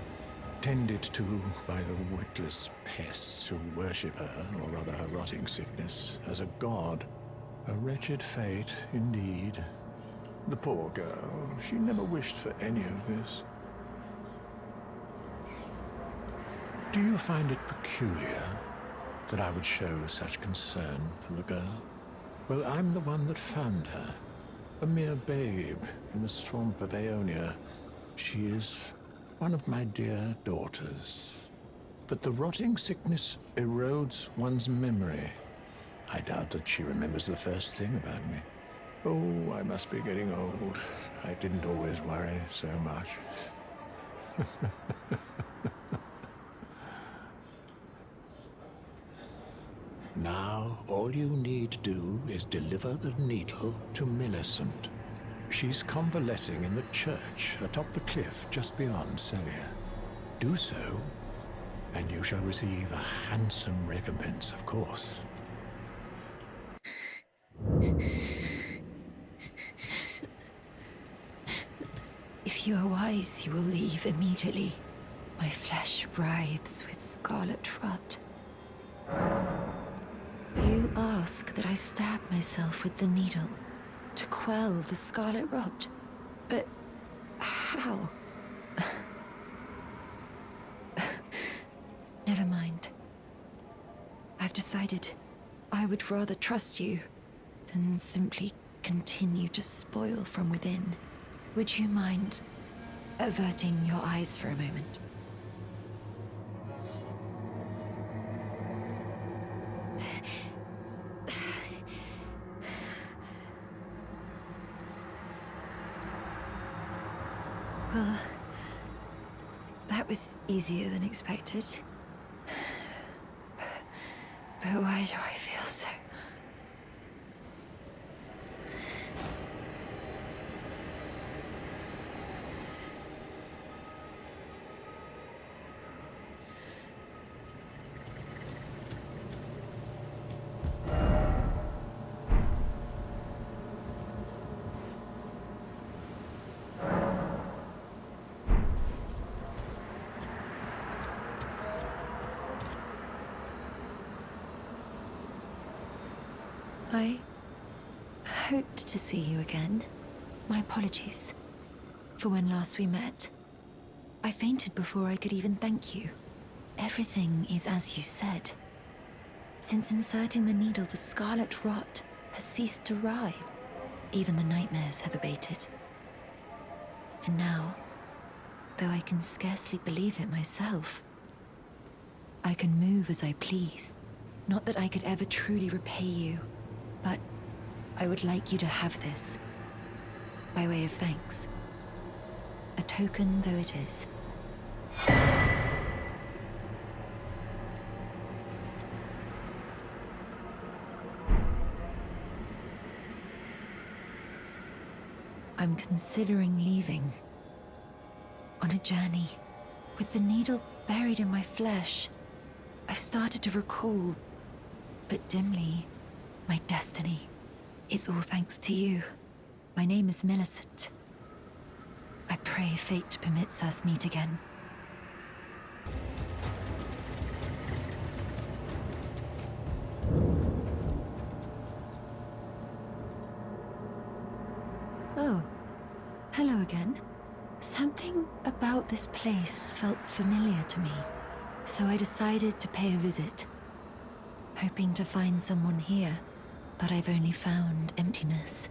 tended to by the witless pests who worship her, or rather her rotting sickness, as a god. A wretched fate, indeed. The poor girl, she never wished for any of this. Do you find it peculiar that I would show such concern for the girl? Well, I'm the one that found her. A mere babe in the swamp of Aeonia. She is one of my dear daughters. But the rotting sickness erodes one's memory. I doubt that she remembers the first thing about me. Oh, I must be getting old. I didn't always worry so much. Now, all you need to do is deliver the needle to Millicent. She's convalescing in the church atop the cliff just beyond Celia. Do so, and you shall receive a handsome recompense, of course. If you are wise, you will leave immediately. My flesh writhes with scarlet rot. You ask that I stab myself with the needle to quell the scarlet rot. But how? Never mind. I've decided I would rather trust you than simply continue to spoil from within. Would you mind averting your eyes for a moment? Well, that was easier than expected. But why do I feel so... I hoped to see you again. My apologies for when last we met. I fainted before I could even thank you. Everything is as you said. Since inserting the needle, the scarlet rot has ceased to writhe. Even the nightmares have abated. And now, though I can scarcely believe it myself, I can move as I please. Not that I could ever truly repay you, but I would like you to have this, by way of thanks. A token though it is. I'm considering leaving. On a journey, with the needle buried in my flesh. I've started to recall, but dimly, my destiny. It's all thanks to you. My name is Millicent. I pray fate permits us meet again. Hello again. Something about this place felt familiar to me, so I decided to pay a visit. Hoping to find someone here, but I've only found emptiness.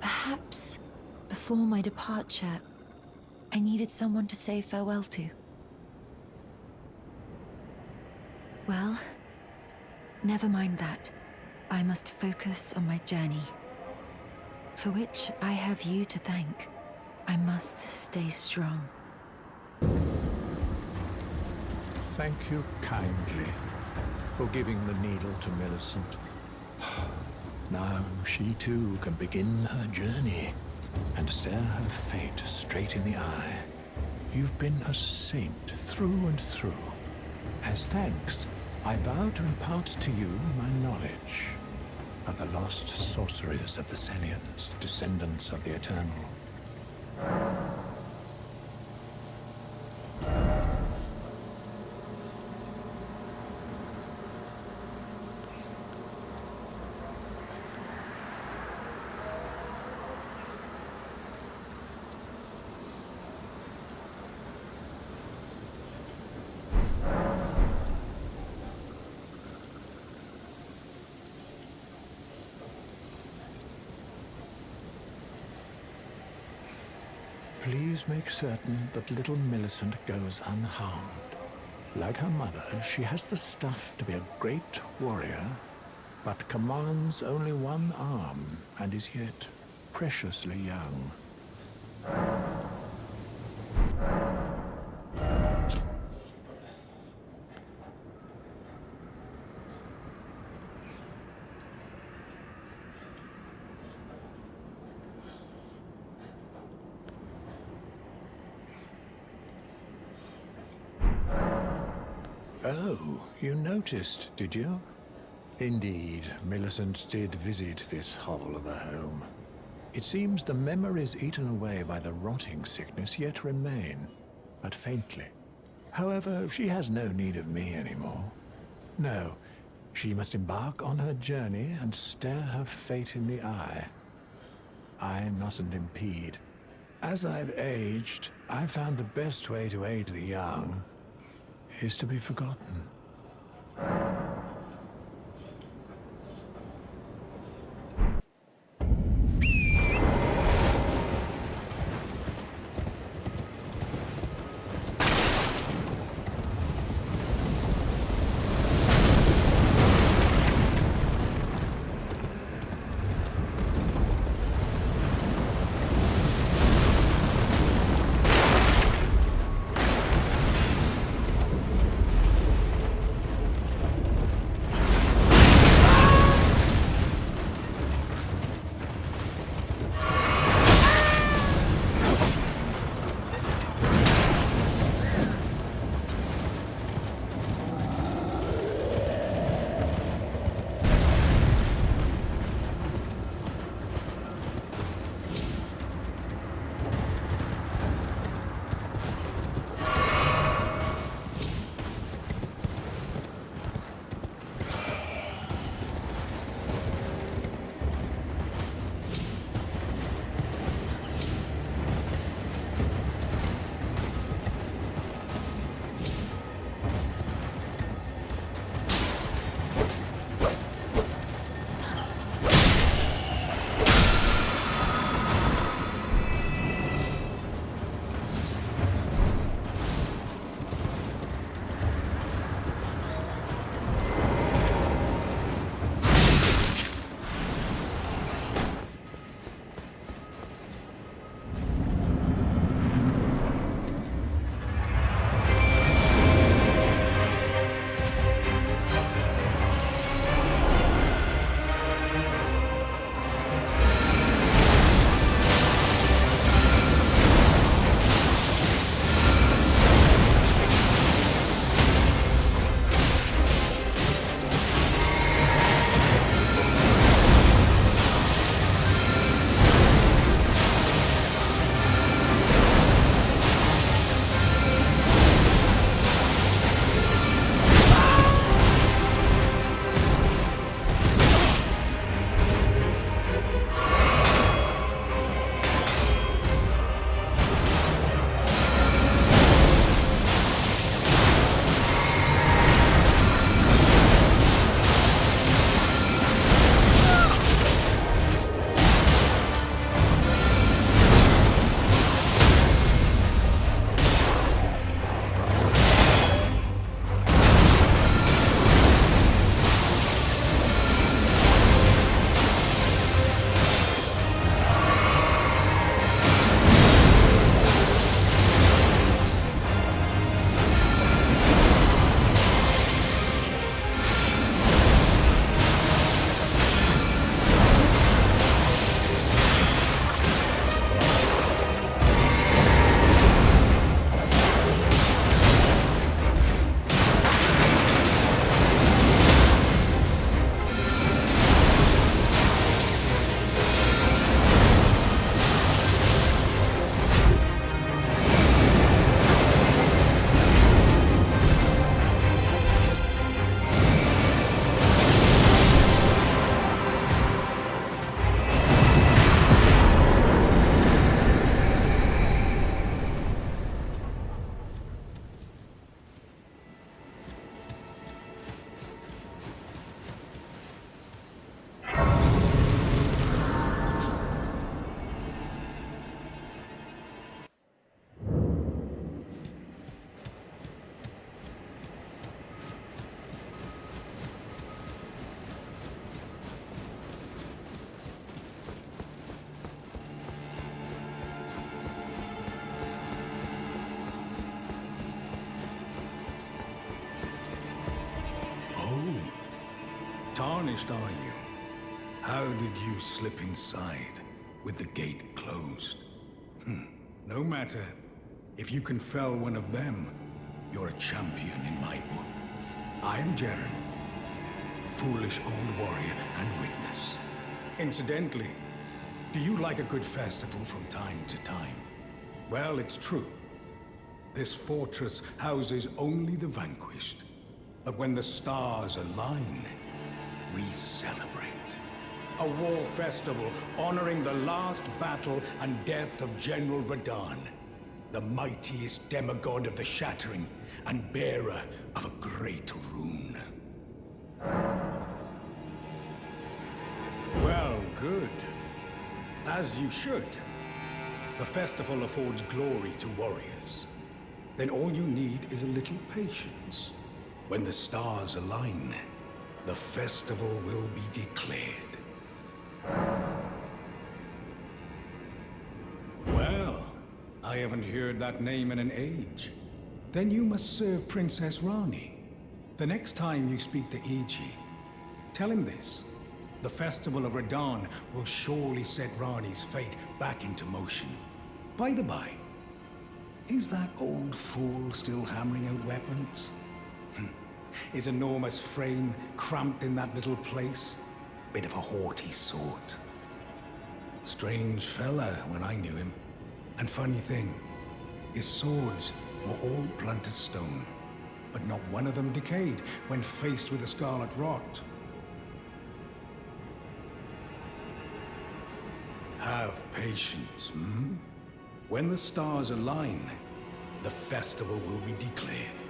Perhaps, before my departure, I needed someone to say farewell to. Well, never mind that. I must focus on my journey, for which I have you to thank. I must stay strong. Thank you kindly for giving the needle to Millicent. Now she too can begin her journey and stare her fate straight in the eye. You've been a saint through and through. As thanks, I vow to impart to you my knowledge of the lost sorceries of the Senians, descendants of the Eternal. Please make certain that little Millicent goes unharmed. Like her mother, she has the stuff to be a great warrior, but commands only one arm and is yet preciously young. Oh, you noticed, did you? Indeed, Millicent did visit this hovel of a home. It seems the memories eaten away by the rotting sickness yet remain, but faintly. However, she has no need of me anymore. No, she must embark on her journey and stare her fate in the eye. I mustn't impede. As I've aged, I've found the best way to aid the young is to be forgotten. Tarnished, are you? How did you slip inside with the gate closed? No matter. If you can fell one of them, you're a champion in my book. I am Jaren, foolish old warrior and witness. Incidentally, do you like a good festival from time to time? Well, it's true. This fortress houses only the vanquished. But when the stars align, we celebrate. A war festival honoring the last battle and death of General Radahn, the mightiest demigod of the Shattering and bearer of a great rune. Well, good. As you should. The festival affords glory to warriors. Then all you need is a little patience. When the stars align, the festival will be declared. Well, I haven't heard that name in an age. Then you must serve Princess Rani. The next time you speak to Iji, tell him this. The Festival of Radahn will surely set Rani's fate back into motion. By the by, is that old fool still hammering out weapons? His enormous frame cramped in that little place? Bit of a haughty sort. Strange fella when I knew him. And funny thing, his swords were all blunt as stone, but not one of them decayed when faced with the scarlet rot. Have patience, When the stars align, the festival will be declared.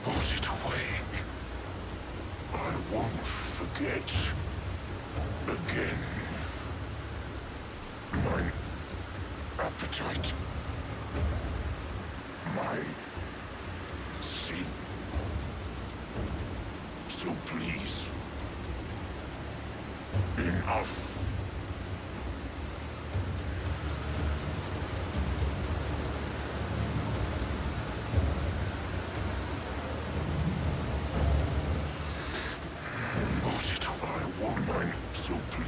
Put it away. I won't forget again. My appetite. My sin. So please. Enough. Put it away, woman. So please.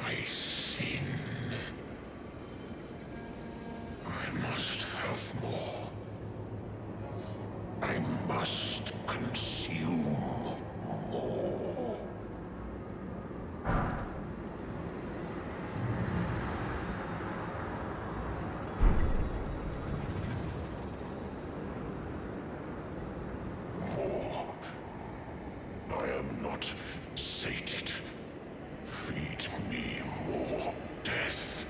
my sin. I must have more. I must consume more. More. I am not sated. Feed me more death.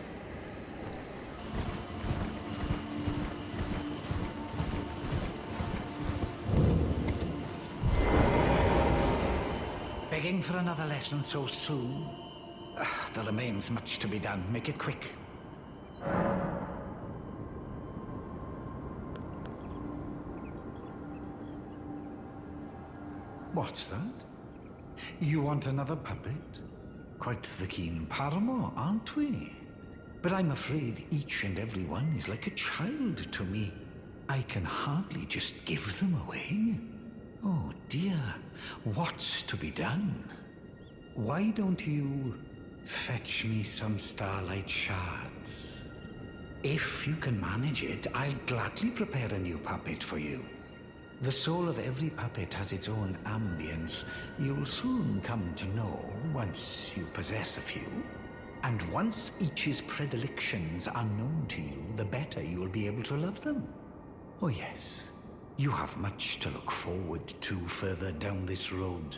Begging for another lesson so soon? There remains much to be done. Make it quick. What's that? You want another puppet? Quite the keen paramour, aren't we? But I'm afraid each and every one is like a child to me. I can hardly just give them away. Oh dear, what's to be done? Why don't you fetch me some starlight shards? If you can manage it, I'll gladly prepare a new puppet for you. The soul of every puppet has its own ambience. You'll soon come to know once you possess a few. And once each's predilections are known to you, the better you'll be able to love them. Oh yes, you have much to look forward to further down this road.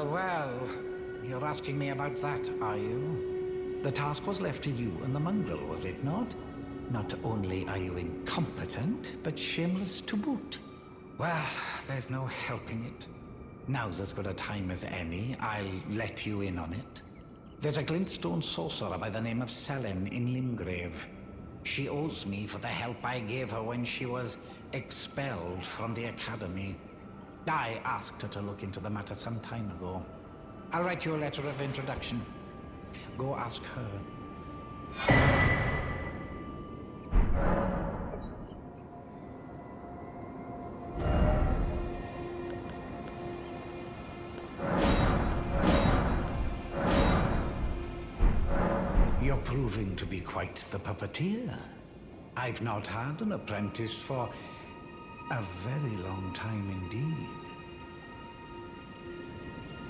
Well, you're asking me about that, are you? The task was left to you and the mongrel, was it not? Not only are you incompetent, but shameless to boot. Well, there's no helping it. Now's as good a time as any. I'll let you in on it. There's a glintstone sorcerer by the name of Selene in Limgrave. She owes me for the help I gave her when she was expelled from the academy. I asked her to look into the matter some time ago. I'll write you a letter of introduction. Go ask her. You're proving to be quite the puppeteer. I've not had an apprentice for a very long time indeed.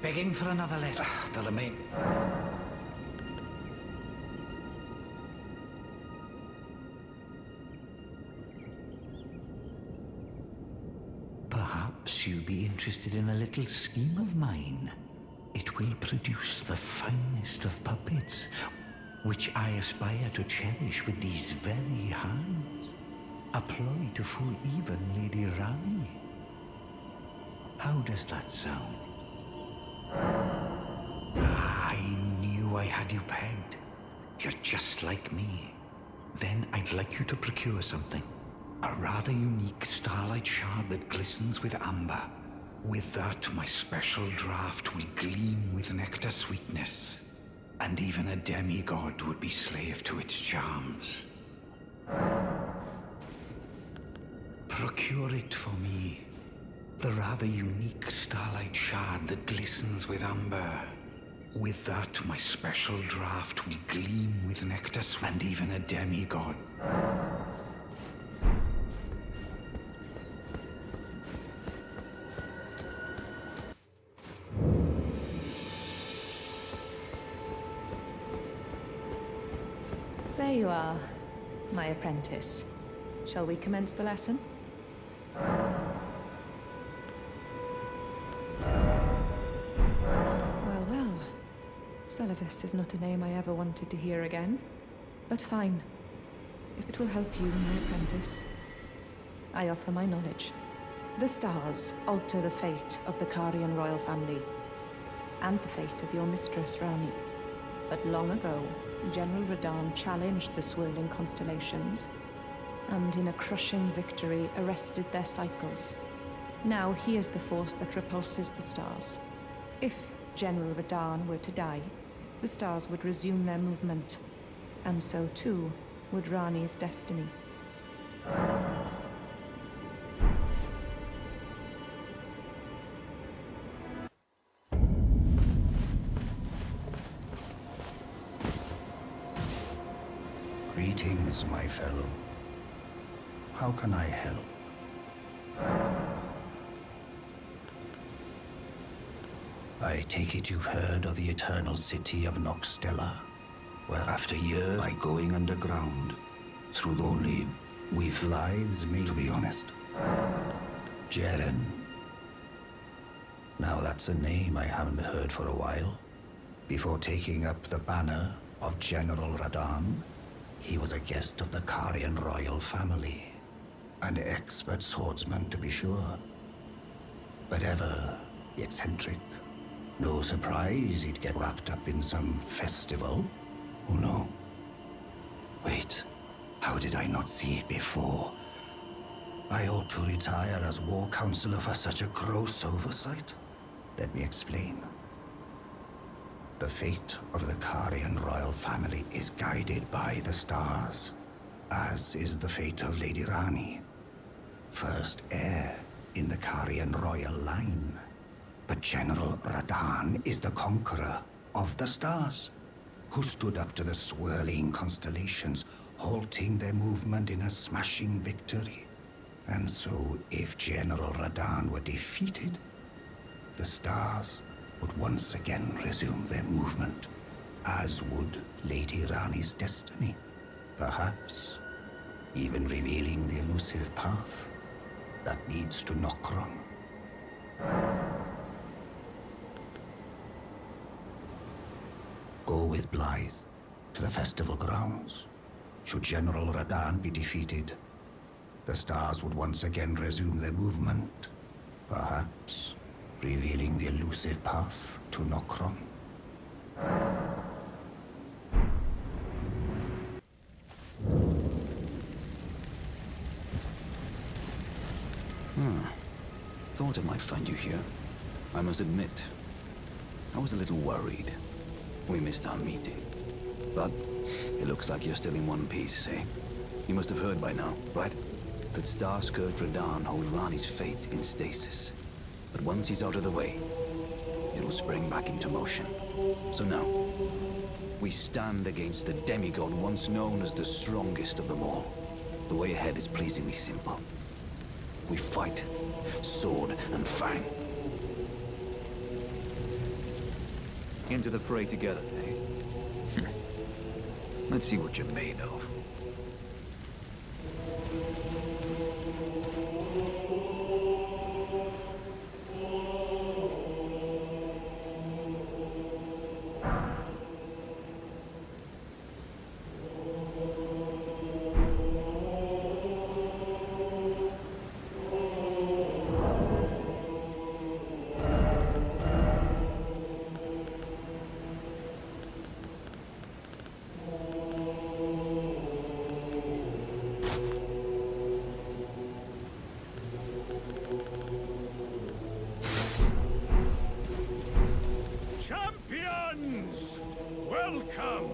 Begging for another letter. The remain. Perhaps you'd be interested in a little scheme of mine. It will produce the finest of puppets, which I aspire to cherish with these very hands. A ploy to fool even Lady Rani. How does that sound? I knew I had you pegged. You're just like me. Then I'd like you to procure something. A rather unique starlight shard that glistens with amber. With that, my special draft will gleam with nectar sweetness. And even a demigod would be slave to its charms. Procure it for me. The rather unique starlight shard that glistens with amber. With that, my special draft will gleam with nectar and even a demigod. There you are, my apprentice. Shall we commence the lesson? Well. Celibus is not a name I ever wanted to hear again. But fine. If it will help you, my apprentice, I offer my knowledge. The stars alter the fate of the Karian royal family, and the fate of your mistress, Rani. But long ago, General Radahn challenged the swirling constellations, and in a crushing victory arrested their cycles. Now he is the force that repulses the stars. If General Radahn were to die, the stars would resume their movement, and so too would Rani's destiny. Greetings, my fellow. How can I help? I take it you've heard of the eternal city of Noxtella? Well, after years by going underground, through the only we've lives me, to be honest. Jeren. Now that's a name I haven't heard for a while. Before taking up the banner of General Radahn, he was a guest of the Karian royal family. An expert swordsman, to be sure. But ever eccentric. No surprise he'd get wrapped up in some festival. Oh no. Wait, how did I not see it before? I ought to retire as war counselor for such a gross oversight. Let me explain. The fate of the Karian royal family is guided by the stars, as is the fate of Lady Rani, first heir in the Karian royal line. But General Radahn is the conqueror of the stars, who stood up to the swirling constellations, halting their movement in a smashing victory. And so, if General Radahn were defeated, the stars would once again resume their movement, as would Lady Rani's destiny. Perhaps even revealing the elusive path that leads to Nokron. Go with Blythe to the festival grounds. Should General Radahn be defeated, the stars would once again resume their movement, perhaps revealing the elusive path to Nokron. Thought I might find you here. I must admit, I was a little worried. We missed our meeting. But it looks like you're still in one piece, eh? You must have heard by now, right? That Star-Scourge Radahn holds Rani's fate in stasis. But once he's out of the way, it will spring back into motion. So now, we stand against the demigod once known as the strongest of them all. The way ahead is pleasingly simple. We fight, sword and fang. Into the fray together, eh? Let's see what you're made of. Welcome!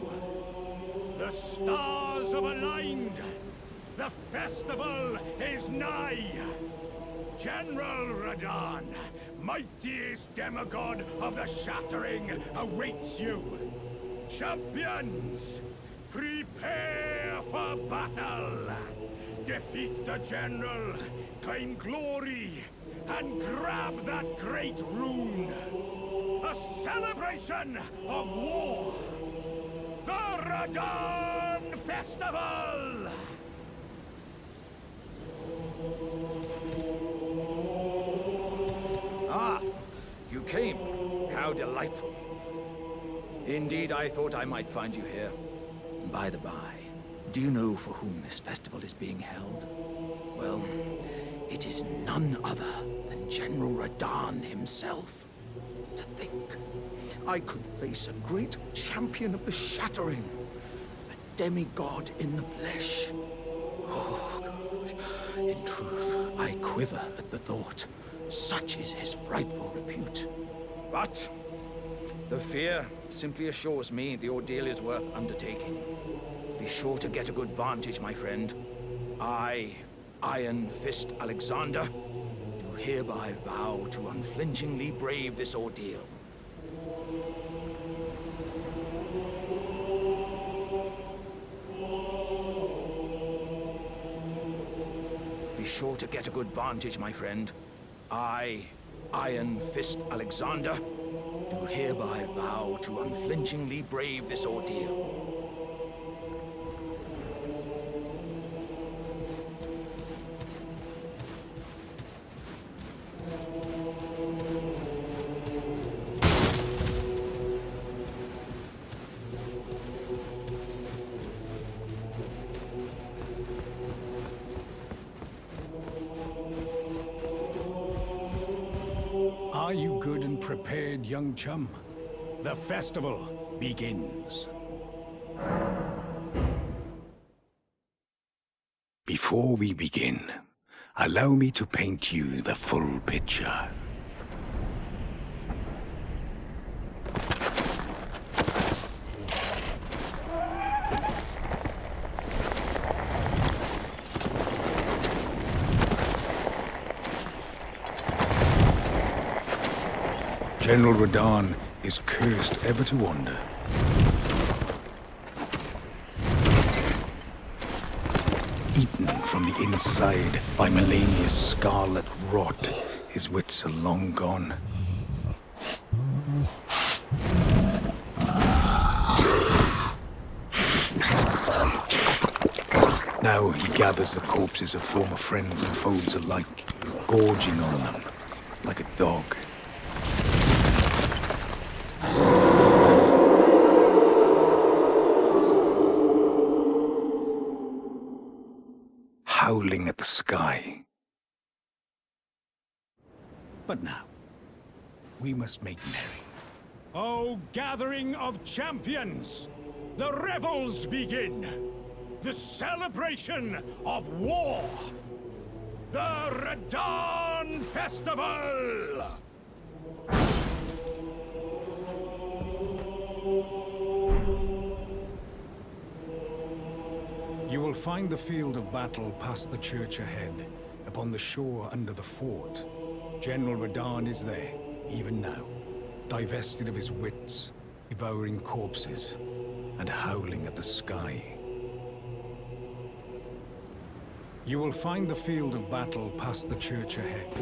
The stars have aligned. The festival is nigh. General Radahn, mightiest demigod of the Shattering, awaits you. Champions, prepare for battle. Defeat the General, claim glory, and grab that great rune. A celebration of war. The Radahn Festival! Ah, you came. How delightful. Indeed, I thought I might find you here. By the by, do you know for whom this festival is being held? Well, it is none other than General Radahn himself. To think, I could face a great champion of the Shattering, demigod in the flesh. Oh, gosh. In truth, I quiver at the thought. Such is his frightful repute. But the fear simply assures me the ordeal is worth undertaking. Be sure to get a good vantage, my friend. I, Iron Fist Alexander, do hereby vow to unflinchingly brave this ordeal. Be sure to get a good vantage, my friend. I, Iron Fist Alexander, do hereby vow to unflinchingly brave this ordeal. Are you good and prepared, young chum? The festival begins. Before we begin, allow me to paint you the full picture. General Radahn is cursed ever to wander. Eaten from the inside by Melania's scarlet rot, his wits are long gone. Now he gathers the corpses of former friends and foes alike, gorging on them like a dog. Howling at the sky. But now, we must make merry. O gathering of champions, the revels begin! The celebration of war! The Radahn Festival! You will find the field of battle past the church ahead, upon the shore under the fort. General Radahn is there, even now, divested of his wits, devouring corpses, and howling at the sky. You will find the field of battle past the church ahead,